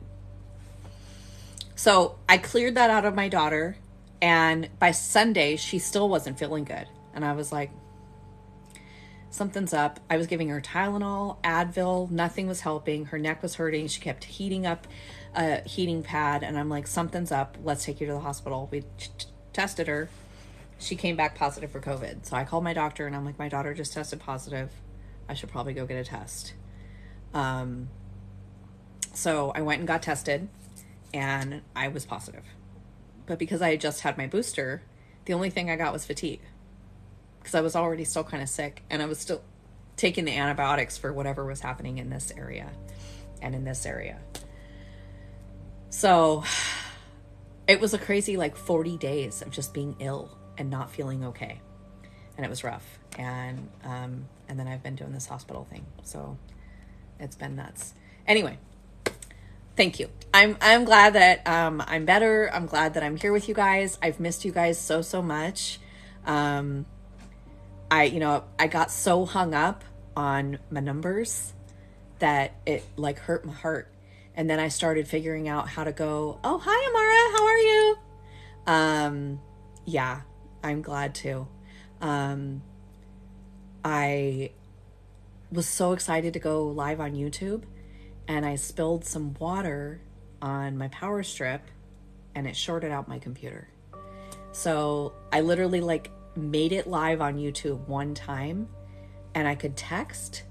So I cleared that out of my daughter, and by Sunday, she still wasn't feeling good. And I was like, something's up. I was giving her Tylenol, Advil, nothing was helping. Her neck was hurting. She kept heating up a heating pad, and I'm like, something's up. Let's take you to the hospital. We tested her. She came back positive for COVID. So I called my doctor, and I'm like, my daughter just tested positive. I should probably go get a test. So I went and got tested, and I was positive. But because I had just had my booster, the only thing I got was fatigue, because I was already still kind of sick, and I was still taking the antibiotics for whatever was happening in this area and in this area. So it was a crazy 40 days of just being ill and not feeling okay. And it was rough. And then I've been doing this hospital thing. So it's been nuts. Anyway, thank you. I'm glad that I'm better. I'm glad that I'm here with you guys. I've missed you guys so much. I got so hung up on my numbers that it hurt my heart. And then I started figuring out how to go, oh, hi, Amara, how are you? Yeah, I'm glad too. I was so excited to go live on YouTube, and I spilled some water on my power strip and it shorted out my computer. So I literally like made it live on YouTube one time, and I could text,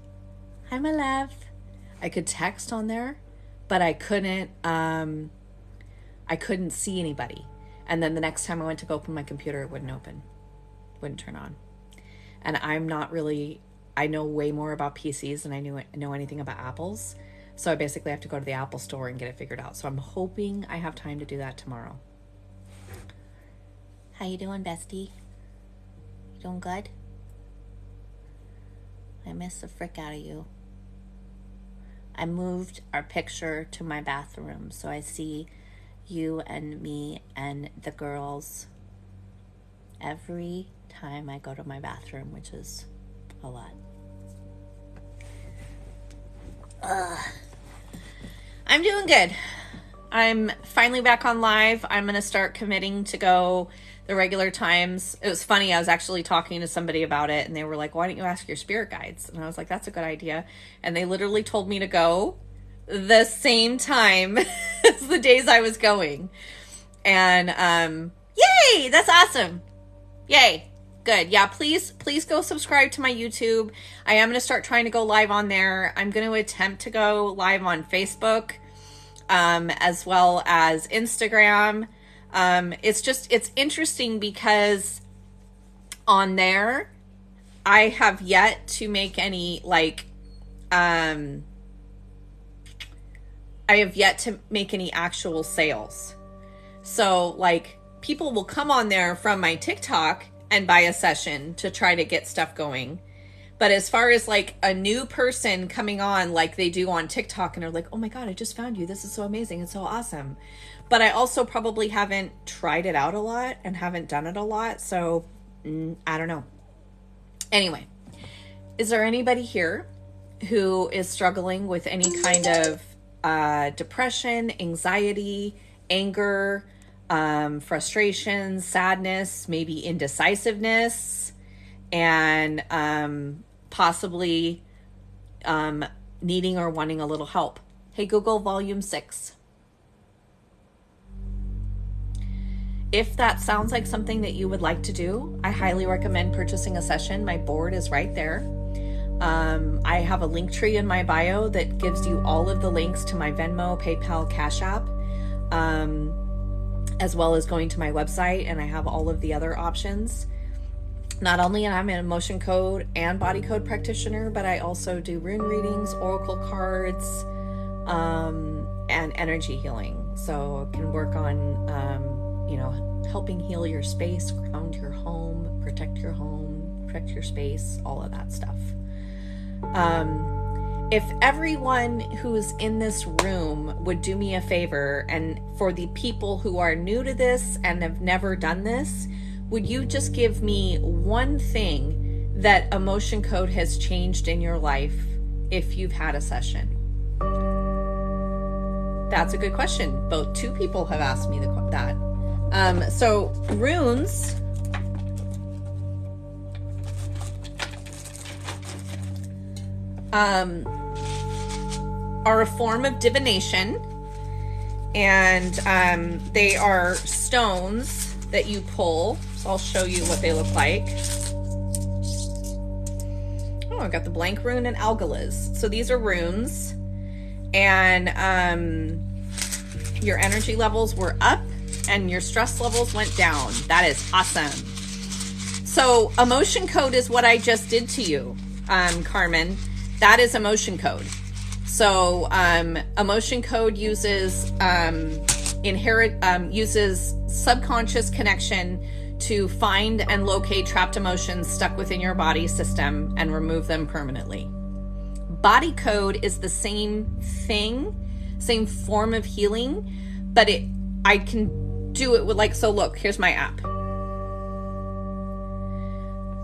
"Hi, my love." I could text on there, but I couldn't see anybody. And then the next time I went to go open my computer, it wouldn't turn on. And I'm not really, I know way more about PCs than I know anything about Apples. So I basically have to go to the Apple store and get it figured out. So I'm hoping I have time to do that tomorrow. How you doing, bestie? You doing good? I miss the frick out of you. I moved our picture to my bathroom, so I see you and me and the girls every time I go to my bathroom, which is a lot. I'm doing good. I'm finally back on live. I'm going to start committing to go the regular times. It was funny. I was actually talking to somebody about it, and they were like, "Why don't you ask your spirit guides?" And I was like, "That's a good idea." And they literally told me to go the same time as the days I was going. And yay, that's awesome. Yay. Good. Yeah, please go subscribe to my YouTube. I am going to start trying to go live on there. I'm going to attempt to go live on Facebook, as well as Instagram. It's interesting because on there, I have yet to make any actual sales. So like people will come on there from my TikTok and buy a session to try to get stuff going. But as far as like a new person coming on like they do on TikTok and they're like, "Oh my God, I just found you. This is so amazing. It's so awesome." But I also probably haven't tried it out a lot and haven't done it a lot. So I don't know. Anyway, is there anybody here who is struggling with any kind of depression, anxiety, anger, frustration, sadness, maybe indecisiveness, and possibly needing or wanting a little help? Hey Google, volume 6. If that sounds like something that you would like to do, I highly recommend purchasing a session. My board is right there. I have a link tree in my bio that gives you all of the links to my Venmo, PayPal, Cash App, as well as going to my website, and I have all of the other options. Not only am I an emotion code and body code practitioner, but I also do rune readings, oracle cards, and energy healing. So I can work on, helping heal your space, ground your home, protect your space, all of that stuff. If everyone who's in this room would do me a favor, and for the people who are new to this and have never done this, would you just give me one thing that emotion code has changed in your life if you've had a session? That's a good question. Both two people have asked me that. So runes are a form of divination, and they are stones that you pull. So I'll show you what they look like. Oh, I got the blank rune and algalas. So these are runes, and your energy levels were up and your stress levels went down. That is awesome. So emotion code is what I just did to you, Carmen. That is emotion code. So emotion code uses uses subconscious connection to find and locate trapped emotions stuck within your body system and remove them permanently. Body code is the same thing, same form of healing, but I can do it with so look, here's my app.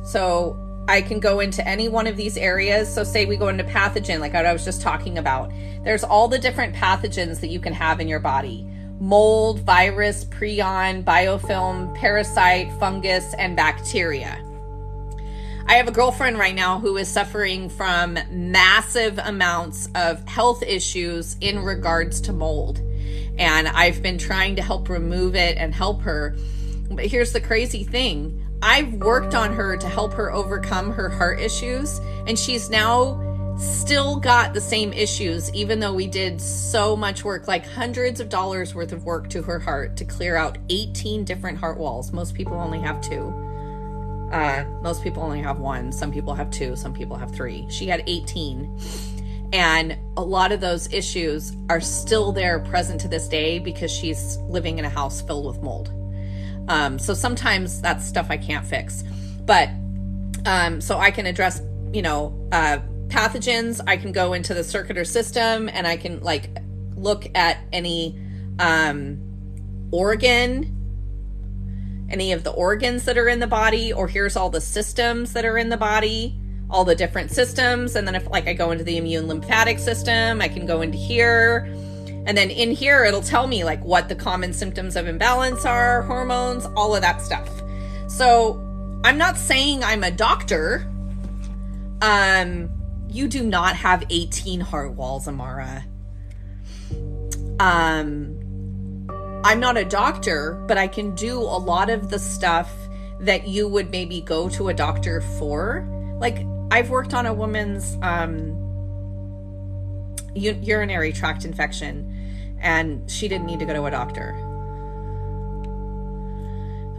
So I can go into any one of these areas. So say we go into pathogen, like what I was just talking about. There's all the different pathogens that you can have in your body. Mold, virus, prion, biofilm, parasite, fungus, and bacteria. I have a girlfriend right now who is suffering from massive amounts of health issues in regards to mold. And I've been trying to help remove it and help her. But here's the crazy thing. I've worked on her to help her overcome her heart issues, and she's now still got the same issues, even though we did so much work, like hundreds of dollars worth of work to her heart to clear out 18 different heart walls. Most people only have 2. Most people only have 1. Some people have 2. Some people have 3. She had 18. And a lot of those issues are still there present to this day because she's living in a house filled with mold. So sometimes that's stuff I can't fix. But so I can address, pathogens. I can go into the circular system and I can like look at any organ, any of the organs that are in the body, or here's all the systems that are in the body, all the different systems. And then if like I go into the immune lymphatic system, I can go into here. And then in here, it'll tell me like what the common symptoms of imbalance are, hormones, all of that stuff. So I'm not saying I'm a doctor. You do not have 18 heart walls, Amara. I'm not a doctor, but I can do a lot of the stuff that you would maybe go to a doctor for. Like I've worked on a woman's urinary tract infection, and she didn't need to go to a doctor.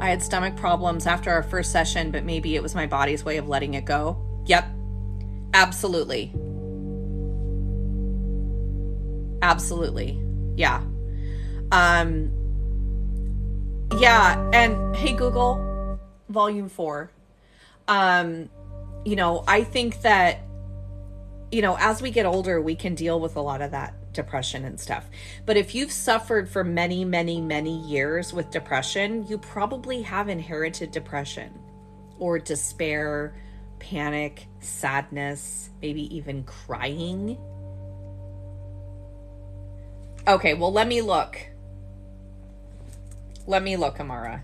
I had stomach problems after our first session, but maybe it was my body's way of letting it go. Yep. Absolutely. Absolutely. Yeah. Yeah. And hey, Google, volume 4. I think that, as we get older, we can deal with a lot of that depression and stuff. But if you've suffered for many, many, many years with depression, you probably have inherited depression or despair, panic, sadness, maybe even crying. Okay, well, let me look. Let me look, Amara.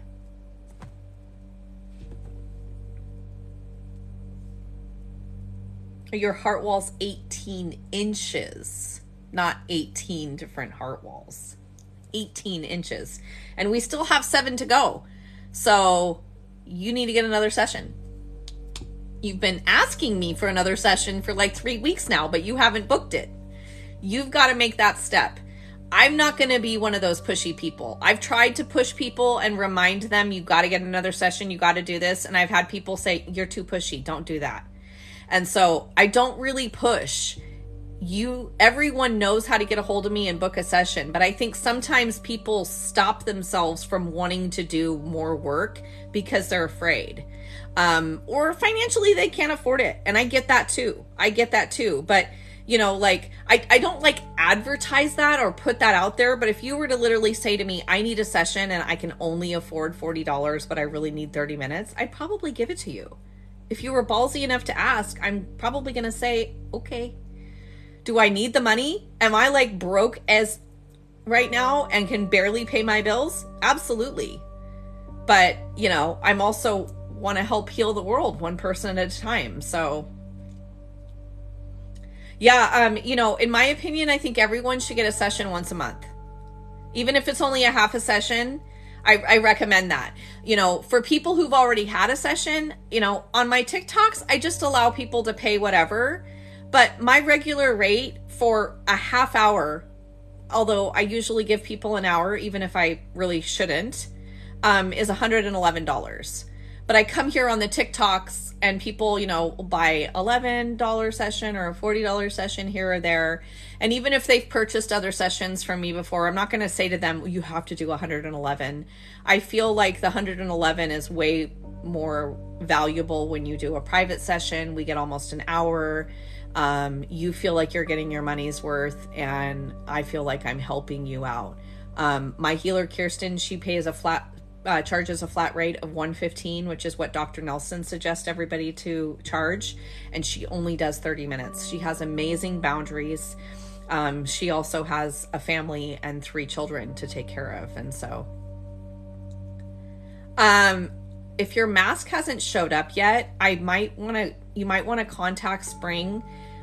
Your heart wall's 18 inches, not 18 different heart walls. 18 inches. And we still have 7 to go. So you need to get another session. You've been asking me for another session for like 3 weeks now, but you haven't booked it. You've got to make that step. I'm not going to be one of those pushy people. I've tried to push people and remind them, you got to get another session. You got to do this. And I've had people say, you're too pushy. Don't do that. And so I don't really push. Everyone knows how to get a hold of me and book a session. But I think sometimes people stop themselves from wanting to do more work because they're afraid. Or financially they can't afford it. And I get that too. But I don't like advertise that or put that out there. But if you were to literally say to me, I need a session and I can only afford $40, but I really need 30 minutes, I'd probably give it to you. If you were ballsy enough to ask, I'm probably going to say, okay. Do I need the money? Am I like broke as right now and can barely pay my bills? Absolutely. But, I'm also want to help heal the world one person at a time. So yeah, in my opinion, I think everyone should get a session once a month. Even if it's only a half a session, I recommend that. For people who've already had a session, on my TikToks, I just allow people to pay whatever. But my regular rate for a half hour, although I usually give people an hour, even if I really shouldn't, is $111. But I come here on the TikToks and people, will buy $11 session or a $40 session here or there. And even if they've purchased other sessions from me before, I'm not going to say to them, well, you have to do 111. I feel like the 111 is way more valuable when you do a private session. We get almost an hour. You feel like you're getting your money's worth, and I feel like I'm helping you out. My healer, Kirsten, she pays charges a flat rate of $115, which is what Dr. Nelson suggests everybody to charge. And she only does 30 minutes. She has amazing boundaries. She also has a family and 3 children to take care of. And so, if your mask hasn't showed up yet, you might want to contact Spring,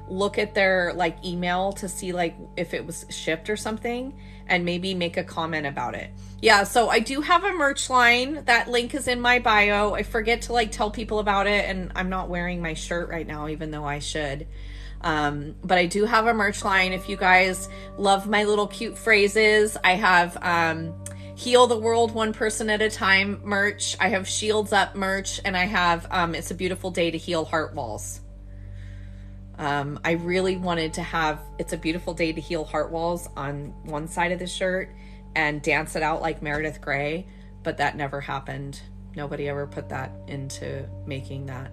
look at their like email to see like if it was shipped or something, and maybe make a comment about it. Yeah, so I do have a merch line. That link is in my bio. I forget to like tell people about it, and I'm not wearing my shirt right now, even though I should. But I do have a merch line. If you guys love my little cute phrases, I have Heal the World One Person at a Time merch. I have Shields Up merch, and I have It's a Beautiful Day to Heal Heart Walls. I really wanted to have It's a Beautiful Day to Heal Heart Walls on one side of the shirt and dance it out like Meredith Grey, but that never happened. Nobody ever put that into making that.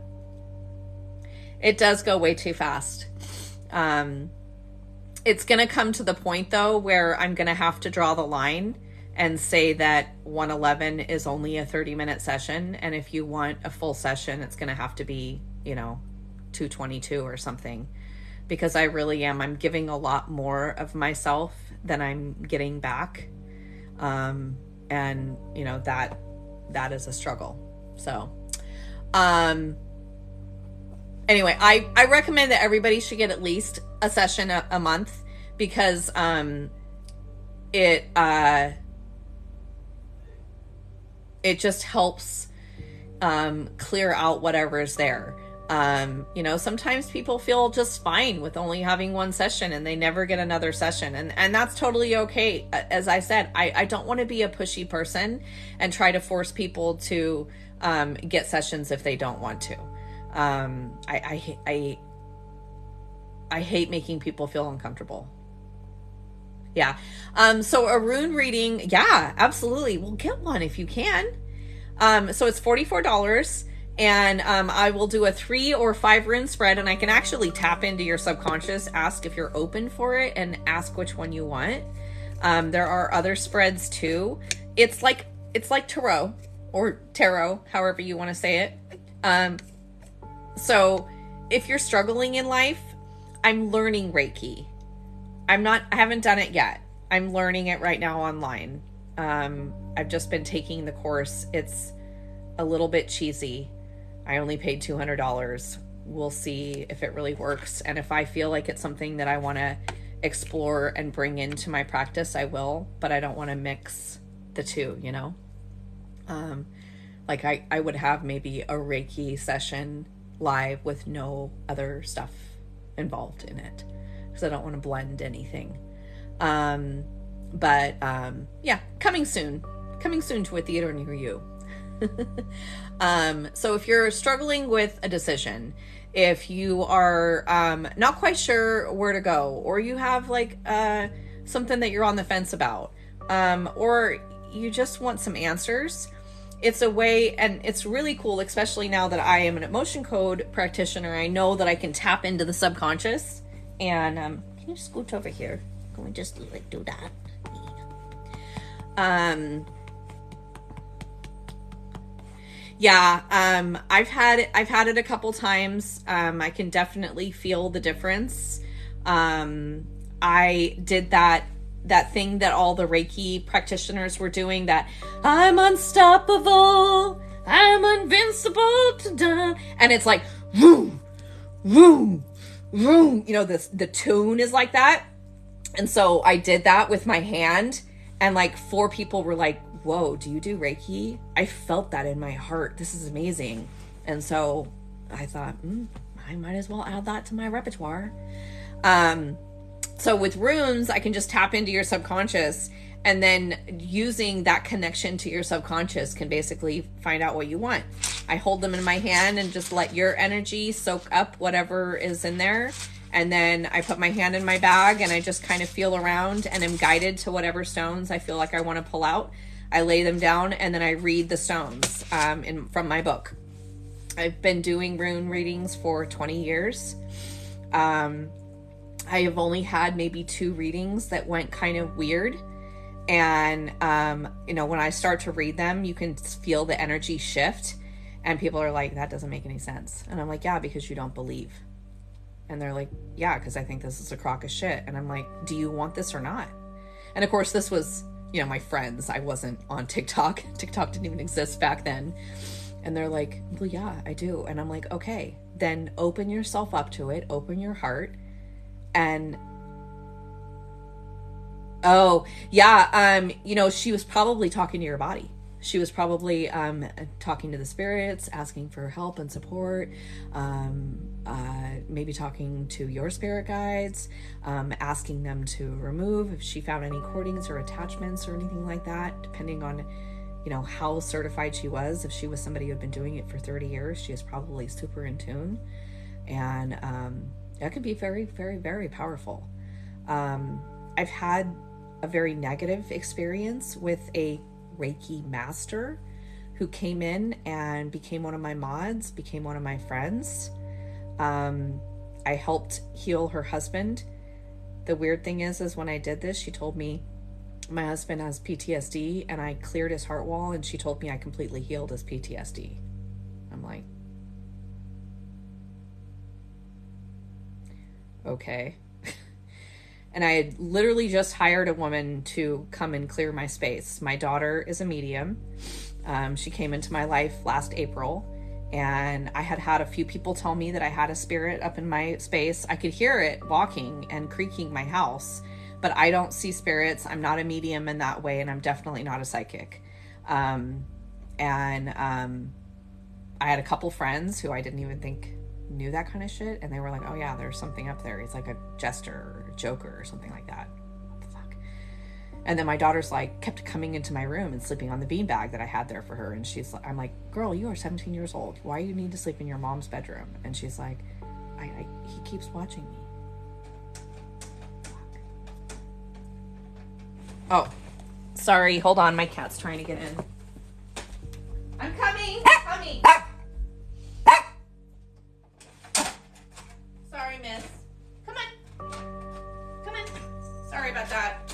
It does go way too fast. It's going to come to the point though where I'm going to have to draw the line and say that 111 is only a 30-minute session, and if you want a full session, it's going to have to be, 222 or something, because I really am. I'm giving a lot more of myself than I'm getting back. And that is a struggle. So, anyway, I recommend that everybody should get at least a session a month, because, it just helps, clear out whatever's there. Sometimes people feel just fine with only having one session and they never get another session. And that's totally okay. As I said, I don't want to be a pushy person and try to force people to get sessions if they don't want to. I hate making people feel uncomfortable. Yeah. So a rune reading, yeah, absolutely. Well, get one if you can. So it's $44. And I will do a 3 or 5 rune spread, and I can actually tap into your subconscious, ask if you're open for it, and ask which one you want. There are other spreads too. It's like tarot, or tarot, however you want to say it. So if you're struggling in life, I'm learning Reiki. I haven't done it yet. I'm learning it right now online. I've just been taking the course. It's a little bit cheesy. I only paid $200. We'll see if it really works. And if I feel like it's something that I want to explore and bring into my practice, I will, but I don't want to mix the two, like I would have maybe a Reiki session live with no other stuff involved in it, because I don't want to blend anything. Yeah, coming soon to a theater near you. So if you're struggling with a decision, if you are not quite sure where to go, or you have like something that you're on the fence about, or you just want some answers, it's a way, and it's really cool, especially now that I am an emotion code practitioner. I know that I can tap into the subconscious. And can you scoot over here? Can we just like do that? Yeah, I've had it a couple times. I can definitely feel the difference. I did that thing that all the Reiki practitioners were doing, that I'm unstoppable, I'm invincible to die. And it's like, vroom, vroom, vroom. The tune is like that. And so I did that with my hand, and like 4 people were like, whoa, do you do Reiki? I felt that in my heart. This is amazing. And so I thought, I might as well add that to my repertoire. So with runes, I can just tap into your subconscious, and then using that connection to your subconscious can basically find out what you want. I hold them in my hand and just let your energy soak up whatever is in there. And then I put my hand in my bag and I just kind of feel around and am guided to whatever stones I feel like I want to pull out. I lay them down and then I read the stones from my book. I've been doing rune readings for 20 years. I have only had maybe 2 readings that went kind of weird. And, when I start to read them, you can feel the energy shift. And people are like, that doesn't make any sense. And I'm like, yeah, because you don't believe. And they're like, yeah, because I think this is a crock of shit. And I'm like, do you want this or not? And of course, this was, my friends. I wasn't on TikTok. TikTok didn't even exist back then. And they're like, well, yeah, I do. And I'm like, okay, then open yourself up to it, open your heart. And oh, yeah, she was probably talking to your body. She was probably talking to the spirits, asking for help and support, maybe talking to your spirit guides, asking them to remove if she found any cordings or attachments or anything like that, depending on, how certified she was. If she was somebody who had been doing it for 30 years, she is probably super in tune. And that could be very, very, very powerful. I've had a very negative experience with a Reiki master who came in and became one of my mods, became one of my friends. I helped heal her husband. The weird thing is when I did this, she told me my husband has PTSD, and I cleared his heart wall, and she told me I completely healed his PTSD. I'm like, okay. And I had literally just hired a woman to come and clear my space. My daughter is a medium. She came into my life last April, and I had a few people tell me that I had a spirit up in my space. I could hear it walking and creaking my house, but I don't see spirits. I'm not a medium in that way, and I'm definitely not a psychic. I had a couple friends who I didn't even think knew that kind of shit, and they were like, oh yeah, there's something up there. He's like a jester or a joker or something like that. What the fuck? And then my daughter's like kept coming into my room and sleeping on the beanbag that I had there for her, and I'm like, girl, you are 17 years old, why do you need to sleep in your mom's bedroom? And she's like, he keeps watching me. Fuck. Oh, sorry, hold on, my cat's trying to get in. I'm coming. Sorry, miss. Come on. Sorry about that.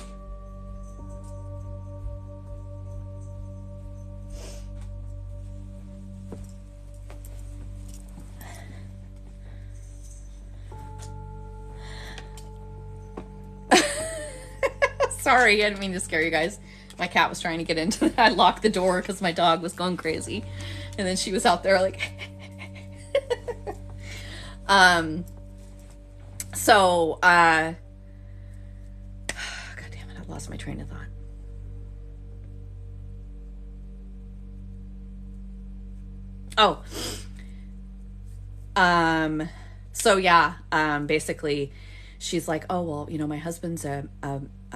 Sorry, I didn't mean to scare you guys. My cat was trying to get into I locked the door because my dog was going crazy. And then she was out there like... God damn it, I lost my train of thought. Basically she's like, oh, well, my husband's a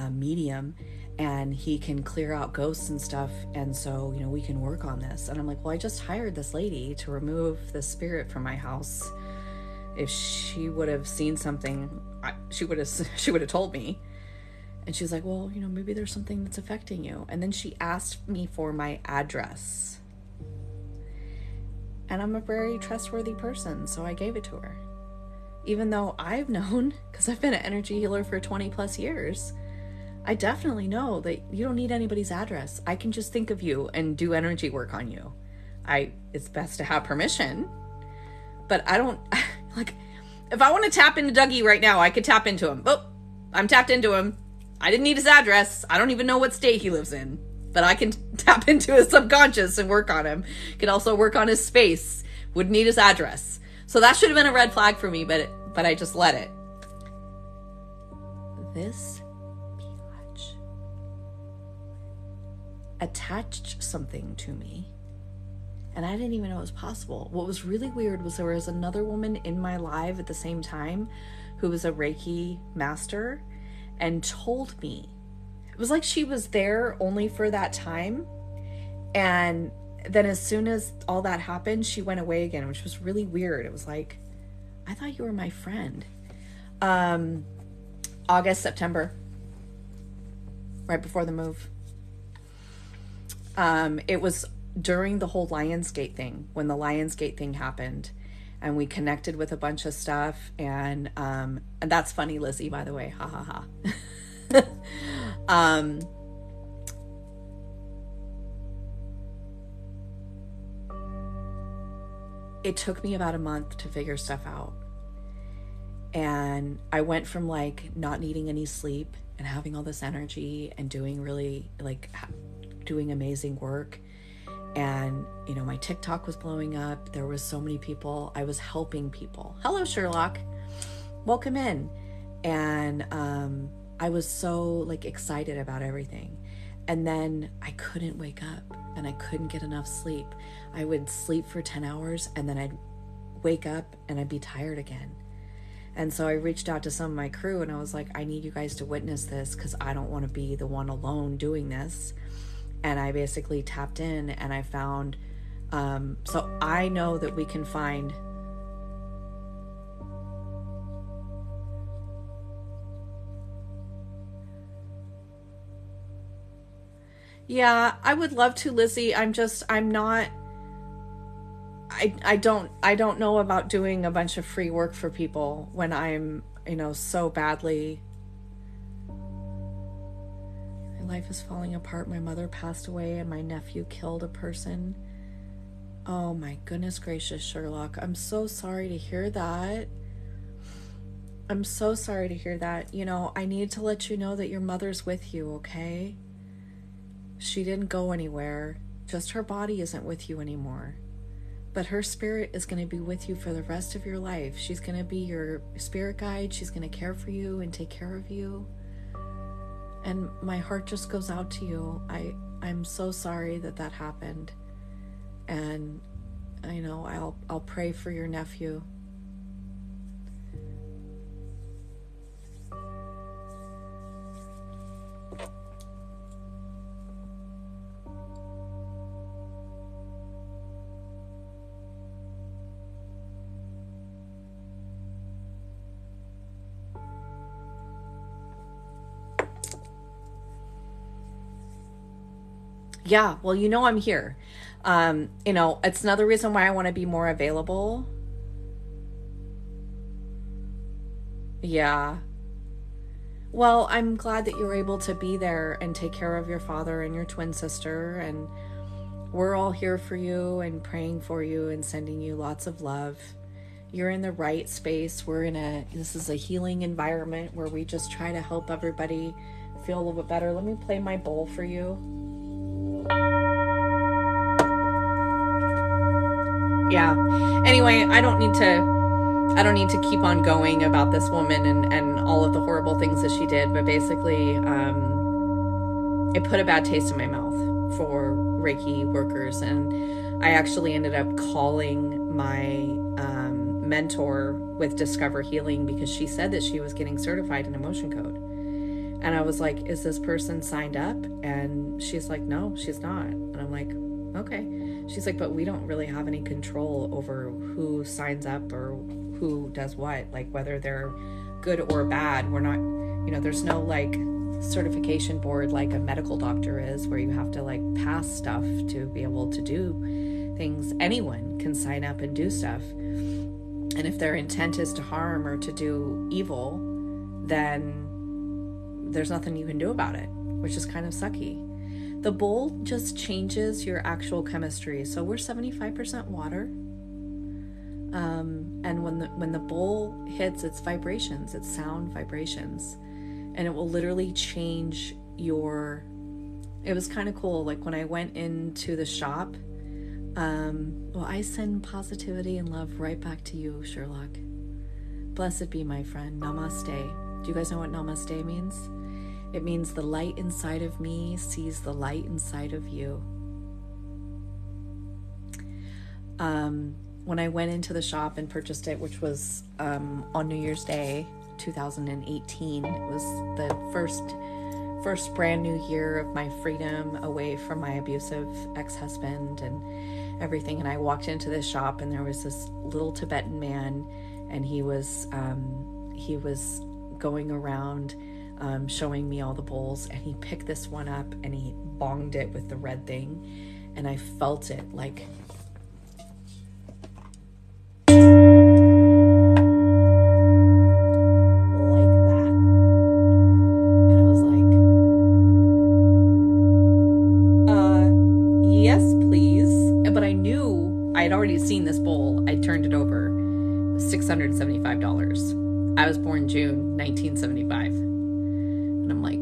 medium, and he can clear out ghosts and stuff, and so we can work on this. And I'm like, well, I just hired this lady to remove the spirit from my house. If she would have seen something, she would have told me. And she's like, well, maybe there's something that's affecting you. And then she asked me for my address, and I'm a very trustworthy person, so I gave it to her, even though I've known, because I've been an energy healer for 20 plus years, I definitely know that you don't need anybody's address. I can just think of you and do energy work on you. It's best to have permission, but I don't, like, if I want to tap into Dougie right now, I could tap into him. Oh, I'm tapped into him. I didn't need his address. I don't even know what state he lives in, but I can tap into his subconscious and work on him. Can also work on his space. Wouldn't need his address. So that should have been a red flag for me, but I just let it. This attached something to me, and I didn't even know it was possible. What was really weird was there was another woman in my life at the same time who was a Reiki master, and told me, it was like she was there only for that time, and then as soon as all that happened, she went away again, which was really weird. It was like, I thought you were my friend. August, September, right before the move. It was during the whole Lionsgate thing, when the Lionsgate thing happened, and we connected with a bunch of stuff, and that's funny, Lizzie, by the way, ha ha ha. It took me about a month to figure stuff out, and I went from like not needing any sleep and having all this energy and doing really doing amazing work, And, you know, my TikTok was blowing up. There was so many people. I was helping people. Hello, Sherlock. Welcome in. And I was so like excited about everything. And then I couldn't wake up and I couldn't get enough sleep. I would sleep for 10 hours and then I'd wake up and I'd be tired again. And so I reached out to some of my crew and I was like, I need you guys to witness this because I don't want to be the one alone doing this. And I basically tapped in and I found, so I know that we can find Yeah, I would love to, Lizzie. I don't know about doing a bunch of free work for people when I'm, you know, so badly. My life is falling apart. My mother passed away and my nephew killed a person. Oh my goodness gracious, Sherlock. I'm so sorry to hear that. I'm so sorry to hear that. You know, I need to let you know that your mother's with you, okay? She didn't go anywhere. Just her body isn't with you anymore. But her spirit is going to be with you for the rest of your life. She's going to be your spirit guide. She's going to care for you and take care of you. And my heart just goes out to you. I'm so sorry that that happened. And I know I'll pray for your nephew. Yeah, well, you know I'm here. You know, it's another reason why I want to be more available. Yeah. Well, I'm glad that you're able to be there and take care of your father and your twin sister. And we're all here for you and praying for you and sending you lots of love. You're in the right space. This is a healing environment where we just try to help everybody feel a little bit better. Let me play my bowl for you. Yeah. Anyway, I don't need to keep on going about this woman and all of the horrible things that she did, but basically, it put a bad taste in my mouth for Reiki workers. And I actually ended up calling my mentor with Discover Healing because she said that she was getting certified in emotion code. And I was like, is this person signed up? And she's like, no, she's not. And I'm like, okay. She's like, but we don't really have any control over who signs up or who does what, like whether they're good or bad. We're not, you know, there's no like certification board like a medical doctor is where you have to like pass stuff to be able to do things. Anyone can sign up and do stuff. And if their intent is to harm or to do evil, then there's nothing you can do about it, which is kind of sucky. The bowl just changes your actual chemistry. So we're 75% water. And when the bowl hits its vibrations, its sound vibrations, and it will literally change it was kind of cool. Like when I went into the shop, well, I send positivity and love right back to you, Sherlock. Blessed be, my friend. Namaste. Do you guys know what namaste means? It means the light inside of me sees the light inside of you. When I went into the shop and purchased it, which was on New Year's Day, 2018, it was the first brand new year of my freedom away from my abusive ex-husband and everything. And I walked into this shop and there was this little Tibetan man, and he was going around showing me all the bowls, and he picked this one up and he bonged it with the red thing, and I felt it like that. And I was like, yes, please. But I knew I had already seen this bowl. I turned it over. It was $675. I was born June 1975. And I'm like,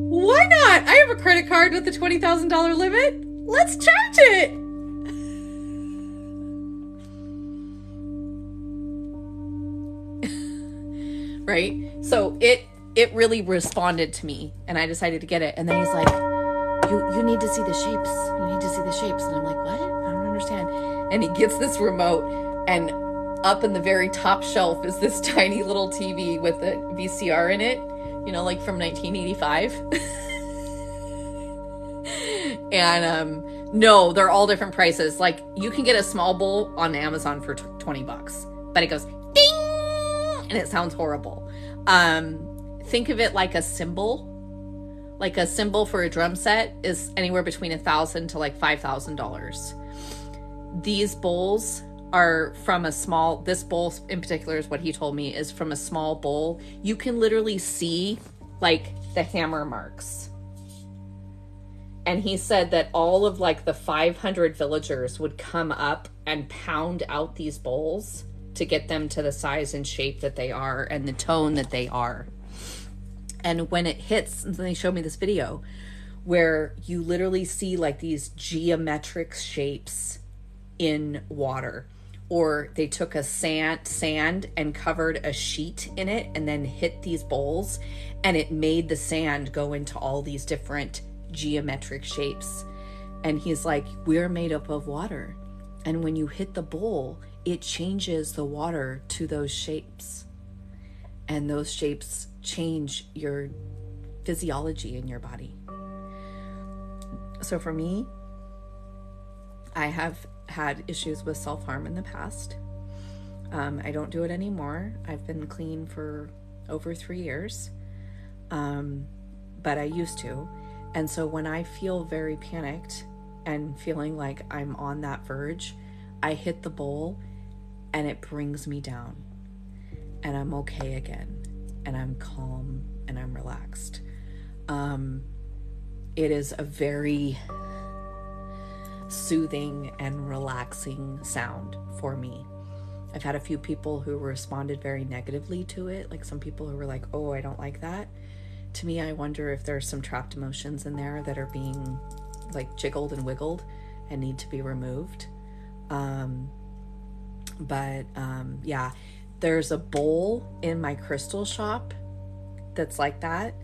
why not? I have have a credit card with a $20,000 limit. Let's charge it. Right? So it really responded to me, and I decided to get it. And then he's like, you need to see the shapes. You need to see the shapes. And I'm like, what? I don't understand. And he gets this remote, and up in the very top shelf is this tiny little TV with a VCR in it, you know, like from 1985. And no, they're all different prices. Like, you can get a small bowl on Amazon for $20, but it goes ding, and it sounds horrible. Think of it like a cymbal. Like a cymbal for a drum set is anywhere between $1,000 to like $5,000. These bowls are from a small, this bowl in particular is what he told me, is from a small bowl. You can literally see like the hammer marks. And he said that all of like the 500 villagers would come up and pound out these bowls to get them to the size and shape that they are and the tone that they are. And when it hits, and then they showed me this video where you literally see like these geometric shapes in water. Or they took a sand and covered a sheet in it and then hit these bowls, and it made the sand go into all these different geometric shapes. And he's like, we're made up of water. And when you hit the bowl, it changes the water to those shapes. And those shapes change your physiology in your body. So for me, I have had issues with self-harm in the past. I don't do it anymore. I've been clean for over 3 years. But I used to. And so when I feel very panicked and feeling like I'm on that verge, I hit the bowl and it brings me down. And I'm okay again. And I'm calm and I'm relaxed. It is a very soothing and relaxing sound for me. I've had a few people who responded very negatively to it, like some people who were like, oh, I don't like that. To me, I wonder if there's some trapped emotions in there that are being like jiggled and wiggled and need to be removed. Yeah, there's a bowl in my crystal shop that's like that,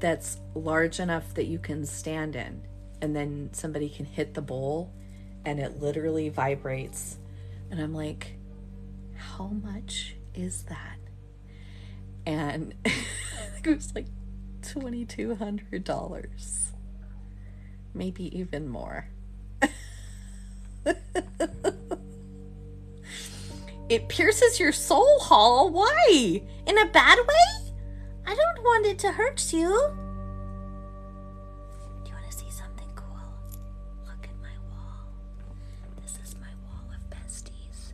that's large enough that you can stand in, and then somebody can hit the bowl and it literally vibrates. And I'm like, how much is that? And it was like $2,200, maybe even more. It pierces your soul, Hall. Why? In a bad way? I don't want it to hurt you. Do you want to see something cool? Look at my wall. This is my wall of besties.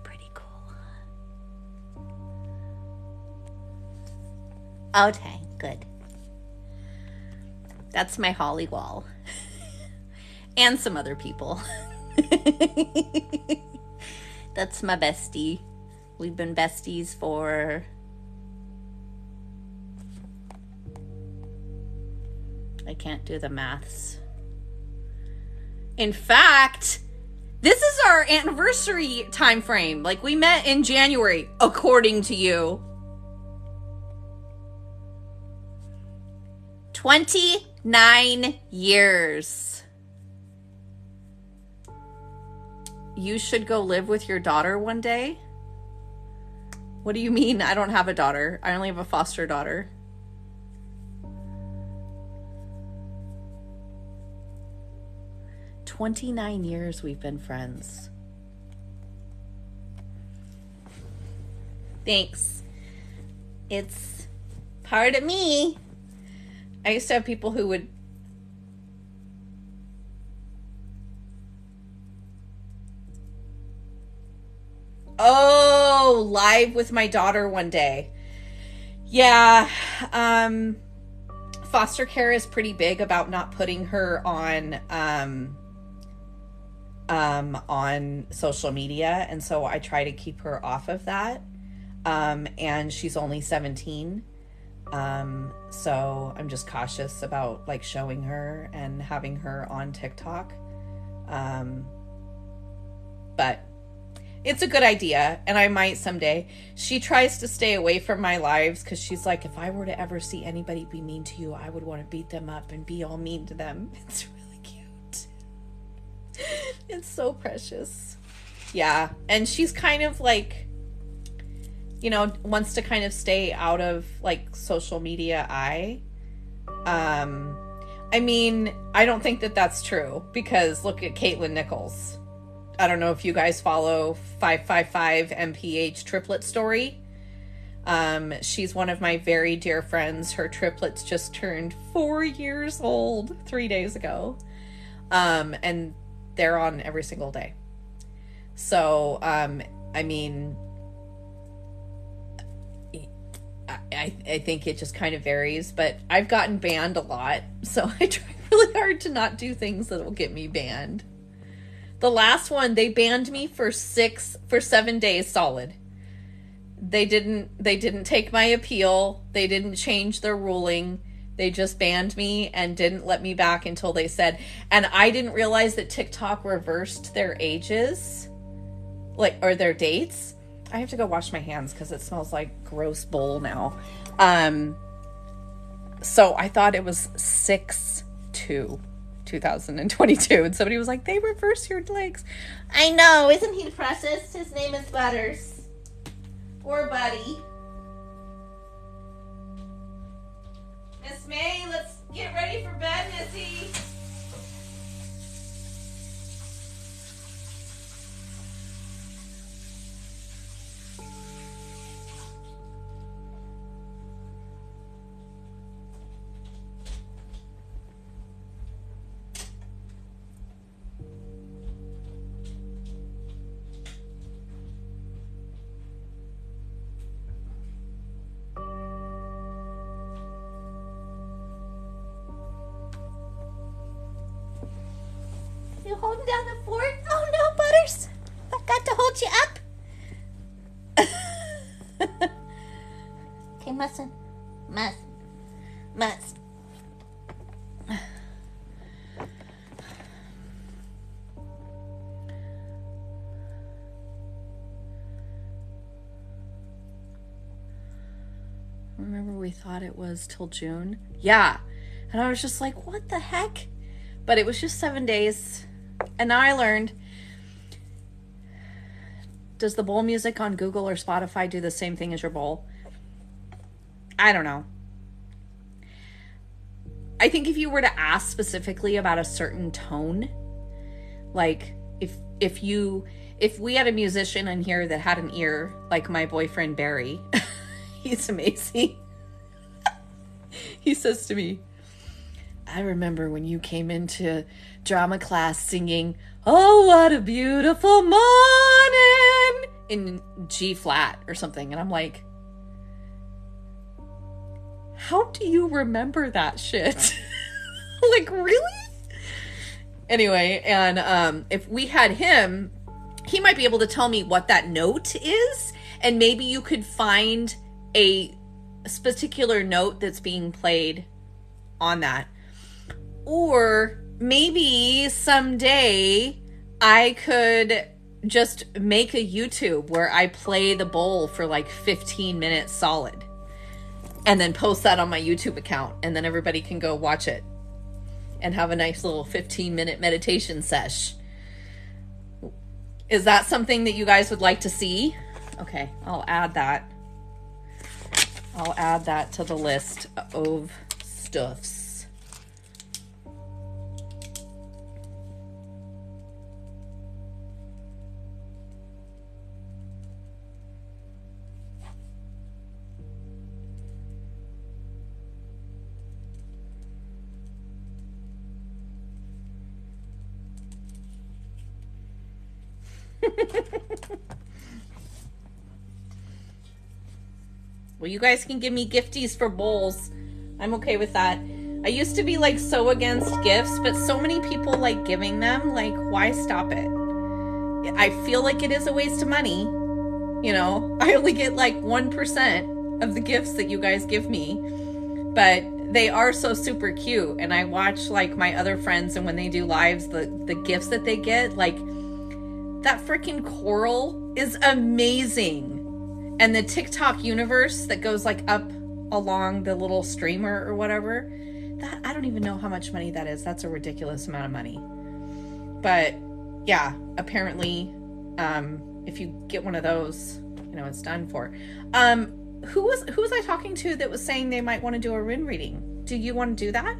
Pretty cool, huh? Okay, good. That's my Holly wall. And some other people. That's my bestie. We've been besties for... I can't do the maths. In fact, this is our anniversary time frame. Like, we met in January, according to you. 29 years. You should go live with your daughter one day. What do you mean? I don't have a daughter. I only have a foster daughter. "29 years we've been friends." Thanks. It's part of me. I used to have people who would... Oh, live with my daughter one day. Yeah. Foster care is pretty big about not putting her on on social media, and so I try to keep her off of that. And she's only 17. So I'm just cautious about like showing her and having her on TikTok. But it's a good idea, and I might someday. She tries to stay away from my lives because she's like, if I were to ever see anybody be mean to you, I would want to beat them up and be all mean to them. It's really cute. It's so precious. Yeah, and she's kind of like, you know, wants to kind of stay out of like social media eye. I mean, I don't think that that's true, because look at Caitlin Nichols. I don't know if you guys follow 555 MPH triplet story. She's one of my very dear friends. Her triplets just turned 4 years old 3 days ago. And they're on every single day. So, I mean, I think it just kind of varies, but I've gotten banned a lot. So I try really hard to not do things that will get me banned. The last one, they banned me for 7 days solid. They didn't take my appeal. They didn't change their ruling. They just banned me and didn't let me back until they said, and I didn't realize that TikTok reversed their ages, like, or their dates. I have to go wash my hands because it smells like gross bowl now. So I thought it was 6/2/2022, and somebody was like, they reverse your legs. I know, isn't he precious? His name is Butters. Or Buddy. Miss May, let's get ready for bed, Missy. You holding down the fort? Oh no, Butters! I got to hold you up. Okay, must. Remember we thought it was till June? Yeah. And I was just like, what the heck? But it was just 7 days. And now I learned, does the bowl music on Google or Spotify do the same thing as your bowl? I don't know. I think if you were to ask specifically about a certain tone, like if we had a musician in here that had an ear like my boyfriend Barry, he's amazing. He says to me, I remember when you came into drama class singing, "Oh, what a beautiful morning," in G flat or something. And I'm like, how do you remember that shit? Like, really? Anyway, and if we had him, he might be able to tell me what that note is, and maybe you could find a particular note that's being played on that. Or maybe someday I could just make a YouTube where I play the bowl for like 15 minutes solid and then post that on my YouTube account, and then everybody can go watch it and have a nice little 15-minute meditation sesh. Is that something that you guys would like to see? Okay, I'll add that. I'll add that to the list of stuffs. Well, you guys can give me gifties for bowls. I'm okay with that. I used to be like so against gifts, but so many people like giving them. Like, why stop it? I feel like it is a waste of money. You know, I only get like 1% of the gifts that you guys give me, but they are so super cute. And I watch like my other friends, and when they do lives, the gifts that they get, like that freaking coral is amazing. And the TikTok universe that goes like up along the little streamer or whatever, that I don't even know how much money that is. That's a ridiculous amount of money. But yeah, apparently, if you get one of those, you know, it's done for. Who was I talking to that was saying they might want to do a rune reading? Do you want to do that?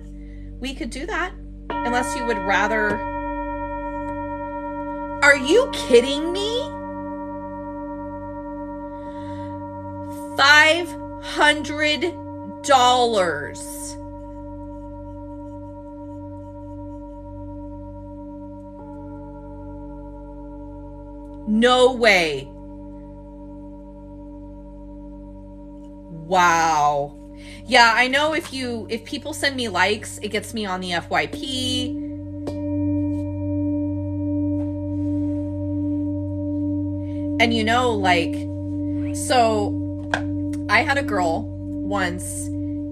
We could do that, unless you would rather. Are you kidding me? $500. No way. Wow. Yeah, I know if people send me likes, it gets me on the FYP. And you know, like, so I had a girl once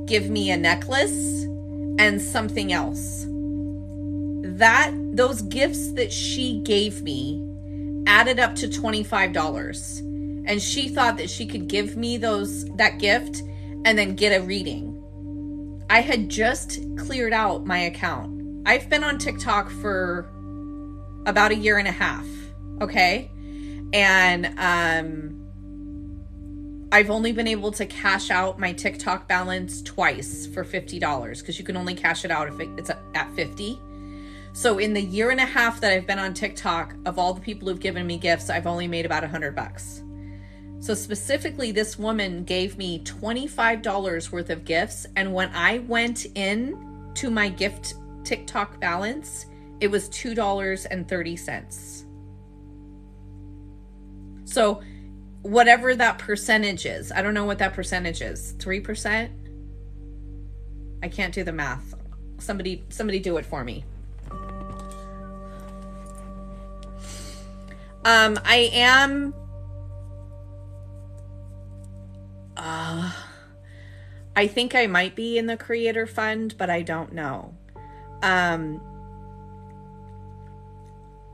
give me a necklace and something else. Those gifts that she gave me added up to $25. And she thought that she could give me that gift and then get a reading. I had just cleared out my account. I've been on TikTok for about a year and a half. Okay. And I've only been able to cash out my TikTok balance twice for $50, because you can only cash it out if it's at 50. So in the year and a half that I've been on TikTok, of all the people who've given me gifts, I've only made about $100. So specifically, this woman gave me $25 worth of gifts. And when I went in to my gift TikTok balance, it was $2.30. So whatever that percentage is, I don't know what that percentage is. 3%? I can't do the math. Somebody do it for me. I think I might be in the creator fund, but I don't know.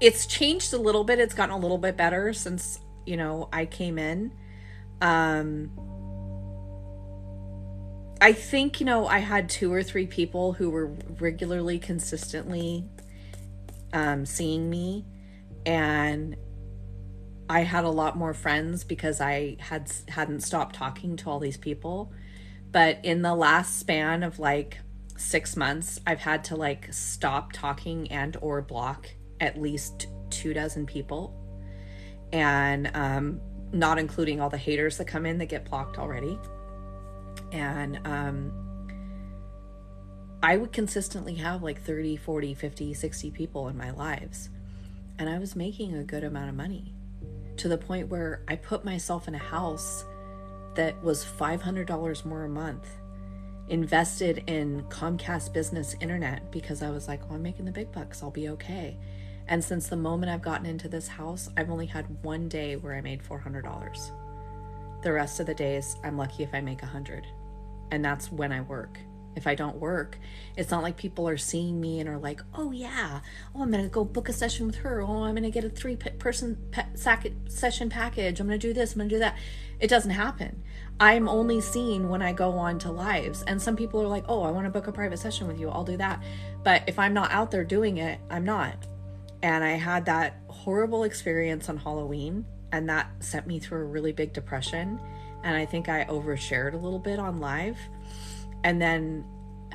It's changed a little bit. It's gotten a little bit better since, you know, I came in. I think, you know, I had 2 or 3 people who were regularly, consistently seeing me, and I had a lot more friends because I hadn't stopped talking to all these people. But in the last span of like 6 months, I've had to like stop talking and or block at least 24 people, and not including all the haters that come in that get blocked already. And I would consistently have like 30, 40, 50, 60 people in my lives, and I was making a good amount of money, to the point where I put myself in a house that was $500 more a month, invested in Comcast Business Internet, because I was like, oh, I'm making the big bucks, I'll be okay. And since the moment I've gotten into this house, I've only had one day where I made $400. The rest of the days, I'm lucky if I make 100. And that's when I work. If I don't work, it's not like people are seeing me and are like, oh yeah, oh, I'm going to go book a session with her. Oh, I'm going to get a 3-person session package. I'm going to do this, I'm going to do that. It doesn't happen. I'm only seen when I go on to lives. And some people are like, oh, I want to book a private session with you. I'll do that. But if I'm not out there doing it, I'm not. And I had that horrible experience on Halloween, and that sent me through a really big depression. And I think I overshared a little bit on live. And then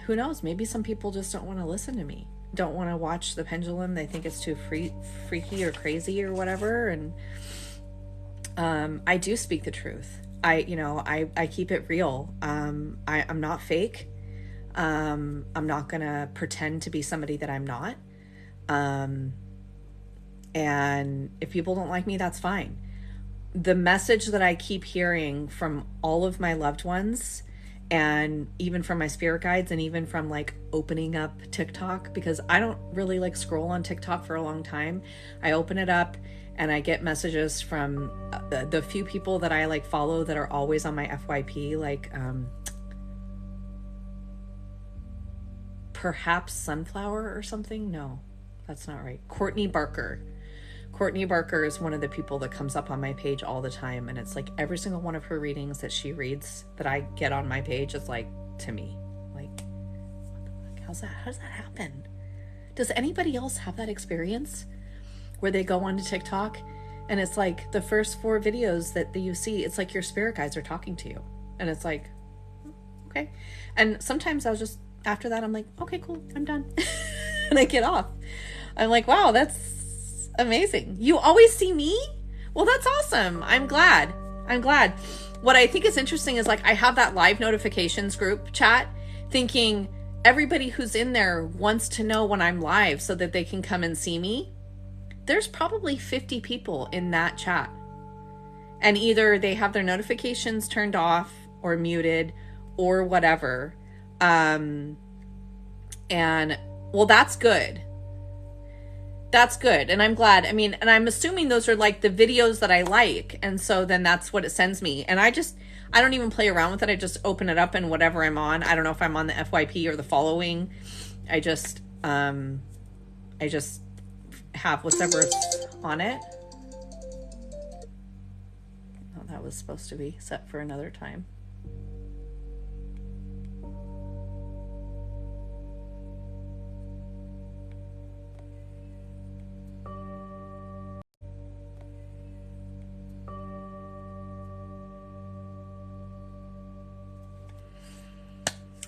who knows, maybe some people just don't want to listen to me, don't want to watch the pendulum. They think it's too freaky or crazy or whatever. And I do speak the truth. I keep it real. I'm not fake. I'm not gonna pretend to be somebody that I'm not. And if people don't like me, that's fine. The message that I keep hearing from all of my loved ones, and even from my spirit guides, and even from like opening up TikTok, because I don't really like scroll on TikTok for a long time. I open it up and I get messages from the few people that I like follow that are always on my FYP, like perhaps Sunflower or something. No, that's not right. Courtney Barker. Courtney Barker is one of the people that comes up on my page all the time, and it's like every single one of her readings that she reads that I get on my page is like, to me, like, what the fuck? How does that happen? Does anybody else have that experience where they go onto TikTok and it's like the first 4 videos that you see, it's like your spirit guides are talking to you, and it's like, okay. And sometimes I was just, after that, I'm like, okay, cool, I'm done. And I get off. I'm like, wow, that's amazing. You always see me? Well, that's awesome. I'm glad. What I think is interesting is, like, I have that live notifications group chat, thinking everybody who's in there wants to know when I'm live so that they can come and see me. There's probably 50 people in that chat, and either they have their notifications turned off or muted or whatever. And well, that's good. That's good. And I'm glad. I mean, and I'm assuming those are like the videos that I like. And so then that's what it sends me. And I don't even play around with it. I just open it up and whatever I'm on. I don't know if I'm on the FYP or the following. I just have whatever's on it. Oh, that was supposed to be set for another time.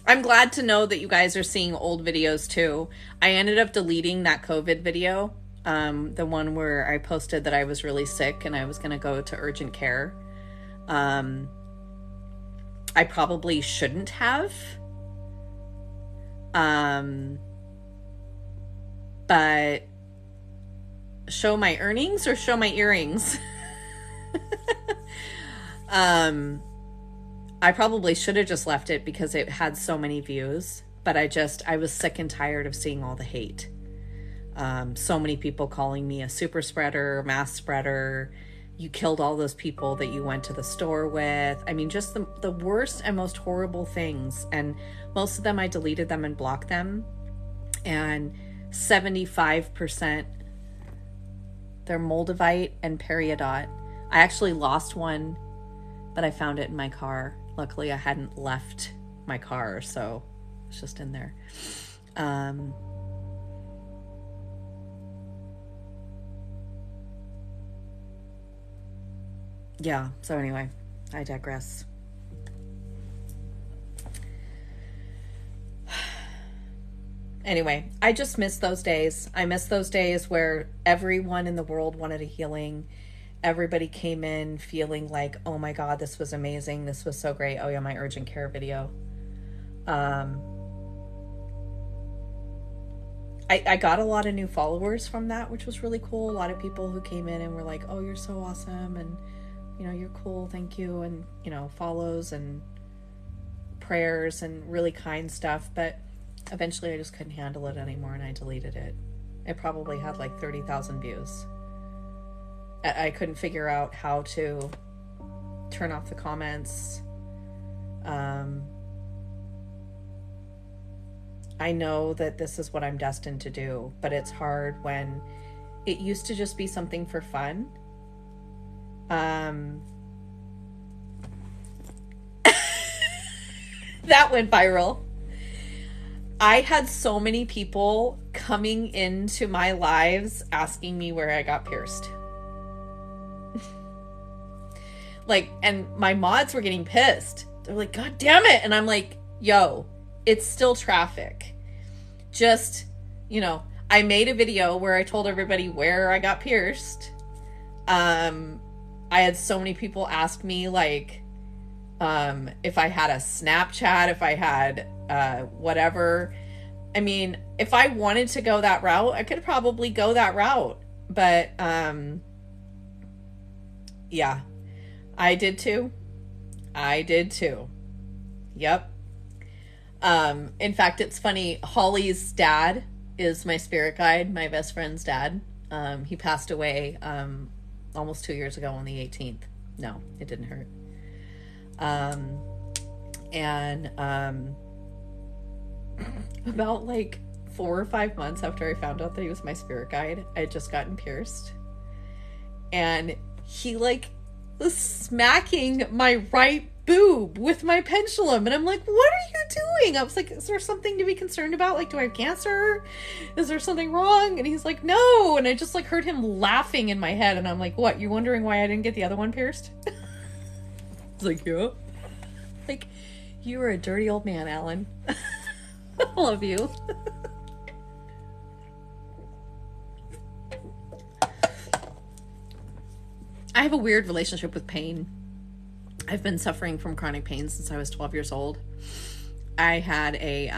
I'm glad to know that you guys are seeing old videos too. I ended up deleting that COVID video, the one where I posted that I was really sick and I was going to go to urgent care. I probably shouldn't have. But show my earnings or show my earrings? I probably should have just left it because it had so many views, but I was sick and tired of seeing all the hate. So many people calling me a super spreader, mass spreader. You killed all those people that you went to the store with. I mean, just the worst and most horrible things. And most of them, I deleted them and blocked them. And 75%, they're Moldavite and Periodot. I actually lost one, but I found it in my car. Luckily, I hadn't left my car, so it's just in there. Yeah, so anyway, I digress. Anyway, I just miss those days. I miss those days where everyone in the world wanted a healing. Everybody came in feeling like, oh my God, this was amazing. This was so great. Oh yeah, my urgent care video. I got a lot of new followers from that, which was really cool. A lot of people who came in and were like, oh, you're so awesome. And, you're cool. Thank you. And, follows and prayers and really kind stuff. But eventually I just couldn't handle it anymore and I deleted it. It probably had like 30,000 views. I couldn't figure out how to turn off the comments. I know that this is what I'm destined to do, but it's hard when it used to just be something for fun. That went viral. I had so many people coming into my lives asking me where I got pierced. And my mods were getting pissed. They're like, God damn it. And I'm like, yo, it's still traffic. Just, I made a video where I told everybody where I got pierced. I had so many people ask me if I had a Snapchat, if I had whatever. I mean, if I wanted to go that route, I could probably go that route. But yeah. I did too. Yep. In fact, it's funny. Holly's dad is my spirit guide, my best friend's dad. He passed away almost 2 years ago on the 18th. No, it didn't hurt. About like 4 or 5 months after I found out that he was my spirit guide, I had just gotten pierced. And he like was smacking my right boob with my pendulum. And I'm like, what are you doing? I was like, is there something to be concerned about? Like, do I have cancer? Is there something wrong? And he's like, no. And I just like heard him laughing in my head. And I'm like, what? You're wondering why I didn't get the other one pierced? It's like, yeah. Like, you are a dirty old man, Alan. I love you. I have a weird relationship with pain. I've been suffering from chronic pain since I was 12 years old. I had a,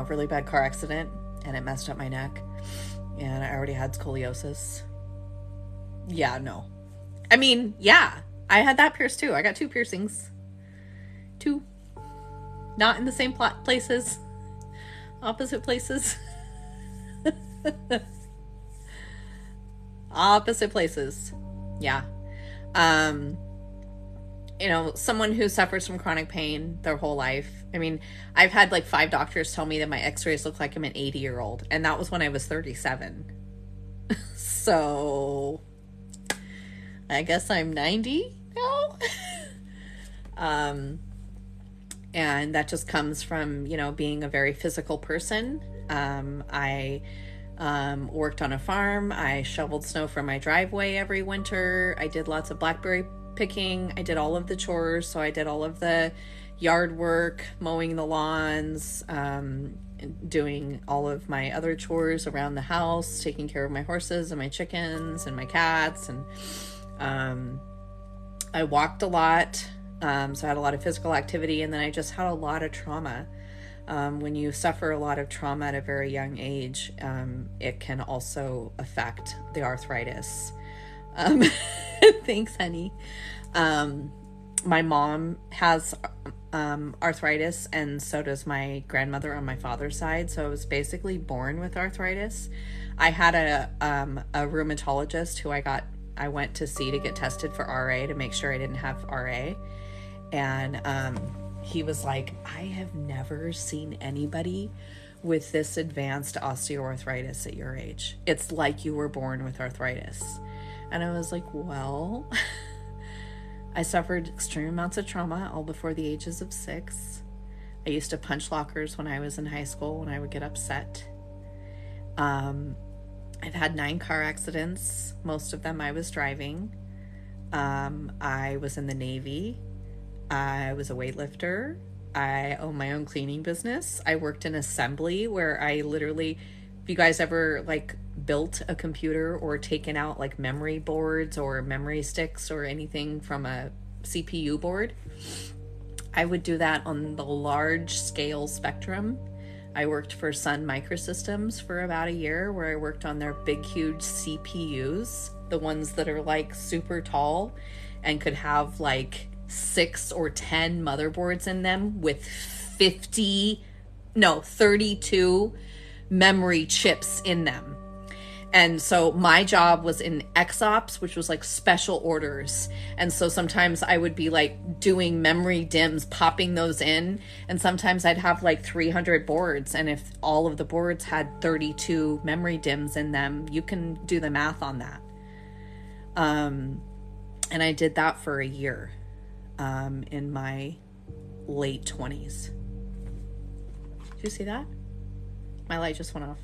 really bad car accident, and it messed up my neck, and I already had scoliosis. Yeah, no. I mean, yeah, I had that pierced too. I got 2 piercings. 2. Not in the same places. Opposite places. Opposite places. Yeah. Someone who suffers from chronic pain their whole life. I mean, I've had like 5 doctors tell me that my x-rays look like I'm an 80-year-old. And that was when I was 37. So I guess I'm 90 now. And that just comes from, being a very physical person. I worked on a farm. I shoveled snow from my driveway every winter. I did lots of blackberry picking. I did all of the chores. So I did all of the yard work, mowing the lawns, doing all of my other chores around the house, taking care of my horses and my chickens and my cats. And I walked a lot. So I had a lot of physical activity, and then I just had a lot of trauma. When you suffer a lot of trauma at a very young age, it can also affect the arthritis. Thanks, honey. My mom has arthritis, and so does my grandmother on my father's side. So I was basically born with arthritis. I had a rheumatologist who I went to see to get tested for RA to make sure I didn't have RA. And he was like, I have never seen anybody with this advanced osteoarthritis at your age. It's like you were born with arthritis. And I was like, well, I suffered extreme amounts of trauma all before the ages of 6. I used to punch lockers when I was in high school when I would get upset. I've had 9 car accidents. Most of them I was driving. I was in the Navy. I was a weightlifter. I own my own cleaning business. I worked in assembly where I literally, if you guys ever like built a computer or taken out like memory boards or memory sticks or anything from a CPU board, I would do that on the large scale spectrum. I worked for Sun Microsystems for about a year, where I worked on their big, huge CPUs, the ones that are like super tall and could have like 6 or 10 motherboards in them with 32 memory chips in them. And so my job was in XOps, which was like special orders. And so sometimes I would be like doing memory DIMMs, popping those in. And sometimes I'd have like 300 boards. And if all of the boards had 32 memory DIMMs in them, you can do the math on that. And I did that for a year in my late 20s. Did you see that? My light just went off.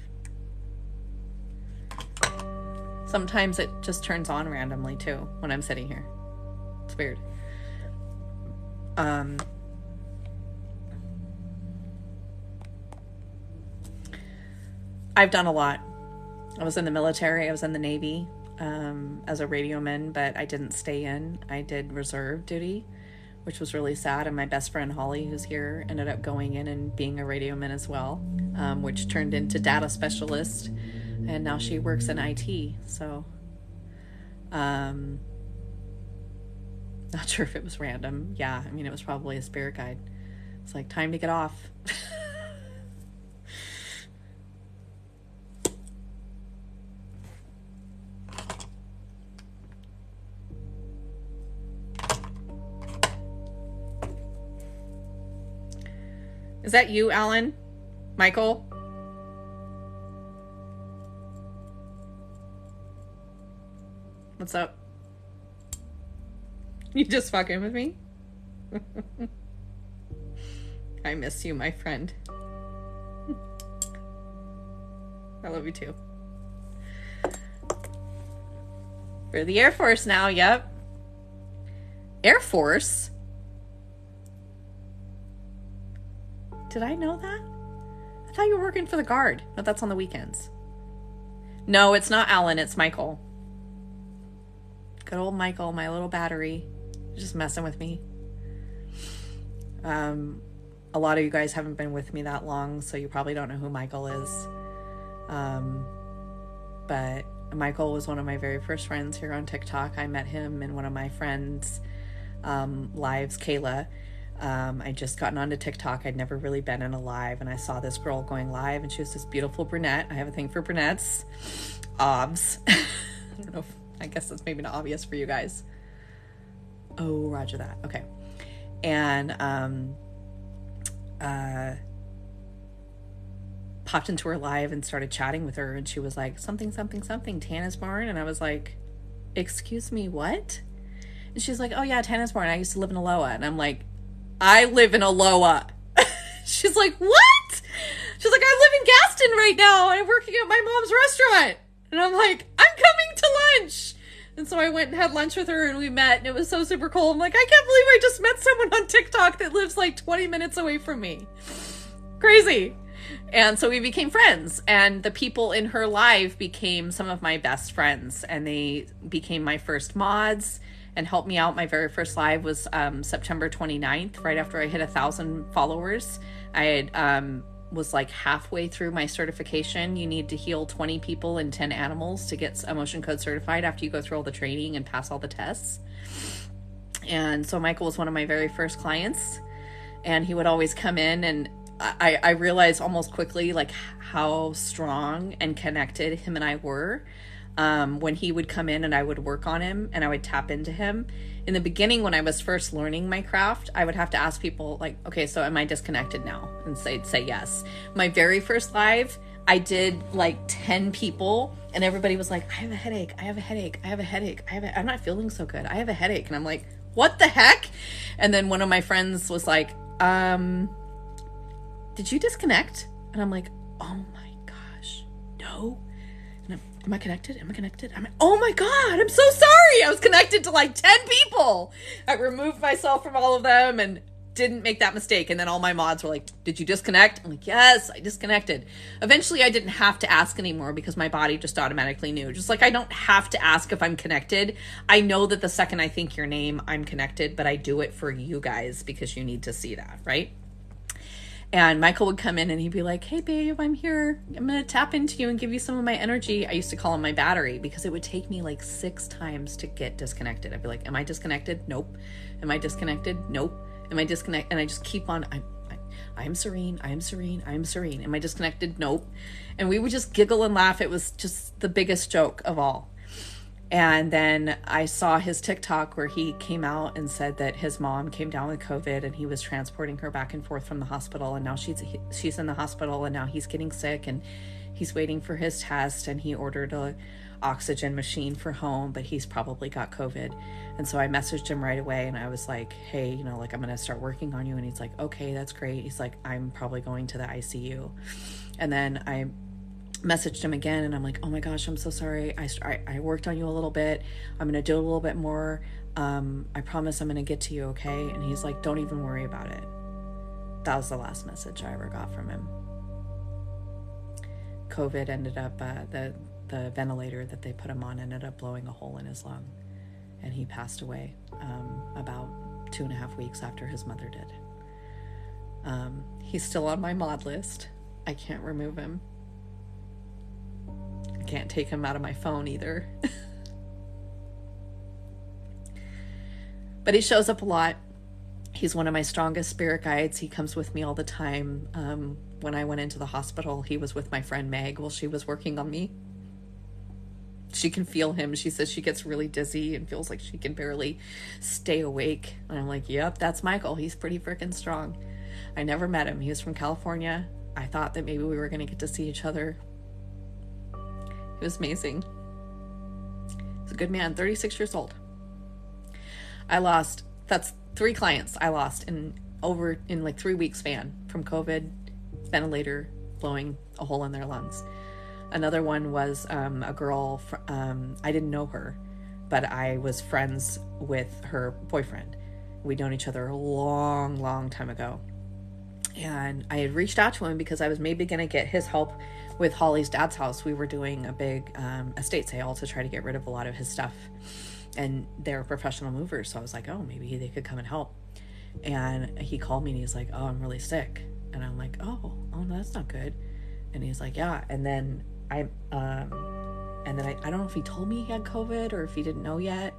Sometimes it just turns on randomly too when I'm sitting here. It's weird. I've done a lot. I was in the military. I was in the Navy as a radioman, but I didn't stay in. I did reserve duty, which was really sad. And my best friend Holly, who's here, ended up going in and being a radioman as well, which turned into data specialist. And now she works in IT. So, not sure if it was random. Yeah, I mean, it was probably a spirit guide. It's like, time to get off. Is that you, Alan? Michael? What's up? You just fucking with me? I miss you, my friend. I love you too. For the Air Force now, yep. Air Force? Did I know that? I thought you were working for the Guard. No, that's on the weekends. No, it's not Alan, it's Michael. Good old Michael, my little battery. Just messing with me. A lot of you guys haven't been with me that long, so you probably don't know who Michael is. But Michael was one of my very first friends here on TikTok. I met him in one of my friends' lives, Kayla. I'd just gotten onto TikTok. I'd never really been in a live, and I saw this girl going live, and she was this beautiful brunette. I have a thing for brunettes. Obs. I don't know if, I guess that's maybe not obvious for you guys. Oh, roger that. Okay. And popped into her live and started chatting with her, and she was like, something, Tana's born. And I was like, excuse me, what? And she's like, oh yeah, Tana's born. I used to live in Aloha. And I'm like, I live in Aloha. She's like, what? She's like, I live in Gaston right now. I'm working at my mom's restaurant. And I'm like, I'm coming to lunch. And so I went and had lunch with her, and we met, and it was so super cool. I'm like, I can't believe I just met someone on TikTok that lives like 20 minutes away from me. Crazy. And so we became friends, and the people in her live became some of my best friends, and they became my first mods and helped me out. My very first live was September 29th, right after I hit 1,000 followers. I had was like halfway through my certification. You need to heal 20 people and 10 animals to get emotion code certified after you go through all the training and pass all the tests. And so Michael was one of my very first clients, and he would always come in, and I realized almost quickly like how strong and connected him and I were. When he would come in and I would work on him and I would tap into him. In the beginning, when I was first learning my craft, I would have to ask people like, okay, so am I disconnected now? And they'd say yes. My very first live, I did like 10 people, and everybody was like, I have a headache. I'm not feeling so good. I have a headache. And I'm like, what the heck? And then one of my friends was like, did you disconnect? And I'm like, oh my gosh, no. And am I connected? Oh my God, I'm so sorry. I was connected to like 10 people. I removed myself from all of them and didn't make that mistake. And then all my mods were like, did you disconnect? I'm like, yes, I disconnected. Eventually I didn't have to ask anymore because my body just automatically knew. Just like I don't have to ask if I'm connected. I know that the second I think your name, I'm connected, but I do it for you guys because you need to see that, right? And Michael would come in and he'd be like, hey babe, I'm here. I'm going to tap into you and give you some of my energy. I used to call him my battery because it would take me like 6 times to get disconnected. I'd be like, am I disconnected? Nope. Am I disconnected? Nope. Am I disconnected? And I just keep on, I am serene. Am I disconnected? Nope. And we would just giggle and laugh. It was just the biggest joke of all. And then I saw his TikTok where he came out and said that his mom came down with COVID and he was transporting her back and forth from the hospital. And now she's in the hospital, and now he's getting sick and he's waiting for his test, and he ordered a oxygen machine for home, but he's probably got COVID. And so I messaged him right away, and I was like, hey, you know, like I'm going to start working on you. And he's like, okay, that's great. He's like, I'm probably going to the ICU. And then I messaged him again, and I'm like, oh my gosh, I'm so sorry. I worked on you a little bit. I'm going to do a little bit more. I promise I'm going to get to you. Okay. And he's like, don't even worry about it. That was the last message I ever got from him. COVID ended up, the ventilator that they put him on ended up blowing a hole in his lung, and he passed away about 2.5 weeks after his mother did. He's still on my mod list. I can't remove him. I can't take him out of my phone either. But he shows up a lot. He's one of my strongest spirit guides. He comes with me all the time. When I went into the hospital, he was with my friend Meg while she was working on me. She can feel him. She says she gets really dizzy and feels like she can barely stay awake. And I'm like, yep, that's Michael. He's pretty freaking strong. I never met him. He was from California. I thought that maybe we were going to get to see each other. He was amazing. He's a good man, 36 years old. That's 3 clients I lost in like 3 weeks span from COVID, ventilator blowing a hole in their lungs. Another one was a girl, I didn't know her, but I was friends with her boyfriend. We'd known each other a long, long time ago. And I had reached out to him because I was maybe going to get his help with Holly's dad's house. We were doing a big estate sale to try to get rid of a lot of his stuff. And they're professional movers. So I was like, oh, maybe they could come and help. And he called me and he's like, oh, I'm really sick. And I'm like, oh, no, that's not good. And he's like, yeah. And then I don't know if he told me he had COVID or if he didn't know yet.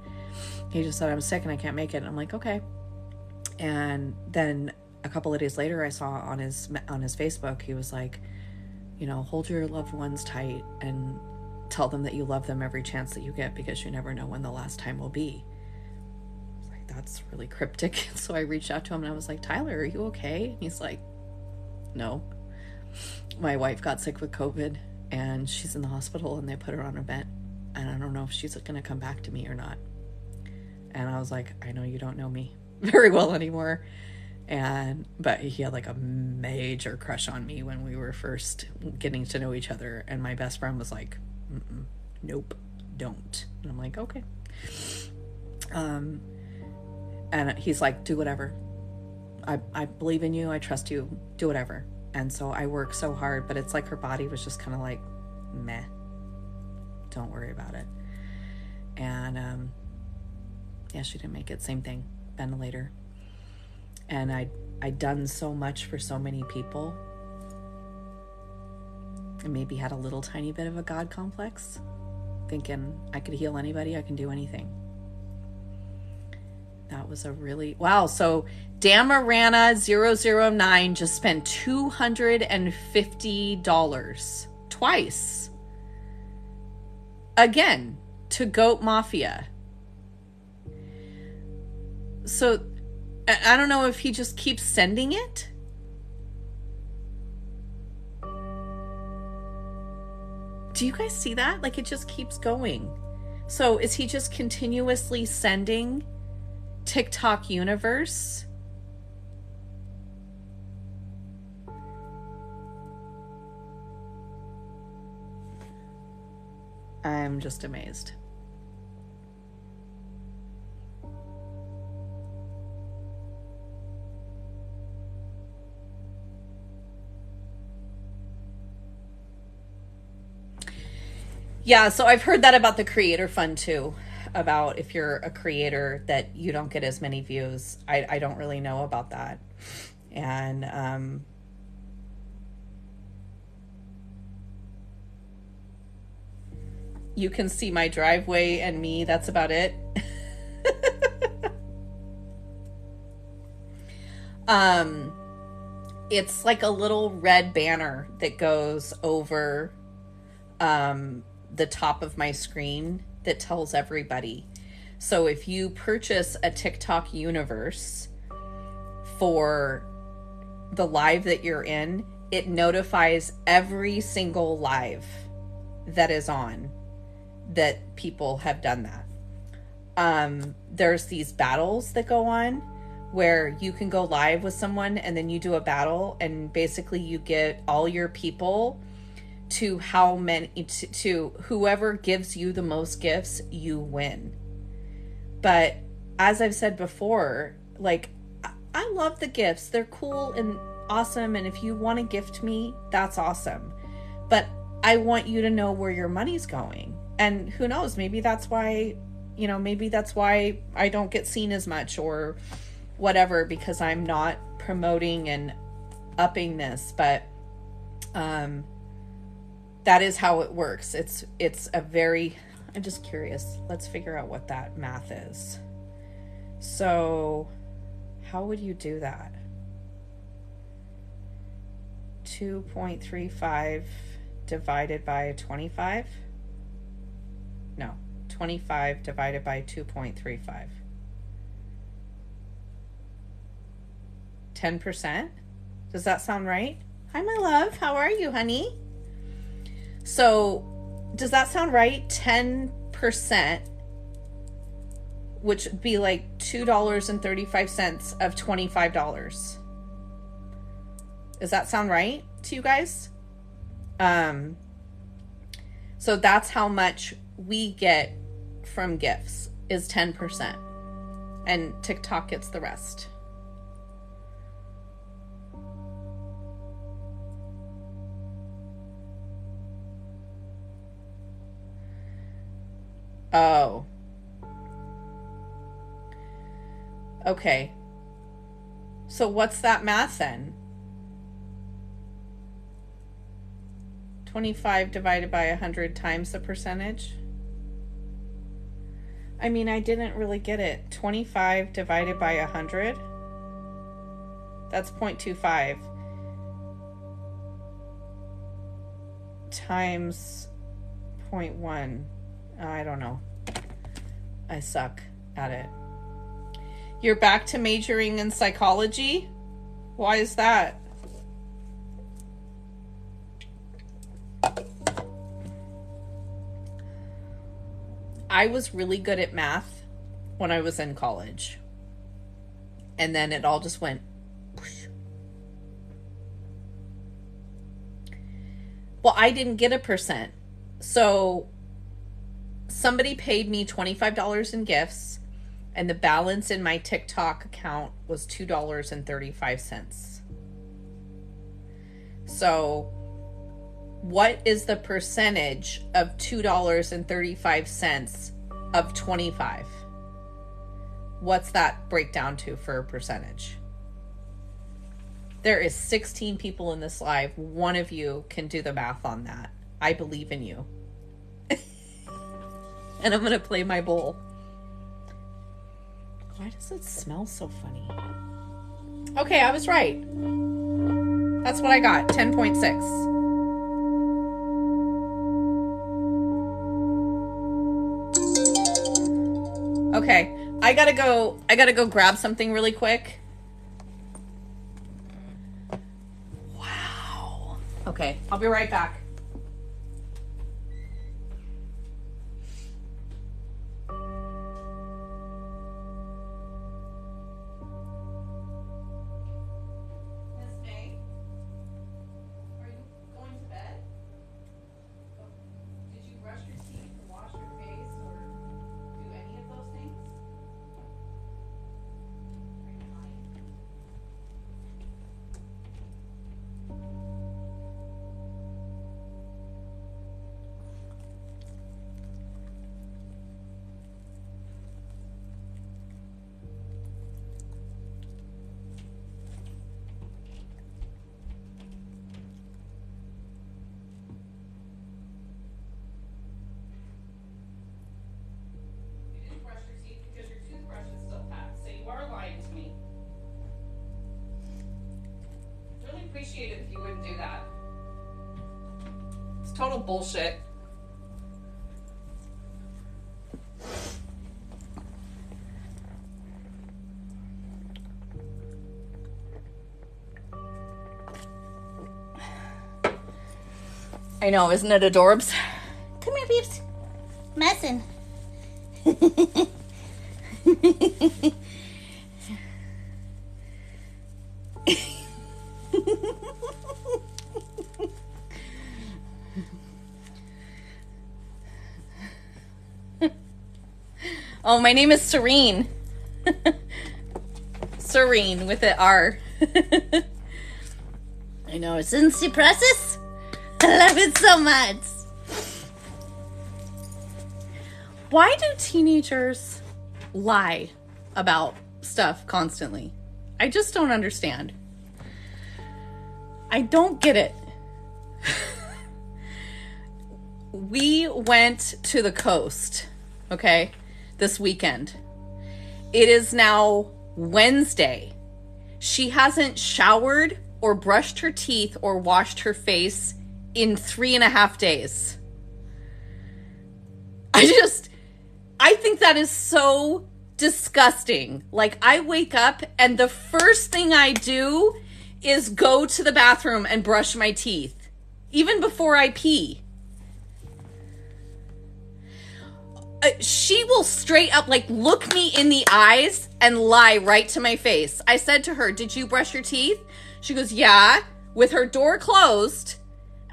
He just said, I'm sick and I can't make it. And I'm like, okay. And then a couple of days later, I saw on his Facebook, he was like, hold your loved ones tight and tell them that you love them every chance that you get, because you never know when the last time will be. I was like, that's really cryptic. So I reached out to him and I was like, Tyler, are you okay? And he's like, no. My wife got sick with COVID and she's in the hospital and they put her on a vent. And I don't know if she's going to come back to me or not. And I was like, I know you don't know me very well anymore. But he had like a major crush on me when we were first getting to know each other. And my best friend was like, nope, don't. And I'm like, okay. And he's like, do whatever. I believe in you. I trust you. Do whatever. And so I work so hard, but it's like her body was just kind of like, meh, don't worry about it. And, yeah, she didn't make it. Same thing, ventilator. And I'd done so much for so many people. I maybe had a little tiny bit of a God complex, thinking I could heal anybody, I can do anything. That was a really, wow. So Damarana009 just spent $250 twice. Again, to Goat Mafia. So I don't know if he just keeps sending it. Do you guys see that? Like, it just keeps going. So is he just continuously sending TikTok universe? I'm just amazed. Yeah, so I've heard that about the creator fund too, about if you're a creator that you don't get as many views. I don't really know about that. And you can see my driveway and me, that's about it. It's like a little red banner that goes over the top of my screen that tells everybody. So if you purchase a TikTok universe for the live that you're in, it notifies every single live that is on that people have done that. There's these battles that go on where you can go live with someone and then you do a battle, and basically you get all your people to how many, to whoever gives you the most gifts, you win. But as I've said before, like, I love the gifts. They're cool and awesome. And if you want to gift me, that's awesome. But I want you to know where your money's going. And who knows, maybe that's why, maybe that's why I don't get seen as much or whatever, because I'm not promoting and upping this. But, that is how it works. It's a very, I'm just curious. Let's figure out what that math is. So how would you do that? 2.35 divided by 25? No, 25 divided by 2.35. 10%? Does that sound right? Hi, my love. How are you, honey? So, does that sound right? 10%, which would be like $2.35 of $25. Does that sound right to you guys? So that's how much we get from gifts, is 10%. And TikTok gets the rest. Oh. Okay. So what's that math then? 25 divided by 100 times the percentage? I mean, I didn't really get it. 25 divided by 100? That's 0.25. Times 0.1. I don't know. I suck at it. You're back to majoring in psychology? Why is that? I was really good at math when I was in college. And then it all just went whoosh. Well, I didn't get a percent. So somebody paid me $25 in gifts, and the balance in my TikTok account was $2.35. So what is the percentage of $2.35 of 25? What's that break down to for a percentage? There is 16 people in this live. One of you can do the math on that. I believe in you. And I'm going to play my bowl. Why does it smell so funny? Okay, I was right. That's what I got. 10.6. Okay, I gotta go grab something really quick. Wow. Okay, I'll be right back. Miss May, are you going to bed? Did you brush your teeth or wash your face or do any of those things? Are you fine? You didn't brush your teeth because your toothbrush is still packed, so you are lying to me. Really appreciate it if you wouldn't do that. It's total bullshit. I know, isn't it adorbs? Come here, peeps. Messing. Oh, my name is Cerene. Cerene with an R. I know, isn't she precious? I love it so much. Why do teenagers lie about stuff constantly? I just don't understand. I don't get it. We went to the coast, okay, this weekend. It is now Wednesday. She hasn't showered or brushed her teeth or washed her face in 3.5 days. I think that is so disgusting. Like, I wake up and the first thing I do is go to the bathroom and brush my teeth, even before I pee. She will straight up like look me in the eyes and lie right to my face. I said to her, "Did you brush your teeth?" She goes, "Yeah," with her door closed.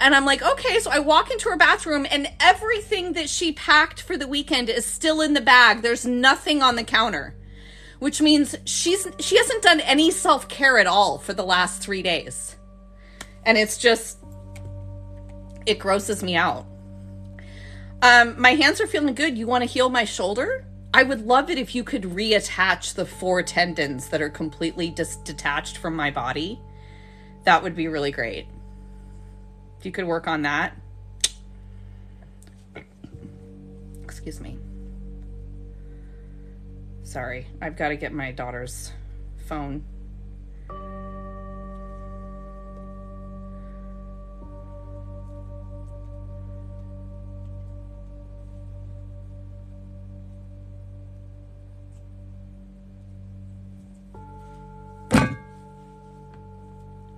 And I'm like, okay. So I walk into her bathroom and everything that she packed for the weekend is still in the bag. There's nothing on the counter, which means she hasn't done any self-care at all for the last 3 days. And it's just, it grosses me out. My hands are feeling good. You want to heal my shoulder? I would love it if you could reattach the 4 tendons that are completely detached from my body. That would be really great. If you could work on that. Excuse me. Sorry, I've got to get my daughter's phone.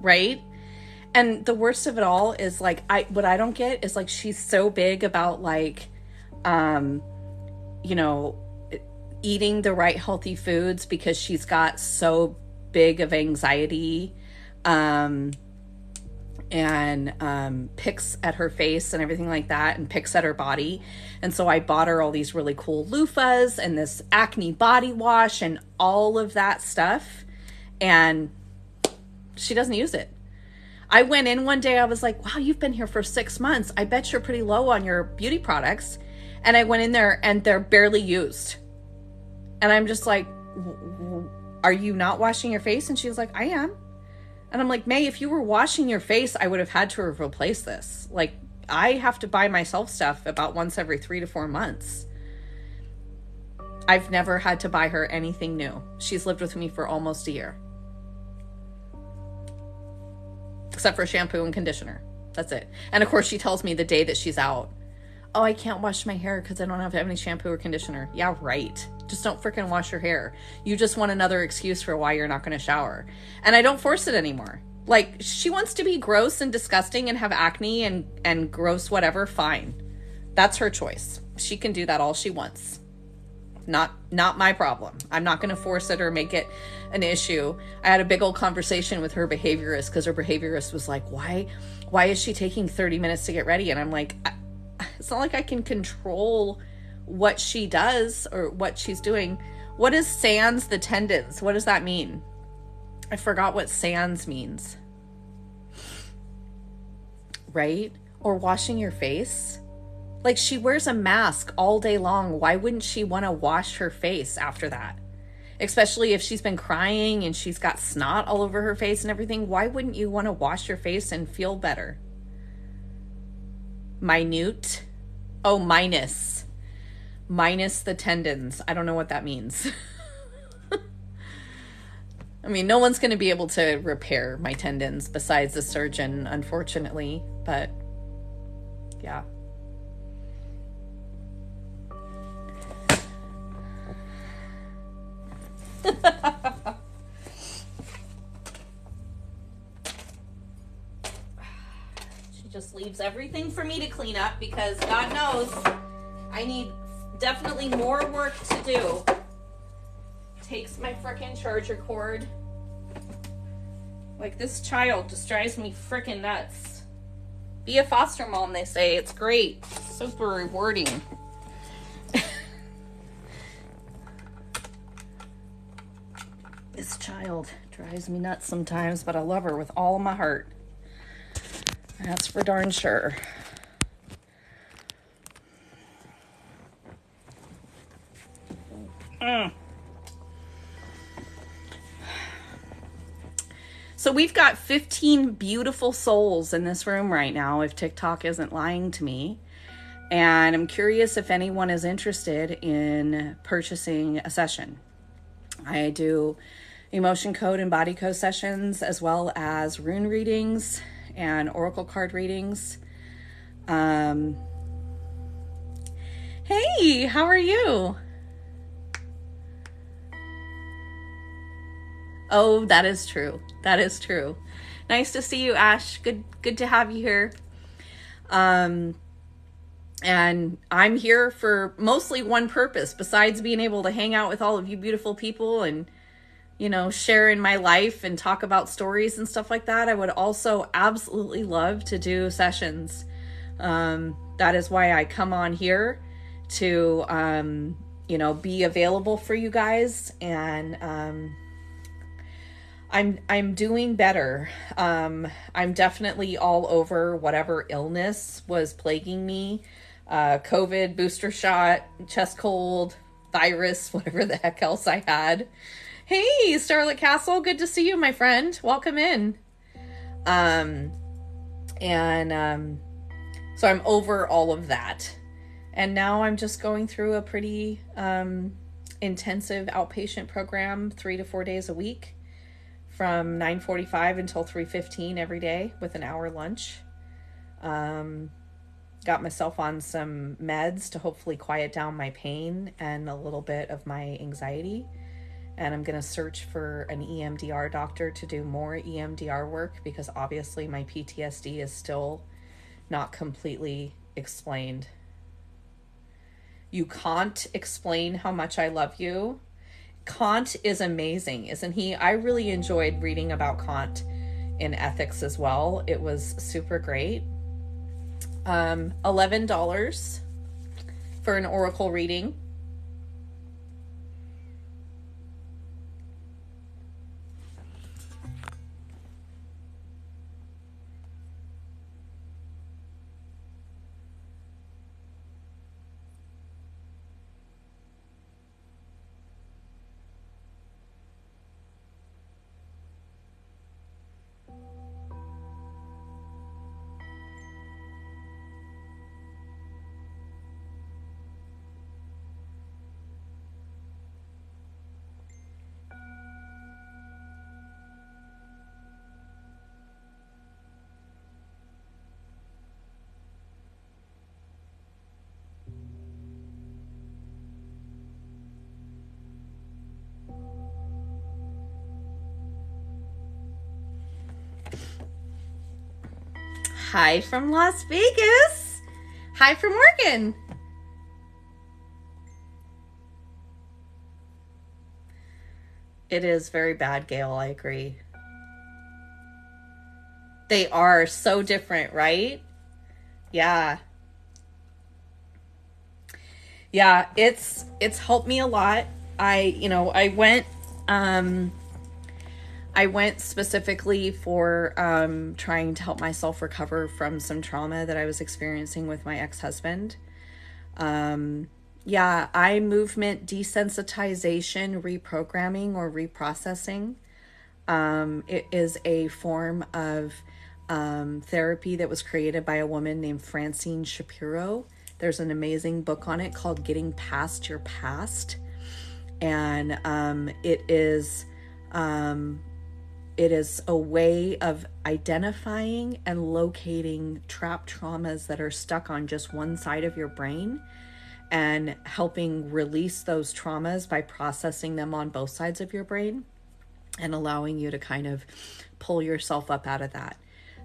Right? And the worst of it all is like, what I don't get is like, she's so big about like, you know, eating the right healthy foods because she's got so big of anxiety, and picks at her face and everything like that, and picks at her body. And so I bought her all these really cool loofahs and this acne body wash and all of that stuff. And she doesn't use it. I went in one day, I was like, wow, you've been here for 6 months. I bet you're pretty low on your beauty products. And I went in there and they're barely used. And I'm just like, are you not washing your face? And she was like, I am. And I'm like, May, if you were washing your face, I would have had to have replaced this. Like, I have to buy myself stuff about once every 3 to 4 months. I've never had to buy her anything new. She's lived with me for almost a year. Except for shampoo and conditioner. That's it. And of course, she tells me the day that she's out, oh, I can't wash my hair because I don't have any shampoo or conditioner. Yeah, right. Just don't freaking wash your hair. You just want another excuse for why you're not going to shower. And I don't force it anymore. Like, she wants to be gross and disgusting and have acne and gross whatever, fine. That's her choice. She can do that all she wants. Not my problem. I'm not going to force it or make it an issue. I had a big old conversation with her behaviorist because her behaviorist was like, why is she taking 30 minutes to get ready? And I'm like, it's not like I can control what she does or what she's doing. What is sans the tendons? What does that mean? I forgot what sans means. Right? Or washing your face. Like, she wears a mask all day long. Why wouldn't she want to wash her face after that? Especially if she's been crying and she's got snot all over her face and everything. Why wouldn't you want to wash your face and feel better? Minute. Oh, minus. Minus the tendons. I don't know what that means. I mean, no one's going to be able to repair my tendons besides the surgeon, unfortunately. But, yeah. She just leaves everything for me to clean up because God knows I need definitely more work to do. Takes my frickin' charger cord. Like, this child just drives me frickin' nuts. Be a foster mom, they say. It's great. Super rewarding. This child drives me nuts sometimes, but I love her with all of my heart. That's for darn sure. So we've got 15 beautiful souls in this room right now, if TikTok isn't lying to me. And I'm curious if anyone is interested in purchasing a session. I do emotion code and body code sessions, as well as rune readings and oracle card readings. Hey, how are you? Oh, that is true. That is true. Nice to see you, Ash. Good to have you here. And I'm here for mostly one purpose, besides being able to hang out with all of you beautiful people and, share in my life and talk about stories and stuff like that. I would also absolutely love to do sessions. That is why I come on here to, be available for you guys. And, I'm doing better. I'm definitely all over whatever illness was plaguing me. COVID, booster shot, chest cold, virus, whatever the heck else I had. Hey, Starlit Castle, good to see you, my friend. Welcome in. So I'm over all of that. And now I'm just going through a pretty intensive outpatient program 3 to 4 days a week, from 9:45 until 3:15 every day with an hour lunch. Got myself on some meds to hopefully quiet down my pain and a little bit of my anxiety. And I'm going to search for an EMDR doctor to do more EMDR work, because obviously my PTSD is still not completely explained. You can't explain how much I love you. Kant is amazing, isn't he? I really enjoyed reading about Kant in ethics as well. It was super great. $11 for an oracle reading. Hi from Las Vegas. Hi from Oregon. It is very bad, Gail. I agree. They are so different, right? Yeah. Yeah, it's helped me a lot. I went specifically for trying to help myself recover from some trauma that I was experiencing with my ex-husband. Eye movement desensitization reprogramming or reprocessing. It is a form of therapy that was created by a woman named Francine Shapiro. There's an amazing book on it called Getting Past Your Past. And it is a way of identifying and locating trapped traumas that are stuck on just one side of your brain, and helping release those traumas by processing them on both sides of your brain and allowing you to kind of pull yourself up out of that.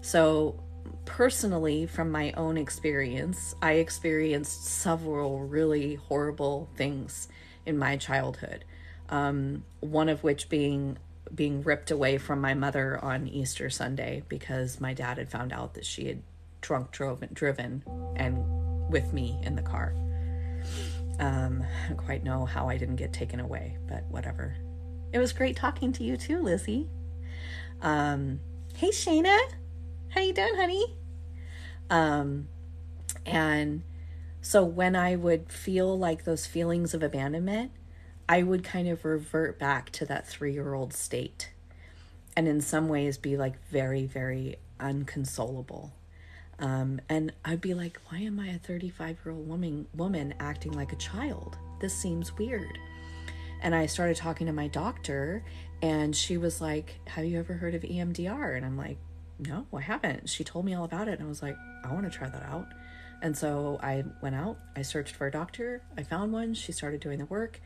So personally, from my own experience, I experienced several really horrible things in my childhood. One of which being ripped away from my mother on Easter Sunday because my dad had found out that she had driven and with me in the car. I don't quite know how I didn't get taken away, but whatever. It was great talking to you too, Lizzie. Hey, Shayna. How you doing, honey? And so when I would feel like those feelings of abandonment, I would kind of revert back to that 3-year-old state, and in some ways be like very, very unconsolable. And I'd be like, why am I a 35-year-old woman acting like a child? This seems weird. And I started talking to my doctor, and she was like, have you ever heard of EMDR? And I'm like, no, I haven't. She told me all about it, and I was like, I want to try that out. And so I went out, I searched for a doctor, I found one, she started doing the work,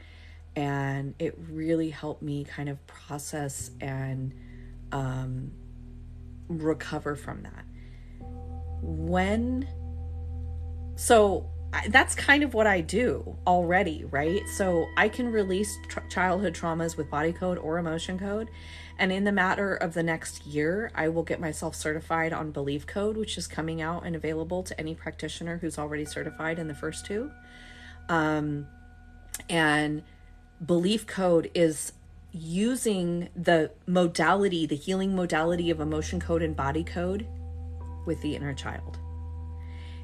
And it really helped me kind of process and recover from that. That's kind of what I do already, right? So I can release childhood traumas with body code or emotion code. And in the matter of the next year, I will get myself certified on belief code, which is coming out and available to any practitioner who's already certified in the first two. And belief code is using the modality, the healing modality of emotion code and body code with the inner child.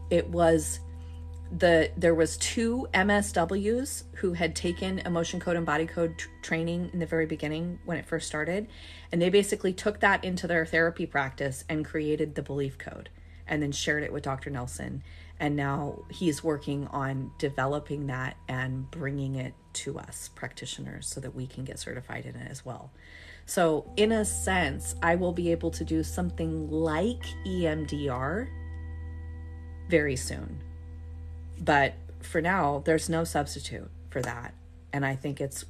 There was two MSWs who had taken emotion code and body code training in the very beginning when it first started. And they basically took that into their therapy practice and created the belief code and then shared it with Dr. Nelson. And now he's working on developing that and bringing it to us practitioners so that we can get certified in it as well. So in a sense, I will be able to do something like EMDR very soon. But for now, there's no substitute for that. And I think it's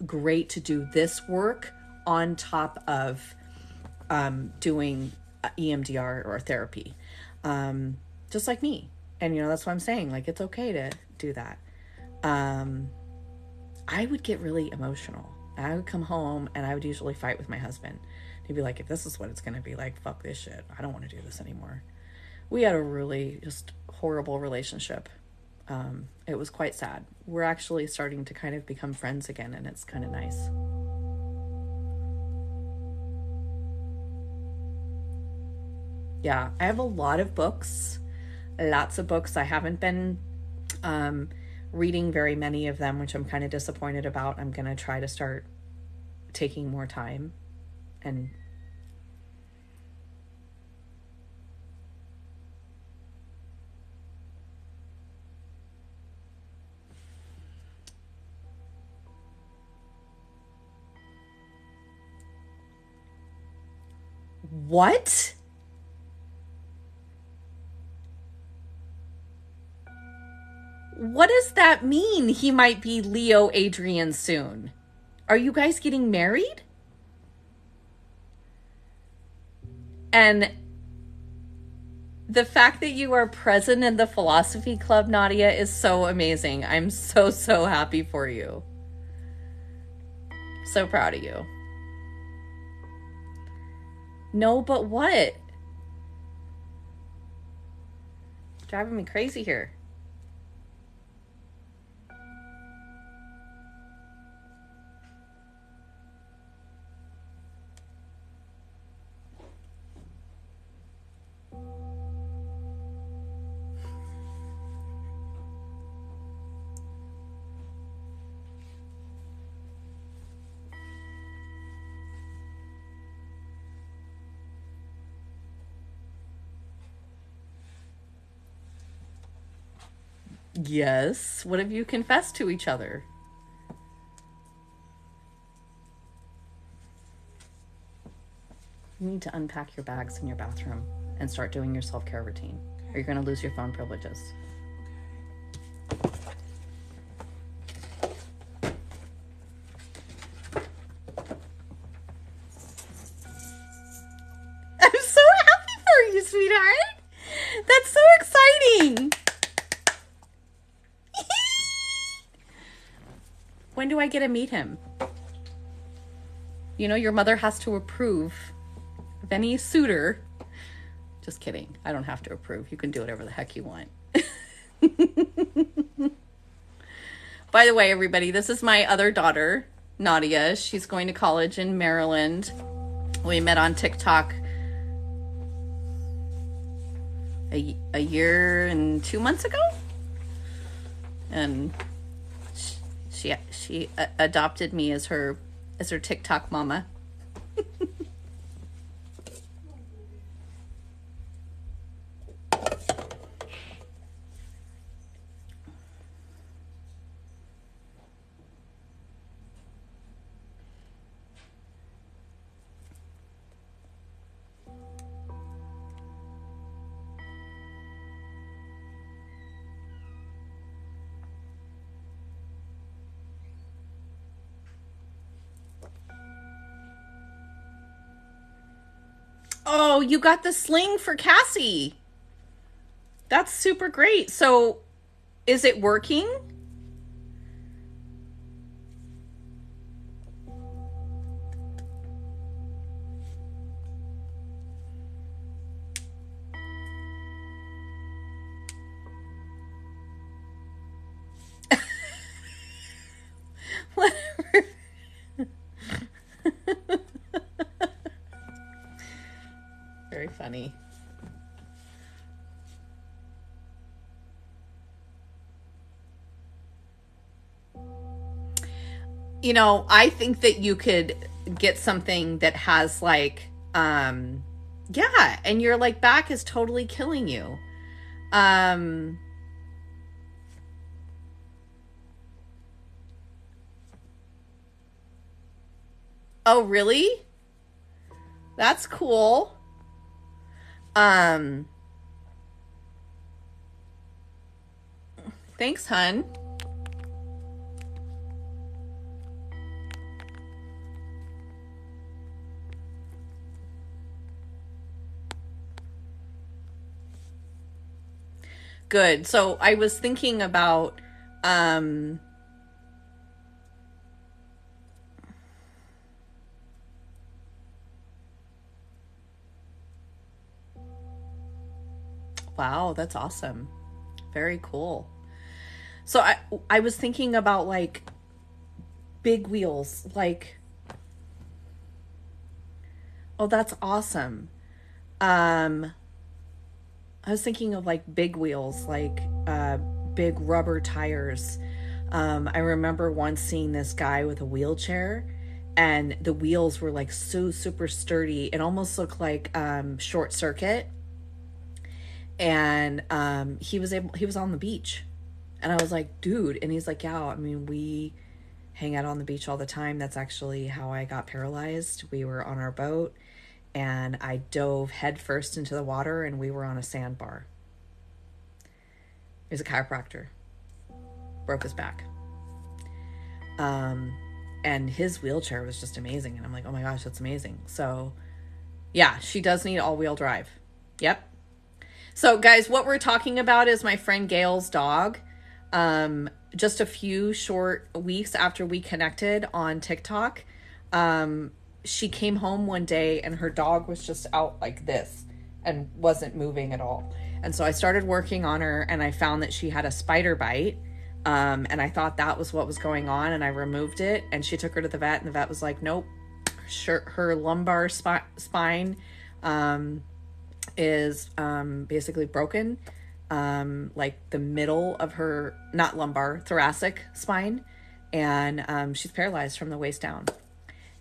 great to do this work on top of doing EMDR or therapy, just like me. And, that's what I'm saying. Like, it's okay to do that. I would get really emotional. I would come home and I would usually fight with my husband. He'd be like, if this is what it's going to be like, fuck this shit. I don't want to do this anymore. We had a really just horrible relationship. It was quite sad. We're actually starting to kind of become friends again, and it's kind of nice. Yeah, I have a lot of books, lots of books. I haven't been reading very many of them, which I'm kind of disappointed about. I'm going to try to start taking more time and What? What does that mean? He might be Leo Adrian soon. Are you guys getting married? And the fact that you are present in the philosophy club, Nadia, is so amazing. I'm so, so happy for you. So proud of you. No, but what? Driving me crazy here. Yes. What have you confessed to each other? You need to unpack your bags in your bathroom and start doing your self-care routine, or you're going to lose your phone privileges. I'm so happy for you, sweetheart. That's so exciting. When do I get to meet him? Your mother has to approve of any suitor. Just kidding. I don't have to approve. You can do whatever the heck you want. By the way, everybody, this is my other daughter, Nadia. She's going to college in Maryland. We met on TikTok a year and 2 months ago. And she adopted me as her TikTok mama. Oh, you got the sling for Cassie. That's super great. So, is it working? Whatever. Very funny. You know, I think that you could get something that has like, yeah, and your like back is totally killing you. Oh, really? That's cool. Thanks, hun. Good. So I was thinking about wow, that's awesome. Very cool. So I was thinking about like big wheels, like, oh, that's awesome. I was thinking of like big wheels, like big rubber tires. I remember once seeing this guy with a wheelchair, and the wheels were like so super sturdy. It almost looked like short circuit. And he was on the beach, and I was like, dude, and he's like, yeah, I mean, we hang out on the beach all the time. That's actually how I got paralyzed. We were on our boat, and I dove headfirst into the water, and we were on a sandbar. He was a chiropractor, broke his back, and his wheelchair was just amazing. And I'm like, oh my gosh, that's amazing. So yeah, she does need all-wheel drive. Yep. So guys, what we're talking about is my friend Gail's dog. Just a few short weeks after we connected on TikTok, she came home one day and her dog was just out like this and wasn't moving at all. And so I started working on her, and I found that she had a spider bite. And I thought that was what was going on, and I removed it, and she took her to the vet, and the vet was like, nope, her lumbar spine, is basically broken, like the middle of her, not lumbar, thoracic spine, and she's paralyzed from the waist down.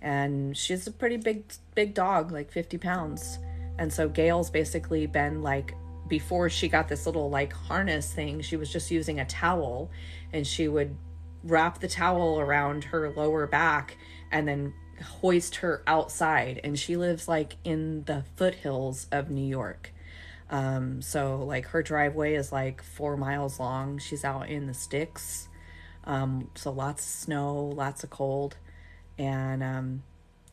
And she's a pretty big dog, like 50 pounds. And so Gail's basically been like, before she got this little like harness thing, she was just using a towel, and she would wrap the towel around her lower back and then hoist her outside. And she lives like in the foothills of New York. So like her driveway is like 4 miles long. She's out in the sticks. So lots of snow, lots of cold. And,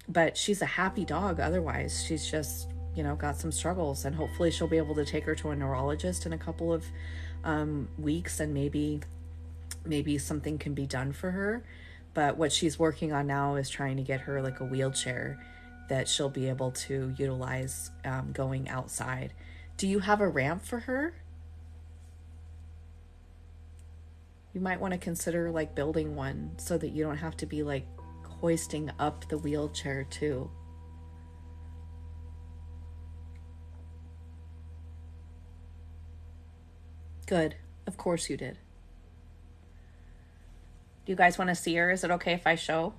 but she's a happy dog. Otherwise, she's just, got some struggles, and hopefully she'll be able to take her to a neurologist in a couple of, weeks, and maybe something can be done for her. But what she's working on now is trying to get her like a wheelchair that she'll be able to utilize, going outside. Do you have a ramp for her? You might want to consider like building one so that you don't have to be like hoisting up the wheelchair too. Good. Of course you did. Do you guys want to see her? Is it okay if I show?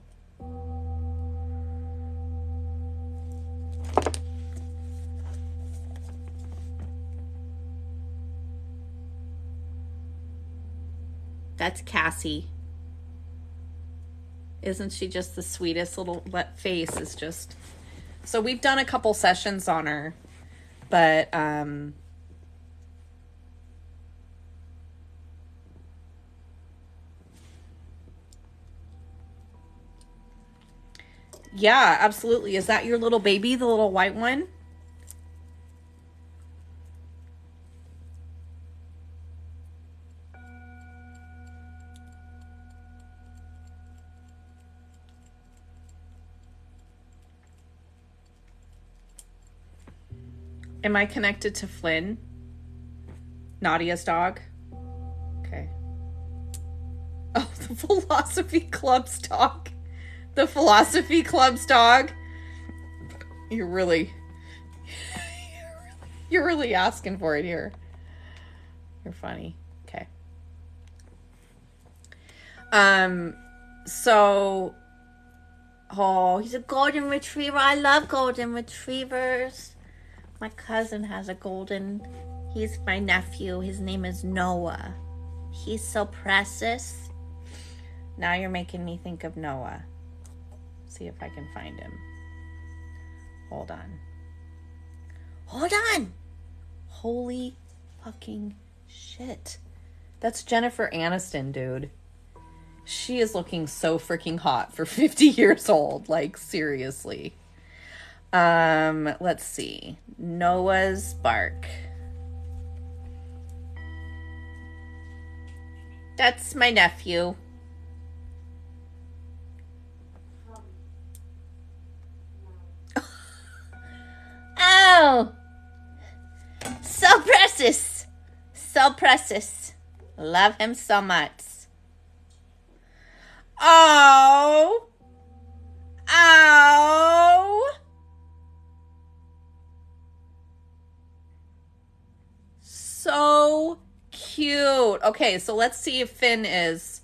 That's Cassie. Isn't she just the sweetest little face? Is just... So we've done a couple sessions on her, but yeah, absolutely. Is that your little baby, the little white one? Am I connected to Flynn? Nadia's dog? Okay. Oh, the Philosophy Club's dog. The Philosophy Club's dog. You're really asking for it here. You're funny. Okay. So, oh, He's a golden retriever. I love golden retrievers. My cousin has a golden. He's my nephew. His name is Noah. He's so precious. now you're making me think of Noah. See if I can find him. Hold on. Hold on. Holy fucking shit. That's Jennifer Aniston, dude. She is looking so freaking hot for 50 years old. Like, seriously. Let's see. Noah's bark. That's my nephew. Oh. So precious. So precious. Love him so much. Oh. Ow. So cute. Okay, so let's see if Finn is.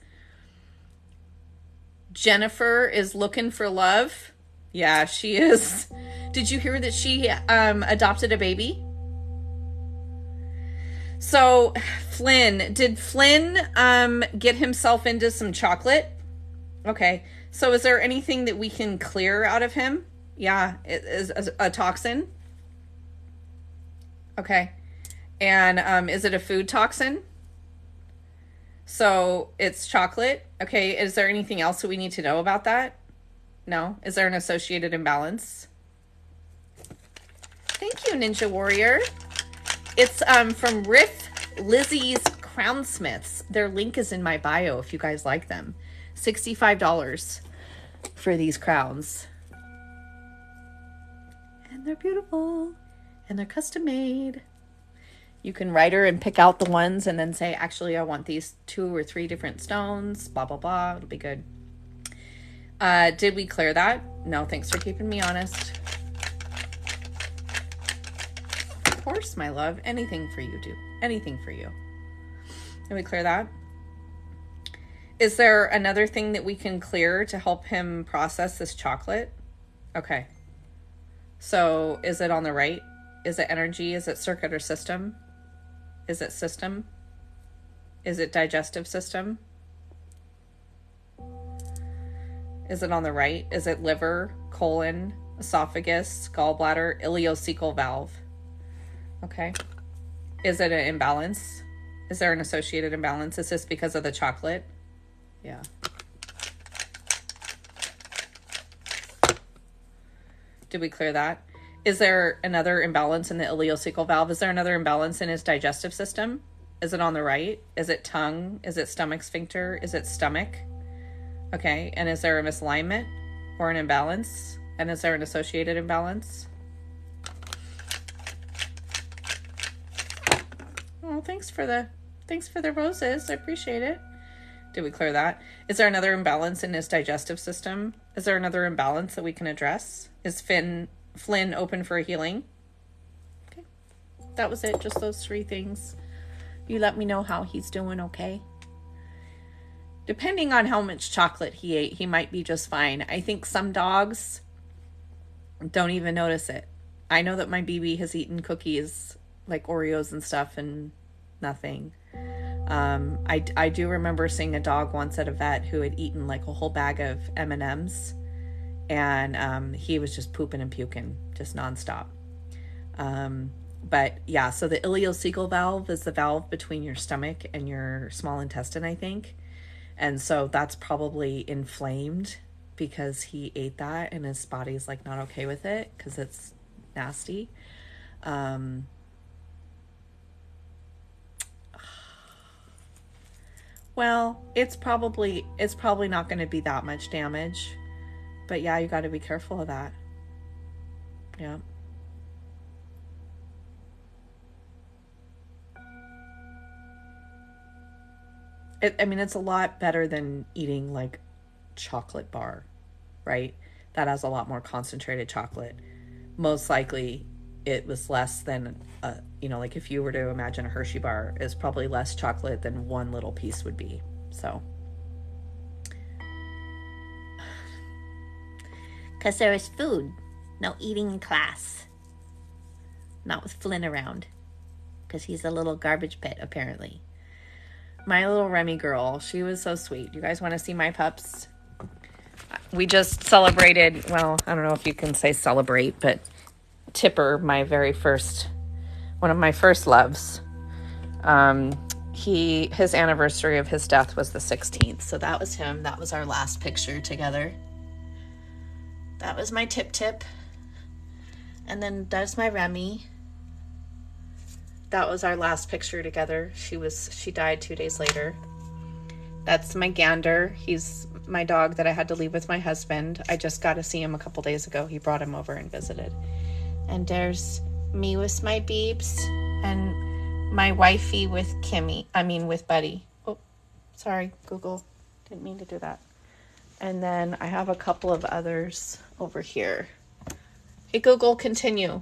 Jennifer is looking for love. Yeah, she is. Did you hear that she adopted a baby? So, did Flynn get himself into some chocolate? Okay, so is there anything that we can clear out of him? Yeah, it is a toxin. Okay, and is it a food toxin? So it's chocolate. Okay, is there anything else that we need to know about that? No? Is there an associated imbalance? Thank you, Ninja Warrior. It's from Riff Lizzie's Crownsmiths. Their link is in my bio if you guys like them. $65 for these crowns. And they're beautiful. And they're custom made. You can write her and pick out the ones and then say, actually, I want these 2 or 3 different stones. Blah, blah, blah. It'll be good. Did we clear that? No, thanks for keeping me honest. Of course, my love. Anything for you, do. Anything for you. Did we clear that? Is there another thing that we can clear to help him process this chocolate? Okay. So, is it on the right? Is it energy? Is it circuit or system? Is it system? Is it digestive system? Is it on the right? Is it liver, colon, esophagus, gallbladder, ileocecal valve? Okay. Is it an imbalance? Is there an associated imbalance? Is this because of the chocolate? Yeah. Did we clear that? Is there another imbalance in the ileocecal valve? Is there another imbalance in his digestive system? Is it on the right? Is it tongue? Is it stomach sphincter? Is it stomach? Okay. And is there a misalignment or an imbalance? And is there an associated imbalance? Oh, thanks for the roses. I appreciate it. Did we clear that? Is there another imbalance in his digestive system? Is there another imbalance that we can address? Is Flynn open for a healing? Okay. That was it. Just those 3 things. You let me know how he's doing, okay? Depending on how much chocolate he ate, he might be just fine. I think some dogs don't even notice it. I know that my BB has eaten cookies like Oreos and stuff and nothing. I do remember seeing a dog once at a vet who had eaten like a whole bag of M&Ms. And he was just pooping and puking, just nonstop. But yeah, so the ileocecal valve is the valve between your stomach and your small intestine, I think. And so that's probably inflamed because he ate that and his body's like not okay with it because it's nasty. Well, it's probably not going to be that much damage. But yeah, you got to be careful of that. Yeah. I mean, it's a lot better than eating like chocolate bar, right? That has a lot more concentrated chocolate. Most likely it was less than, like if you were to imagine a Hershey bar, is probably less chocolate than one little piece would be. So. Because there is food. No eating in class. Not with Flynn around. Because he's a little garbage pit, apparently. My little Remy girl, she was so sweet. You guys want to see my pups? We just celebrated, well, I don't know if you can say celebrate, but Tipper, one of my first loves, his anniversary of his death was the 16th. So that was him. That was our last picture together. That was my Tip. And then that's my Remy. That was our last picture together. She died 2 days later. That's my Gander. He's my dog that I had to leave with my husband. I just got to see him a couple days ago. He brought him over and visited. And there's me with my Beebs and my wifey with with Buddy. Oh, sorry, Google. Didn't mean to do that. And then I have a couple of others over here. Hey, Google, continue.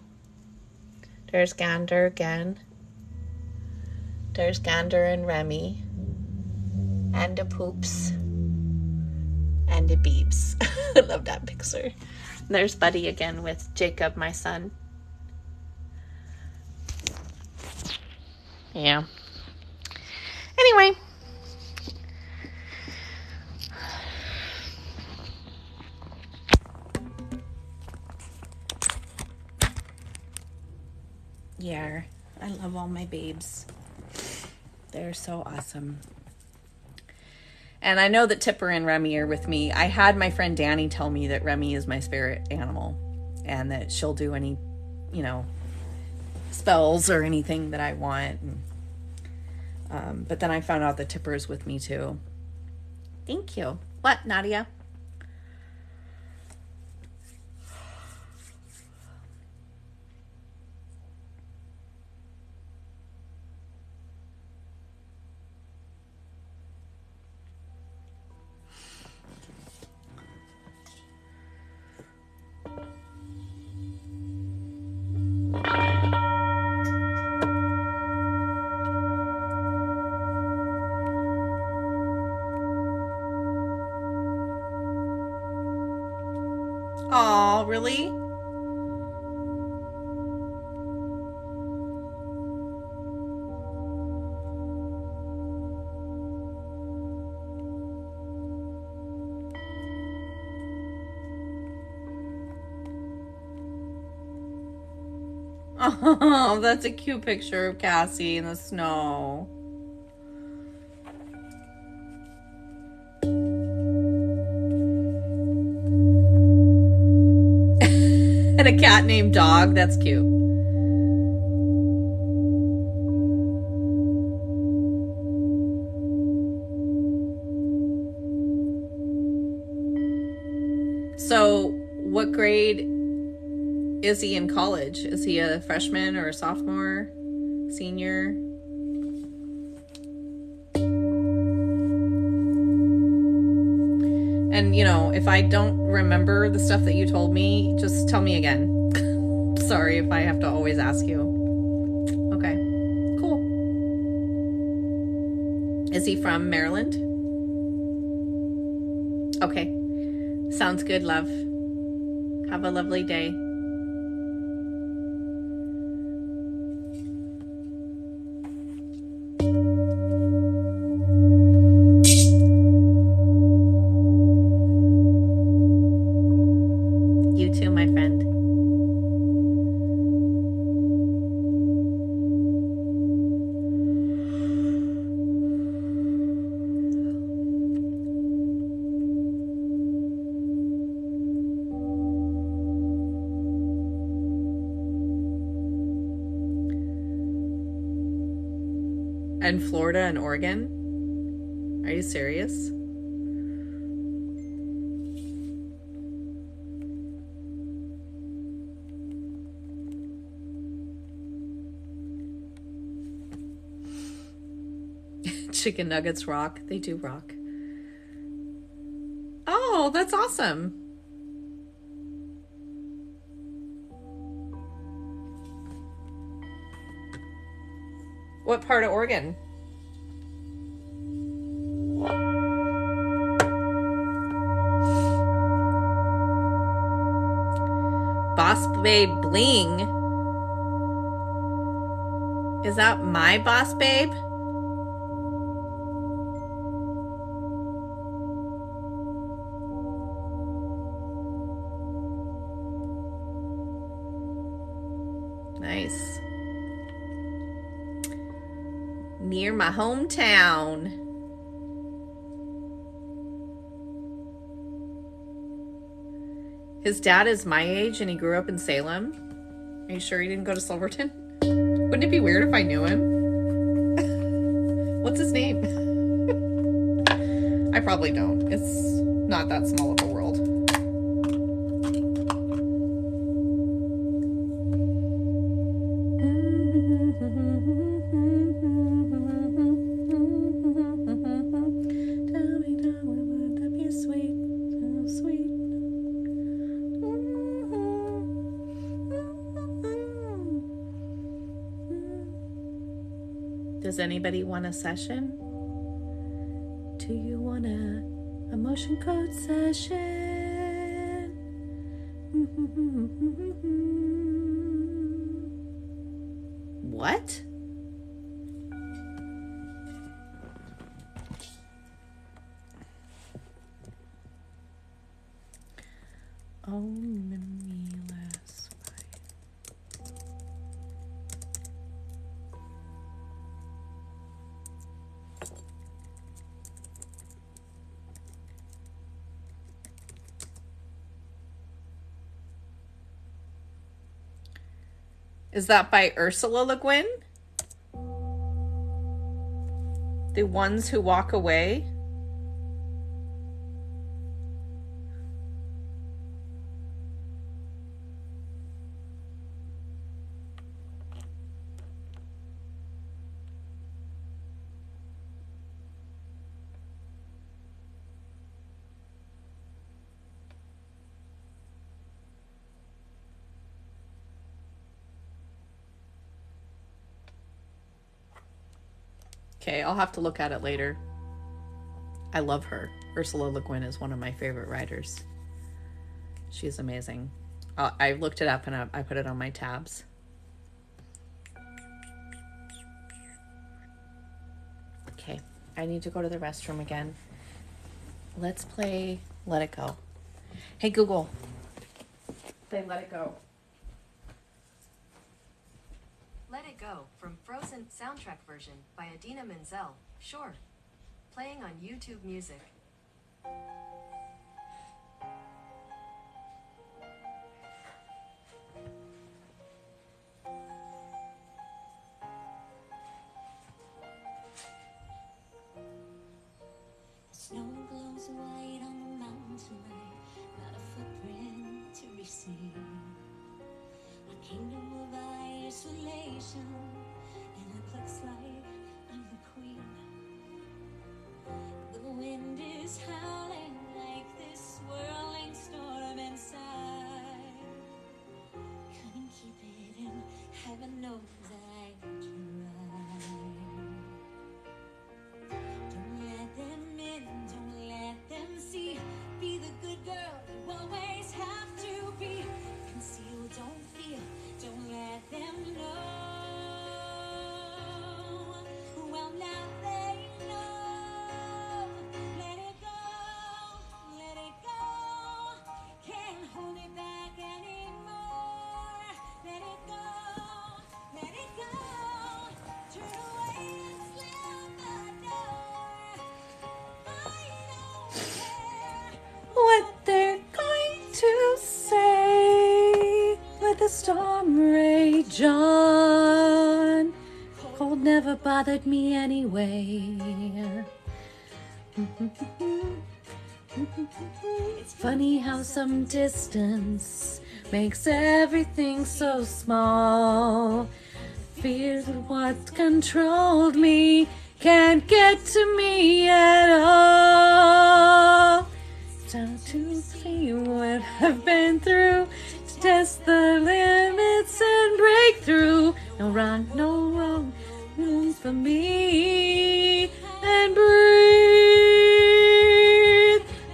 There's Gander again. There's Gander and Remy. And the Poops. And the Beebs. I love that picture. And there's Buddy again with Jacob, my son. Yeah. Anyway. Yeah, I love all my babes. They're so awesome. And I know that Tipper and Remy are with me. I had my friend Danny tell me that Remy is my spirit animal and that she'll do any, spells or anything that I want. But then I found out that Tipper is with me too. Thank you. What, Nadia? Aw, really? Oh, that's a cute picture of Cassie in the snow. And a cat named Dog. That's cute. So, what grade is he in college? Is he a freshman or a sophomore? Senior? And, if I don't remember the stuff that you told me, just tell me again. Sorry if I have to always ask you. Okay, cool. Is he from Maryland? Okay, sounds good, love. Have a lovely day. You too, my friend. And Florida and Oregon? Are you serious? Chicken nuggets rock. They do rock. Oh, that's awesome. What part of Oregon? Boss Babe Bling. Is that my Boss Babe? Nice. Near my hometown. His dad is my age and he grew up in Salem. Are you sure he didn't go to Silverton? Wouldn't it be weird if I knew him? What's his name? I probably don't. It's not that small of a world. Does anybody want a session? Do you want a emotion code session? What? Oh, me last night. Is that by Ursula Le Guin? The Ones Who Walk Away? Okay, I'll have to look at it later. I love her. Ursula Le Guin is one of my favorite writers. She's amazing. I looked it up and I put it on my tabs. Okay, I need to go to the restroom again. Let's play Let It Go. Hey, Google. Play Let It Go. Let It Go from Frozen soundtrack version by Adina Menzel. Sure. Playing on YouTube Music. Snow glows white on the mountain tonight, not a footprint to be seen. A kingdom of isolation, and it looks like I'm the queen. The wind is howling like this swirling storm inside. Couldn't keep it in, heaven knows I tried. Don't let them in, don't let them see. Be the good girl you always have to be. Conceal, don't feel, don't let them know. Well, now they know. Let it go, let it go. Can't hold it back anymore. Let it go, let it go. Turn away and slam the door. I don't care What they're going to say. Let the storm rage on. Cold never bothered me anyway. It's funny how some distance makes everything so small. Fears what controlled me can't get to me at all. Time to see what I've been through, to test the limits and break through. No right, no wrong, room for me. And breathe,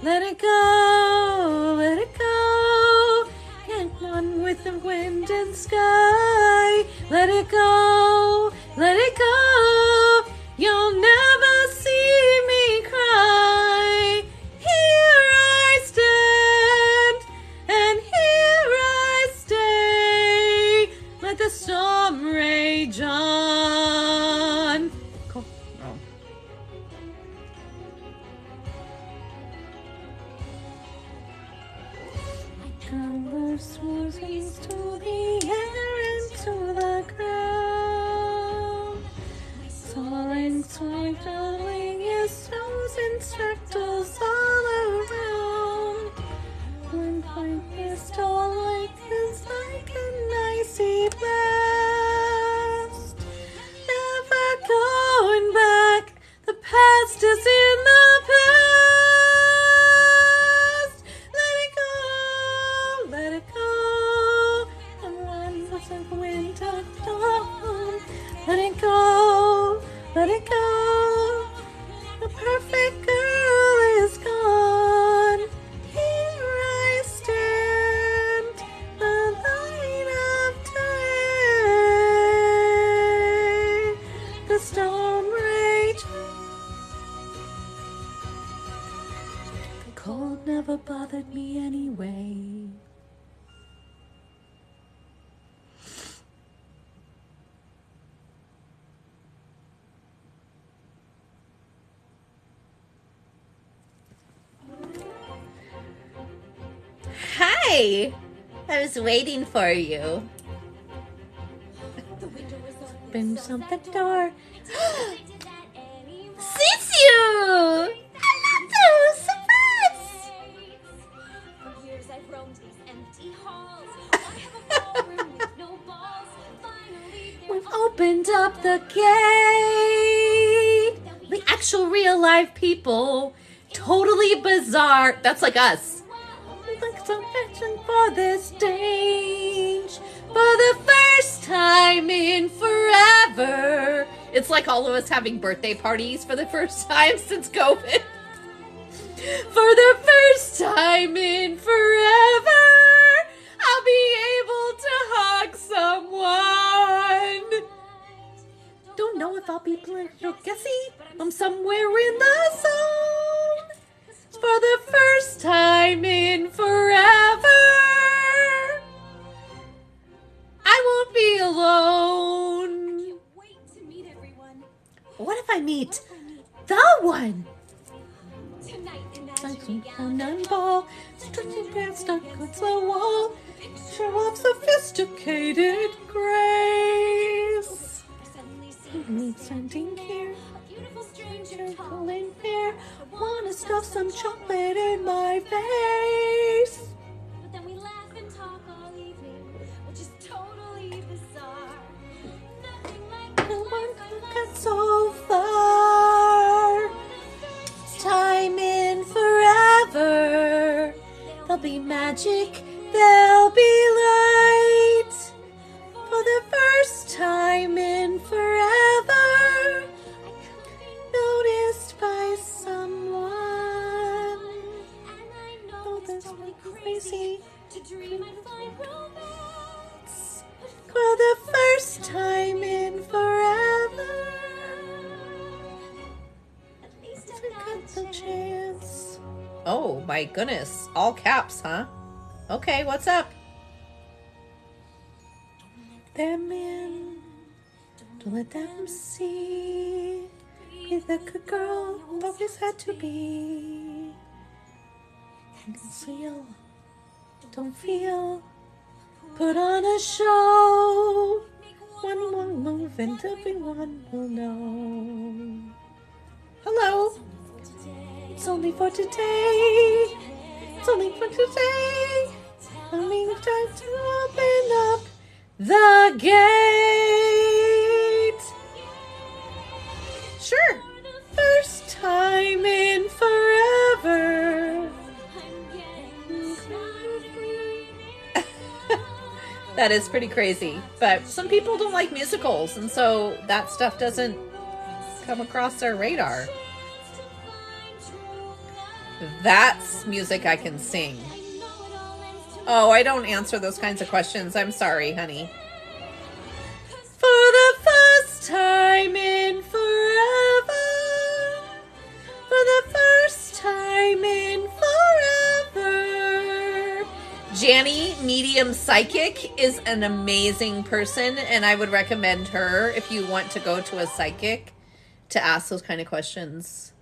let it go, let it go. Can't run with the wind and sky. Let it go, let it go. You'll never see me cry. Here I stand, and here I stay. Let the storm rage on. Cool. Oh. Colors moving to the air and to the ground. Soaring, swirling his toes in circles all around. One point is tall like an icy blast. Never going back. The past is in the past. Let it go, let it go. And run with the wind of dawn. Let it go, let it go. The perfect girl is gone. Here I stand, the light of day. The storm rages. The cold never bothered me anyway. Hi! I was waiting for you. Opens up the door. Sees you! Hello, surprise! For years I've roamed these empty halls. I have a ballroom with no balls. Finally, We've opened up the gate. The actual real life people. Totally bizarre. That's like us. Like some passion for this stage. For the first time in forever. It's like all of us having birthday parties for the first time since COVID. For the first time in forever, I'll be able to hug someone. Don't know if I'll be guessy. I'm somewhere in the zone. For the first time in forever, I won't be alone. wait to meet everyone. What if I meet the one? Tonight, Like imagine some fun ball, stretching past stuck against the wall. Picture of sophisticated grace. suddenly see Me standing here, a beautiful stranger tall. pulling fair. Wanna stuff some chocolate in my face. But then we laugh and talk all evening, which is totally bizarre. Nothing like No one could get so far. Time in forever. There'll be magic, there'll be light. For the first time in forever, noticed by someone. And I know Oh, it's that's totally really crazy crazy. to dream and find romance. For the first time in forever, At least I I've got got the a chance. chance. Oh my goodness. All caps, huh? Okay, what's up? Them in, don't let them see. Be the good girl you always had to be. Conceal, don't feel. Put on a show. One more move and everyone will know. Hello. It's only for today. It's only for today. I mean, time to open up the gate. Sure. That is pretty crazy. But some people don't like musicals, and so that stuff doesn't come across their radar. That's music I can sing. Oh, I don't answer those kinds of questions. I'm sorry, honey. For the first time in forever. For the first time in forever. Janny, medium psychic, is an amazing person, and I would recommend her if you want to go to a psychic to ask those kind of questions.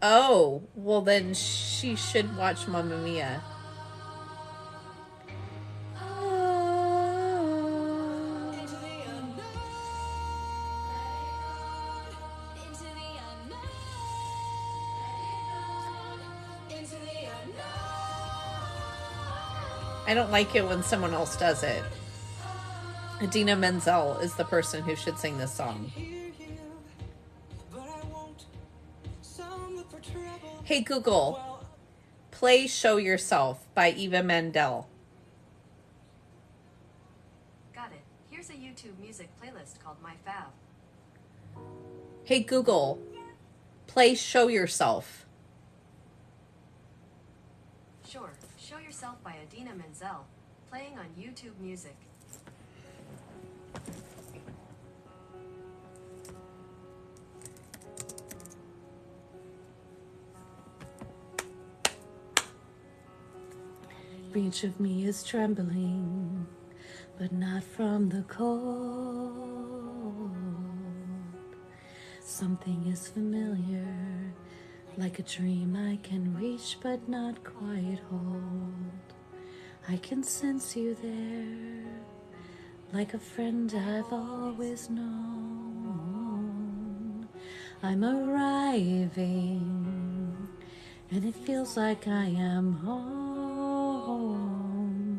Oh, well then she should watch Mamma Mia. I don't like it when someone else does it. Idina Menzel is the person who should sing this song. Hey Google, play Show Yourself by Eva Mandel. Got it. Here's a YouTube music playlist called My Fav. Hey Google, play Show Yourself. Sure. Show Yourself by Idina Menzel. Playing on YouTube Music. Each of me is trembling, but not from the cold. Something is familiar, like a dream I can reach but not quite hold. I can sense you there, like a friend I've always known. I'm arriving, and it feels like I am home.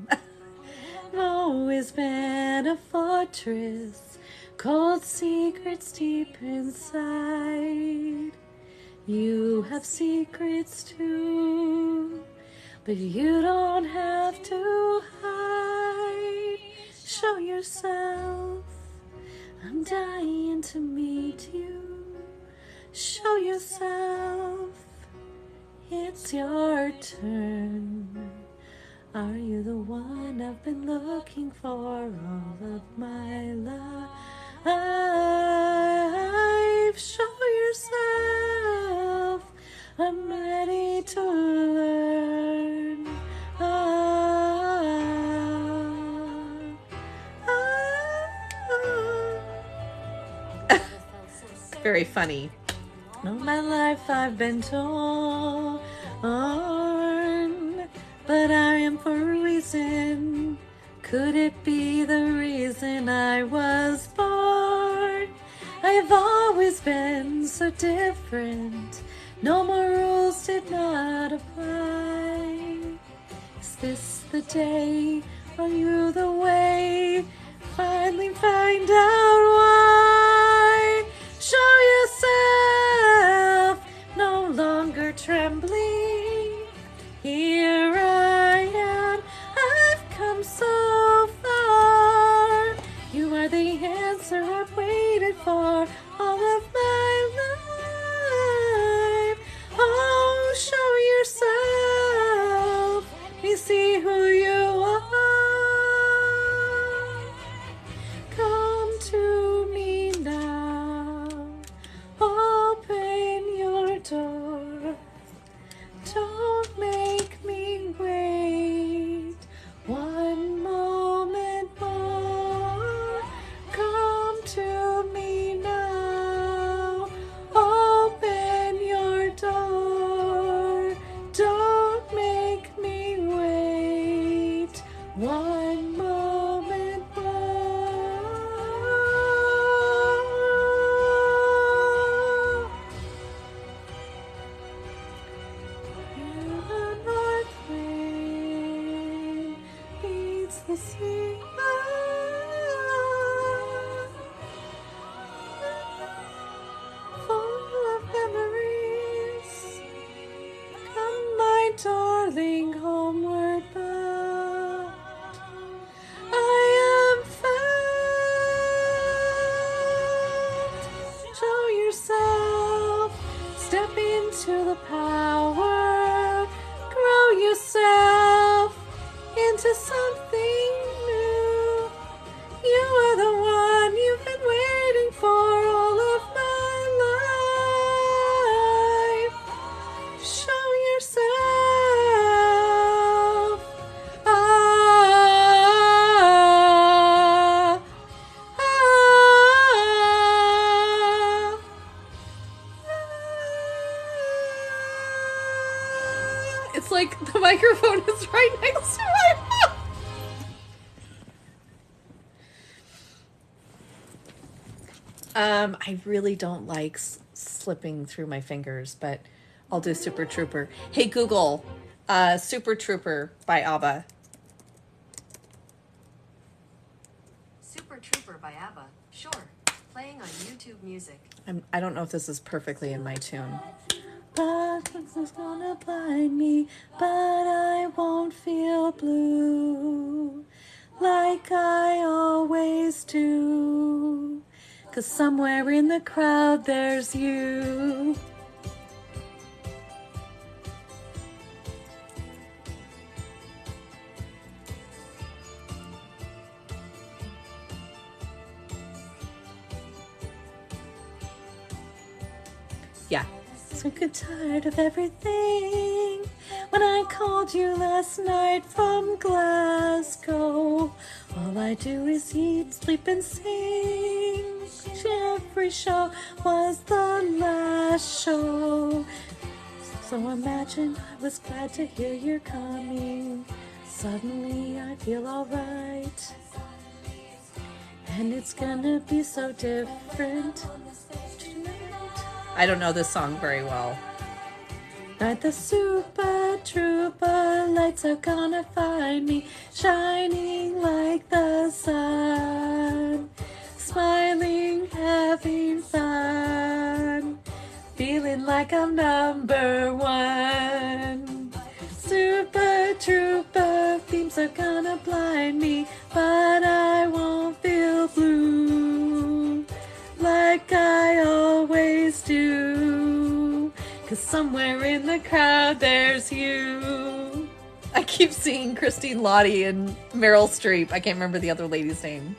I've always been a fortress, cold secrets deep inside. You have secrets too, but you don't have to hide. Show yourself, I'm dying to meet you. Show yourself, it's your turn. Are you the one I've been looking for all of my life? Show yourself, I'm ready to learn. Very funny. All my life I've been torn, but I am for a reason. Could it be the reason I was born? I've always been so different. No more rules did not apply. Is this the day? Are you the way? Finally find out why. Show yourself, no longer trembling. Here I am, I've come so far. You are the answer I've waited for all of my life. Oh, show yourself, we see who you are. Come to me now, open your door. Don't make me wait one moment more. Come to me now, open your door. Don't make me wait one moment more. The north wind beats the sea. Full of memories. Come, my darling, homeward bound. into the power. Grow yourself into something new. You are the one you've been waiting for all of my life. Show yourself. Ah, ah, ah. It's like the microphone is right next to my mouth. I really don't like slipping through my fingers, but I'll do Super Trooper. Hey Google, Super Trooper by ABBA. Super Trooper by ABBA. Sure. Playing on YouTube Music. I don't know if this is perfectly in my tune. Darkness is gonna blind me, but I won't feel blue like I always do. 'Cause somewhere in the crowd there's you. Yeah. So tired of everything. When I called you last night from Glasgow, all I do is eat, sleep, and sing. Every show was the last show. So imagine I was glad to hear you're coming. Suddenly I feel alright. And it's gonna be so different tonight. I don't know this song very well. Night the Super Trooper lights are gonna find me shining like the sun, smiling, having fun, feeling like I'm number one. Super Trooper beams are gonna blind me, but I won't feel blue like I always do. 'Cause somewhere in the crowd there's you. I keep seeing Christine Lottie and Meryl Streep. I can't remember the other lady's name.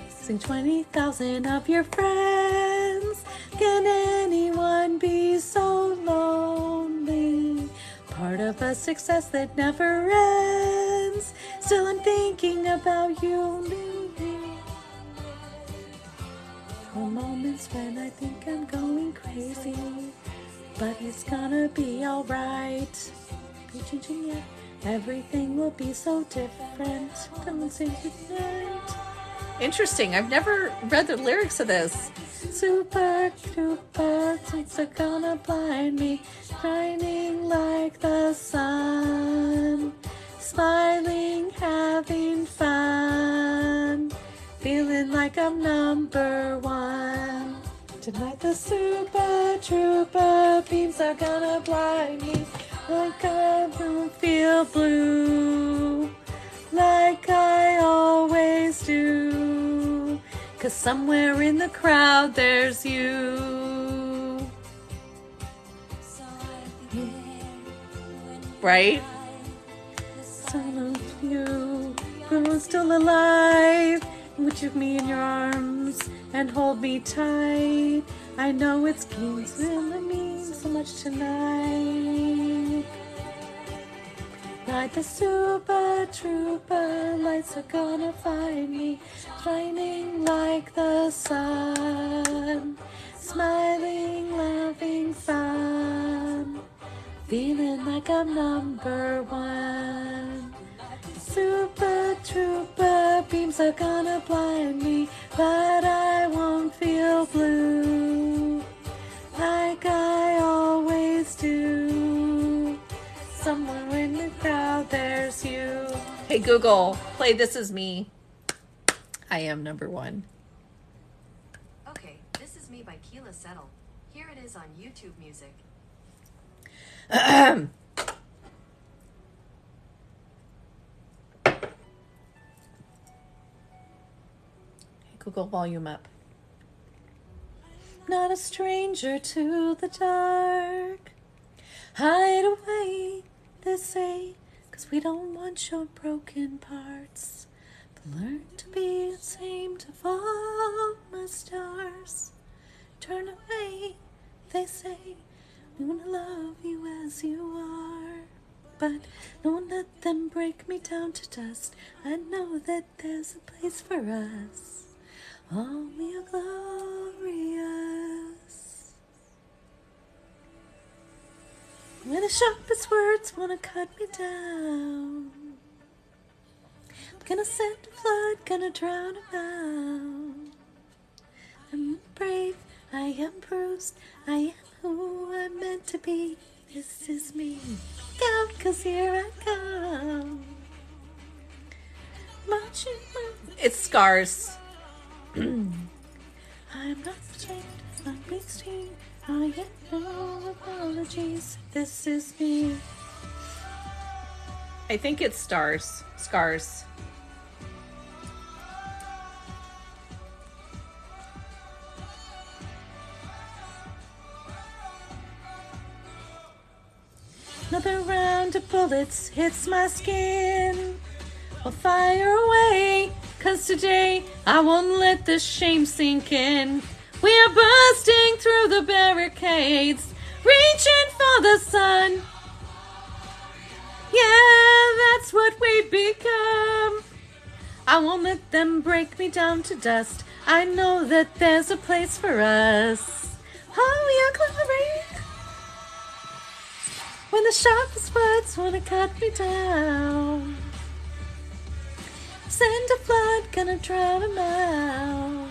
Sing 20,000 of your friends. Can anyone be so lonely? Part of a success that never ends. Still I'm thinking about you. For moments when I think I'm going crazy, but it's gonna be alright. Be changing yet. Everything will be so different. Don't say goodnight. Interesting. I've never read the lyrics of this. Super Trooper, things are gonna blind me, shining like the sun, smiling, having fun, feeling like I'm number one. Tonight the Super Trooper beams are gonna blind me, like I won't feel blue like I always do. 'Cause somewhere in the crowd there's you. Right? Some of you, but I'm still alive. Would you me in your arms and hold me tight? I know it's games gonna mean so much tonight. Like the Super Trooper, lights are gonna find me, shining like the sun, smiling, laughing, fun, feeling like I'm number one. Super Trooper, beams are gonna blind me, but I won't feel blue like I always do. Somewhere in the crowd there's you. Hey Google, play This Is Me. I am number one. Okay, This Is Me by Keela Settle. Here it is on YouTube Music. Google volume up. Not a stranger to the dark. Hide away, they say, 'cause we don't want your broken parts. But learn to be ashamed of all my stars. Turn away, they say, we wanna love you as you are. But don't let them break me down to dust. I know that there's a place for us. Oh, we are glorious. When the sharpest words wanna cut me down, I'm gonna send a flood, gonna drown 'em out. I'm brave, I am bruised, I am who I'm meant to be. This is me. Look out, 'cause here I come. Marching. It's Scars. I'm not ashamed, I'm being I get no apologies. This is me. I think it's Scars. Another round of bullets hits my skin. I'll fire away, 'cause today I won't let the shame sink in. We are bursting through the barricades, reaching for the sun. Yeah, that's what we become. I won't let them break me down to dust. I know that there's a place for us. Oh, we are glory. When the sharpest words wanna cut me down, send a flood, gonna drown 'em out.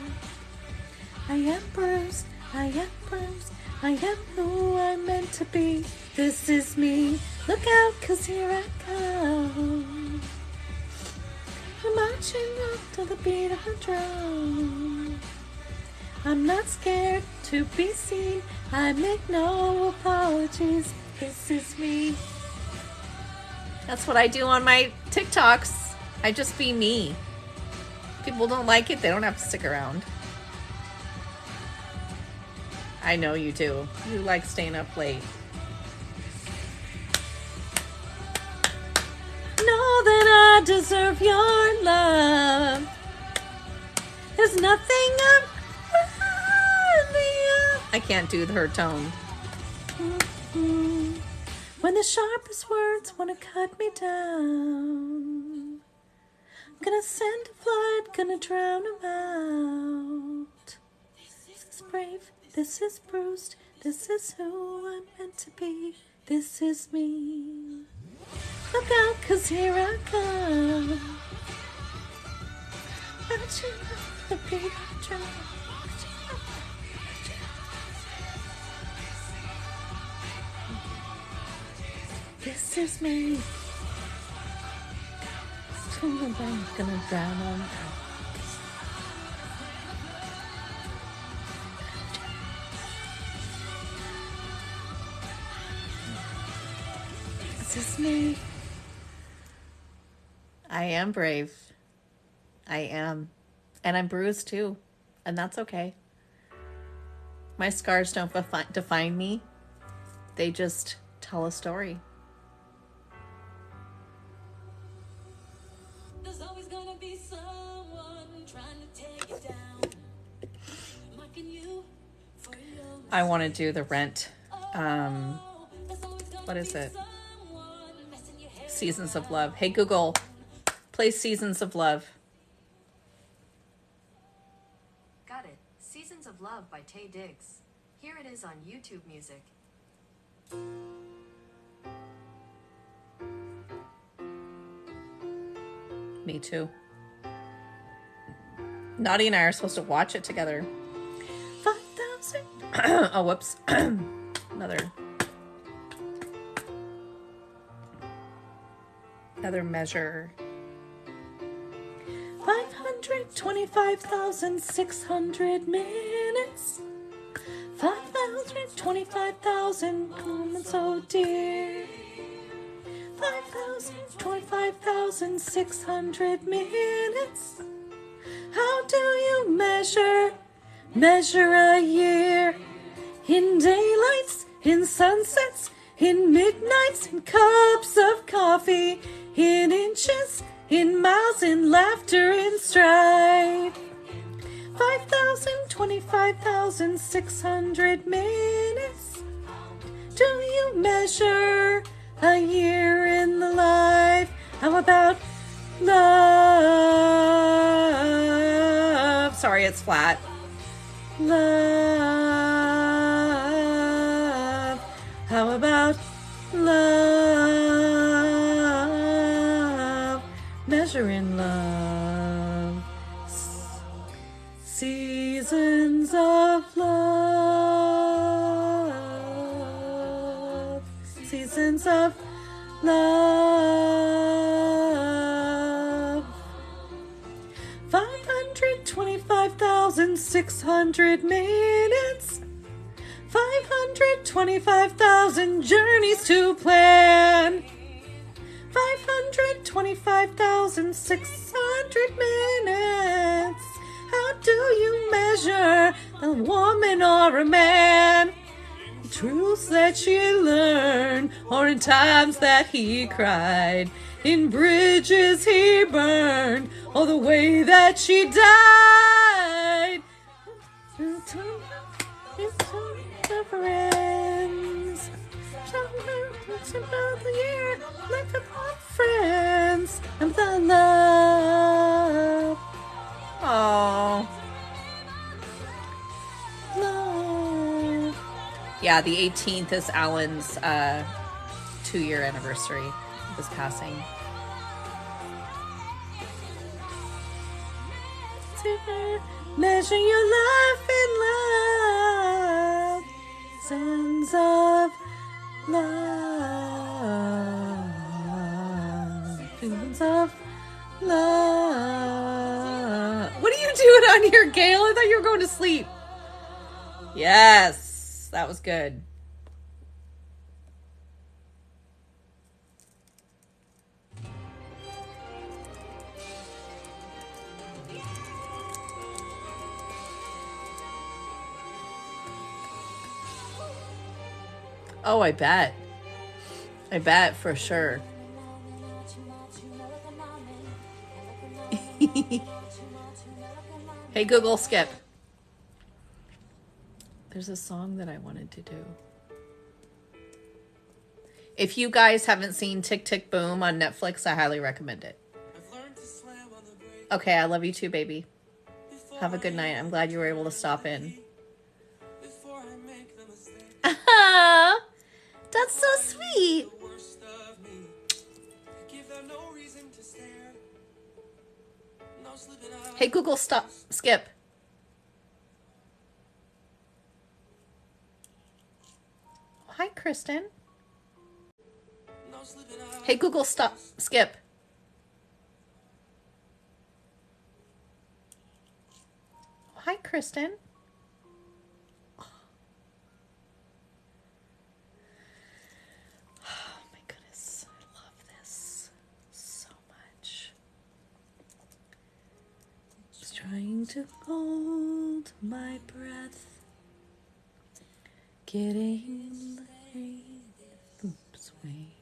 I am bruised, I am bruised, I am who I'm meant to be. This is me. Look out, 'cause here I come. I'm marching up to the beat of a drum. I'm not scared to be seen. I make no apologies. This is me. That's what I do on my TikToks. I just be me. If people don't like it, they don't have to stick around. I know you do. You like staying up late. Know that I deserve your love. There's nothing I'm worthy of. I can't do her tone. When the sharpest words wanna cut me down, I'm gonna send a flood, gonna drown 'em out. This is brave, this is bruised, this is who I'm meant to be. This is me. Look out, 'cause here I come. Marching up the beat of drum. This is me. I'm gonna drown on out. This is me. I am brave. I am. And I'm bruised too. And that's okay. My scars don't define me. They just tell a story. There's always gonna be someone trying to take you down. Mocking you for your I want to do the Rent. What is it? Seasons of Love. Hey Google, play Seasons of Love. Got it. Seasons of Love by Tay Diggs. Here it is on YouTube Music. Me too. Naughty and I are supposed to watch it together. 5,000. Oh, whoops. Another measure. 525,600 minutes. 5,025,000 moments, oh dear. 5,025,600 minutes. How do you measure a year? In daylights, in sunsets, in midnights, in cups of coffee, in inches, in miles, in laughter, in strife. 5,000, 25,600 minutes. Do you measure a year in the life? How about love? Sorry, it's flat. Love. How about love? Measure in love. Seasons of love. Seasons of love. 525,600 minutes. 525,000 journeys to plan. 525,600 minutes. How do you measure a woman or a man? The truths that she learned, or in times that he cried, in bridges he burned, or the way that she died. Friends, about the year, life of friends, and the love. Oh, love. Yeah, the 18th is Alan's 2-year anniversary of his passing. Measure your life in love. Sense of love. Feelings of love. What are you doing on here, Gail? I thought you were going to sleep. Yes, that was good. Oh, I bet. I bet for sure. Hey, Google, skip. There's a song that I wanted to do. If you guys haven't seen Tick Tick Boom on Netflix, I highly recommend it. Okay, I love you too, baby. Have a good night. I'm glad you were able to stop in. That's so sweet. Hey, Google, stop. Skip. Hi, Kristen. Hey, Google, stop. Skip. Hi, Kristen. Trying to hold my breath, getting oops, wait,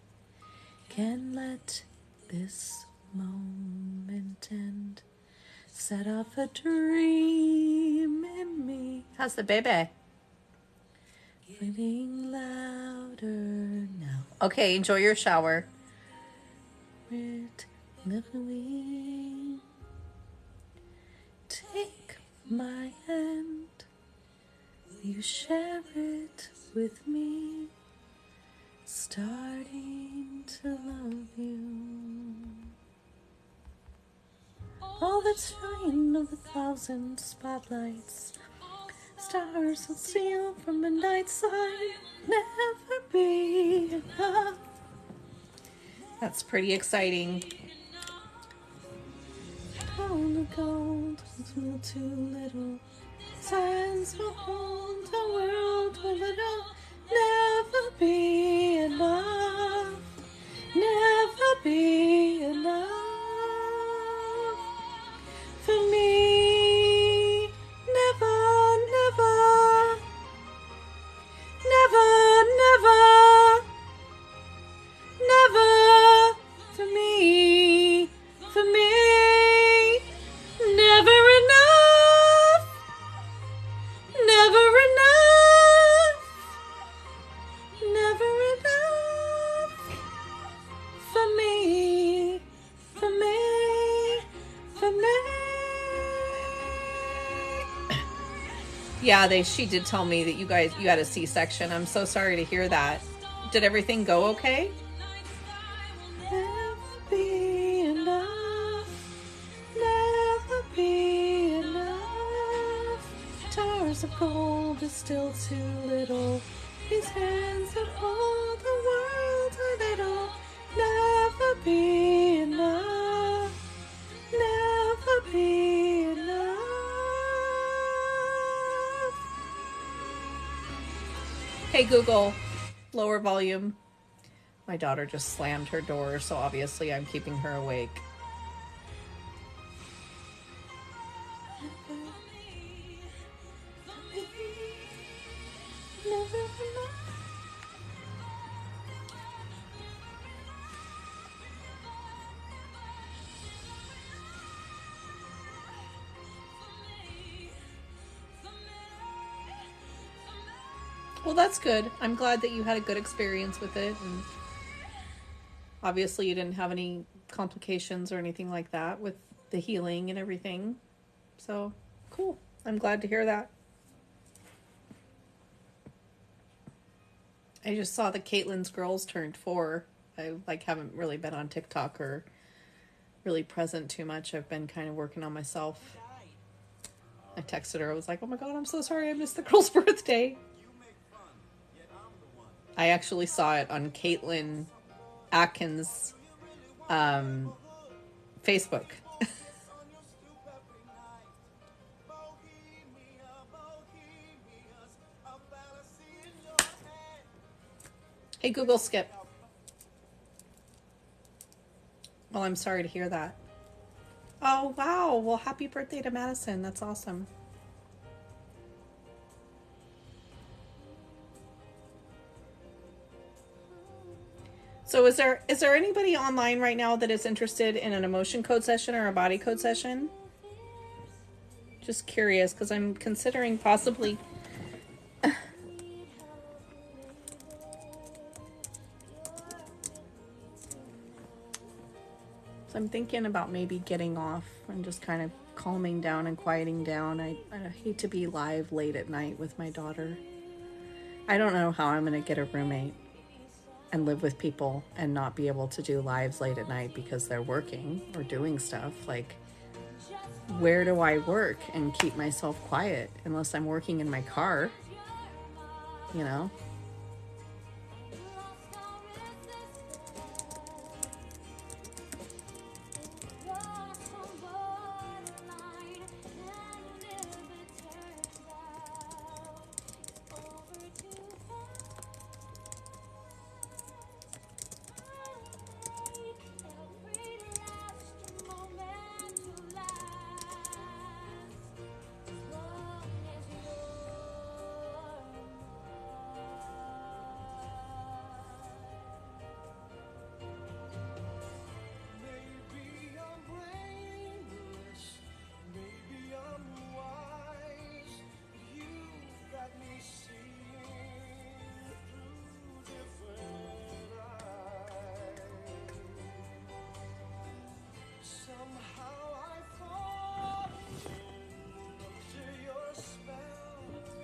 can't let this moment end, set off a dream in me. How's the baby? Getting louder now. Okay, enjoy your shower. Take my hand, you share it with me, starting to love you. All that's shine of 1,000 spotlights, stars will see you from a night side, never be enough. That's pretty exciting. All the gold too little, signs will hold the world, will it'll never be enough, never be enough for me. Yeah, she did tell me that you had a C-section. I'm so sorry to hear that. Did everything go okay? Never be enough. Never be enough. Jars of gold is still too little. These hands that hold the world are little. Never be enough. Never be enough. Hey Google, lower volume. My daughter just slammed her door, so obviously I'm keeping her awake. Well, that's good. I'm glad that you had a good experience with it, and obviously you didn't have any complications or anything like that with the healing and everything. So, cool. I'm glad to hear that. I just saw that Caitlin's girls turned 4. I haven't really been on TikTok or really present too much. I've been kind of working on myself. I texted her. I was like, "Oh my God, I'm so sorry I missed the girl's birthday." I actually saw it on Caitlin Atkins' Facebook. Hey, Google, skip. Well, I'm sorry to hear that. Oh, wow. Well, happy birthday to Madison. That's awesome. So is there anybody online right now that is interested in an emotion code session or a body code session? Just curious, because I'm considering possibly... So I'm thinking about maybe getting off and just kind of calming down and quieting down. I hate to be live late at night with my daughter. I don't know how I'm going to get a roommate and live with people and not be able to do lives late at night because they're working or doing stuff. Like, where do I work and keep myself quiet unless I'm working in my car, you know?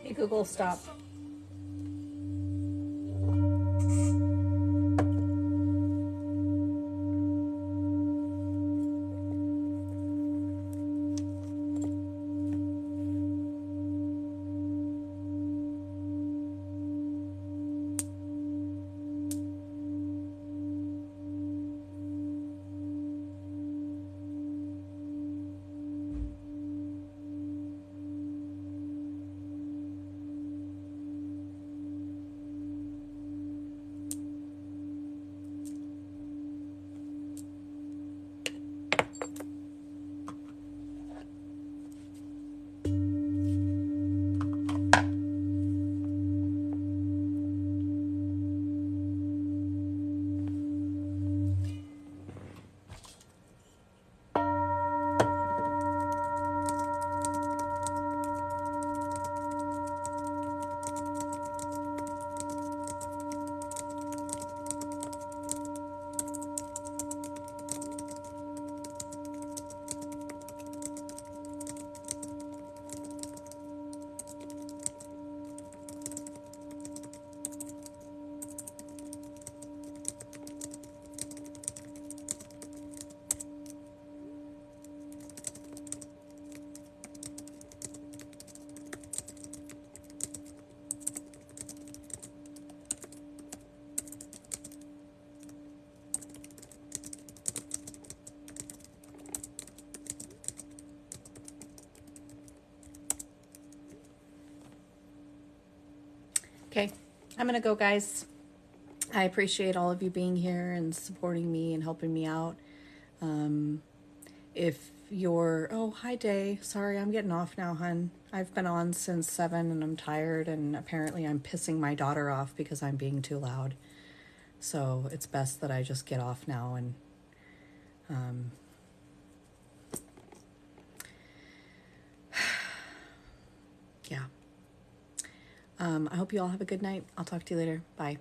Hey, Google, stop. Okay, I'm gonna go, guys. I appreciate all of you being here and supporting me and helping me out. If you're, oh, hi, Day. Sorry, I'm getting off now, hun. I've been on since 7 and I'm tired, and apparently I'm pissing my daughter off because I'm being too loud. So it's best that I just get off now and yeah. I hope you all have a good night. I'll talk to you later. Bye.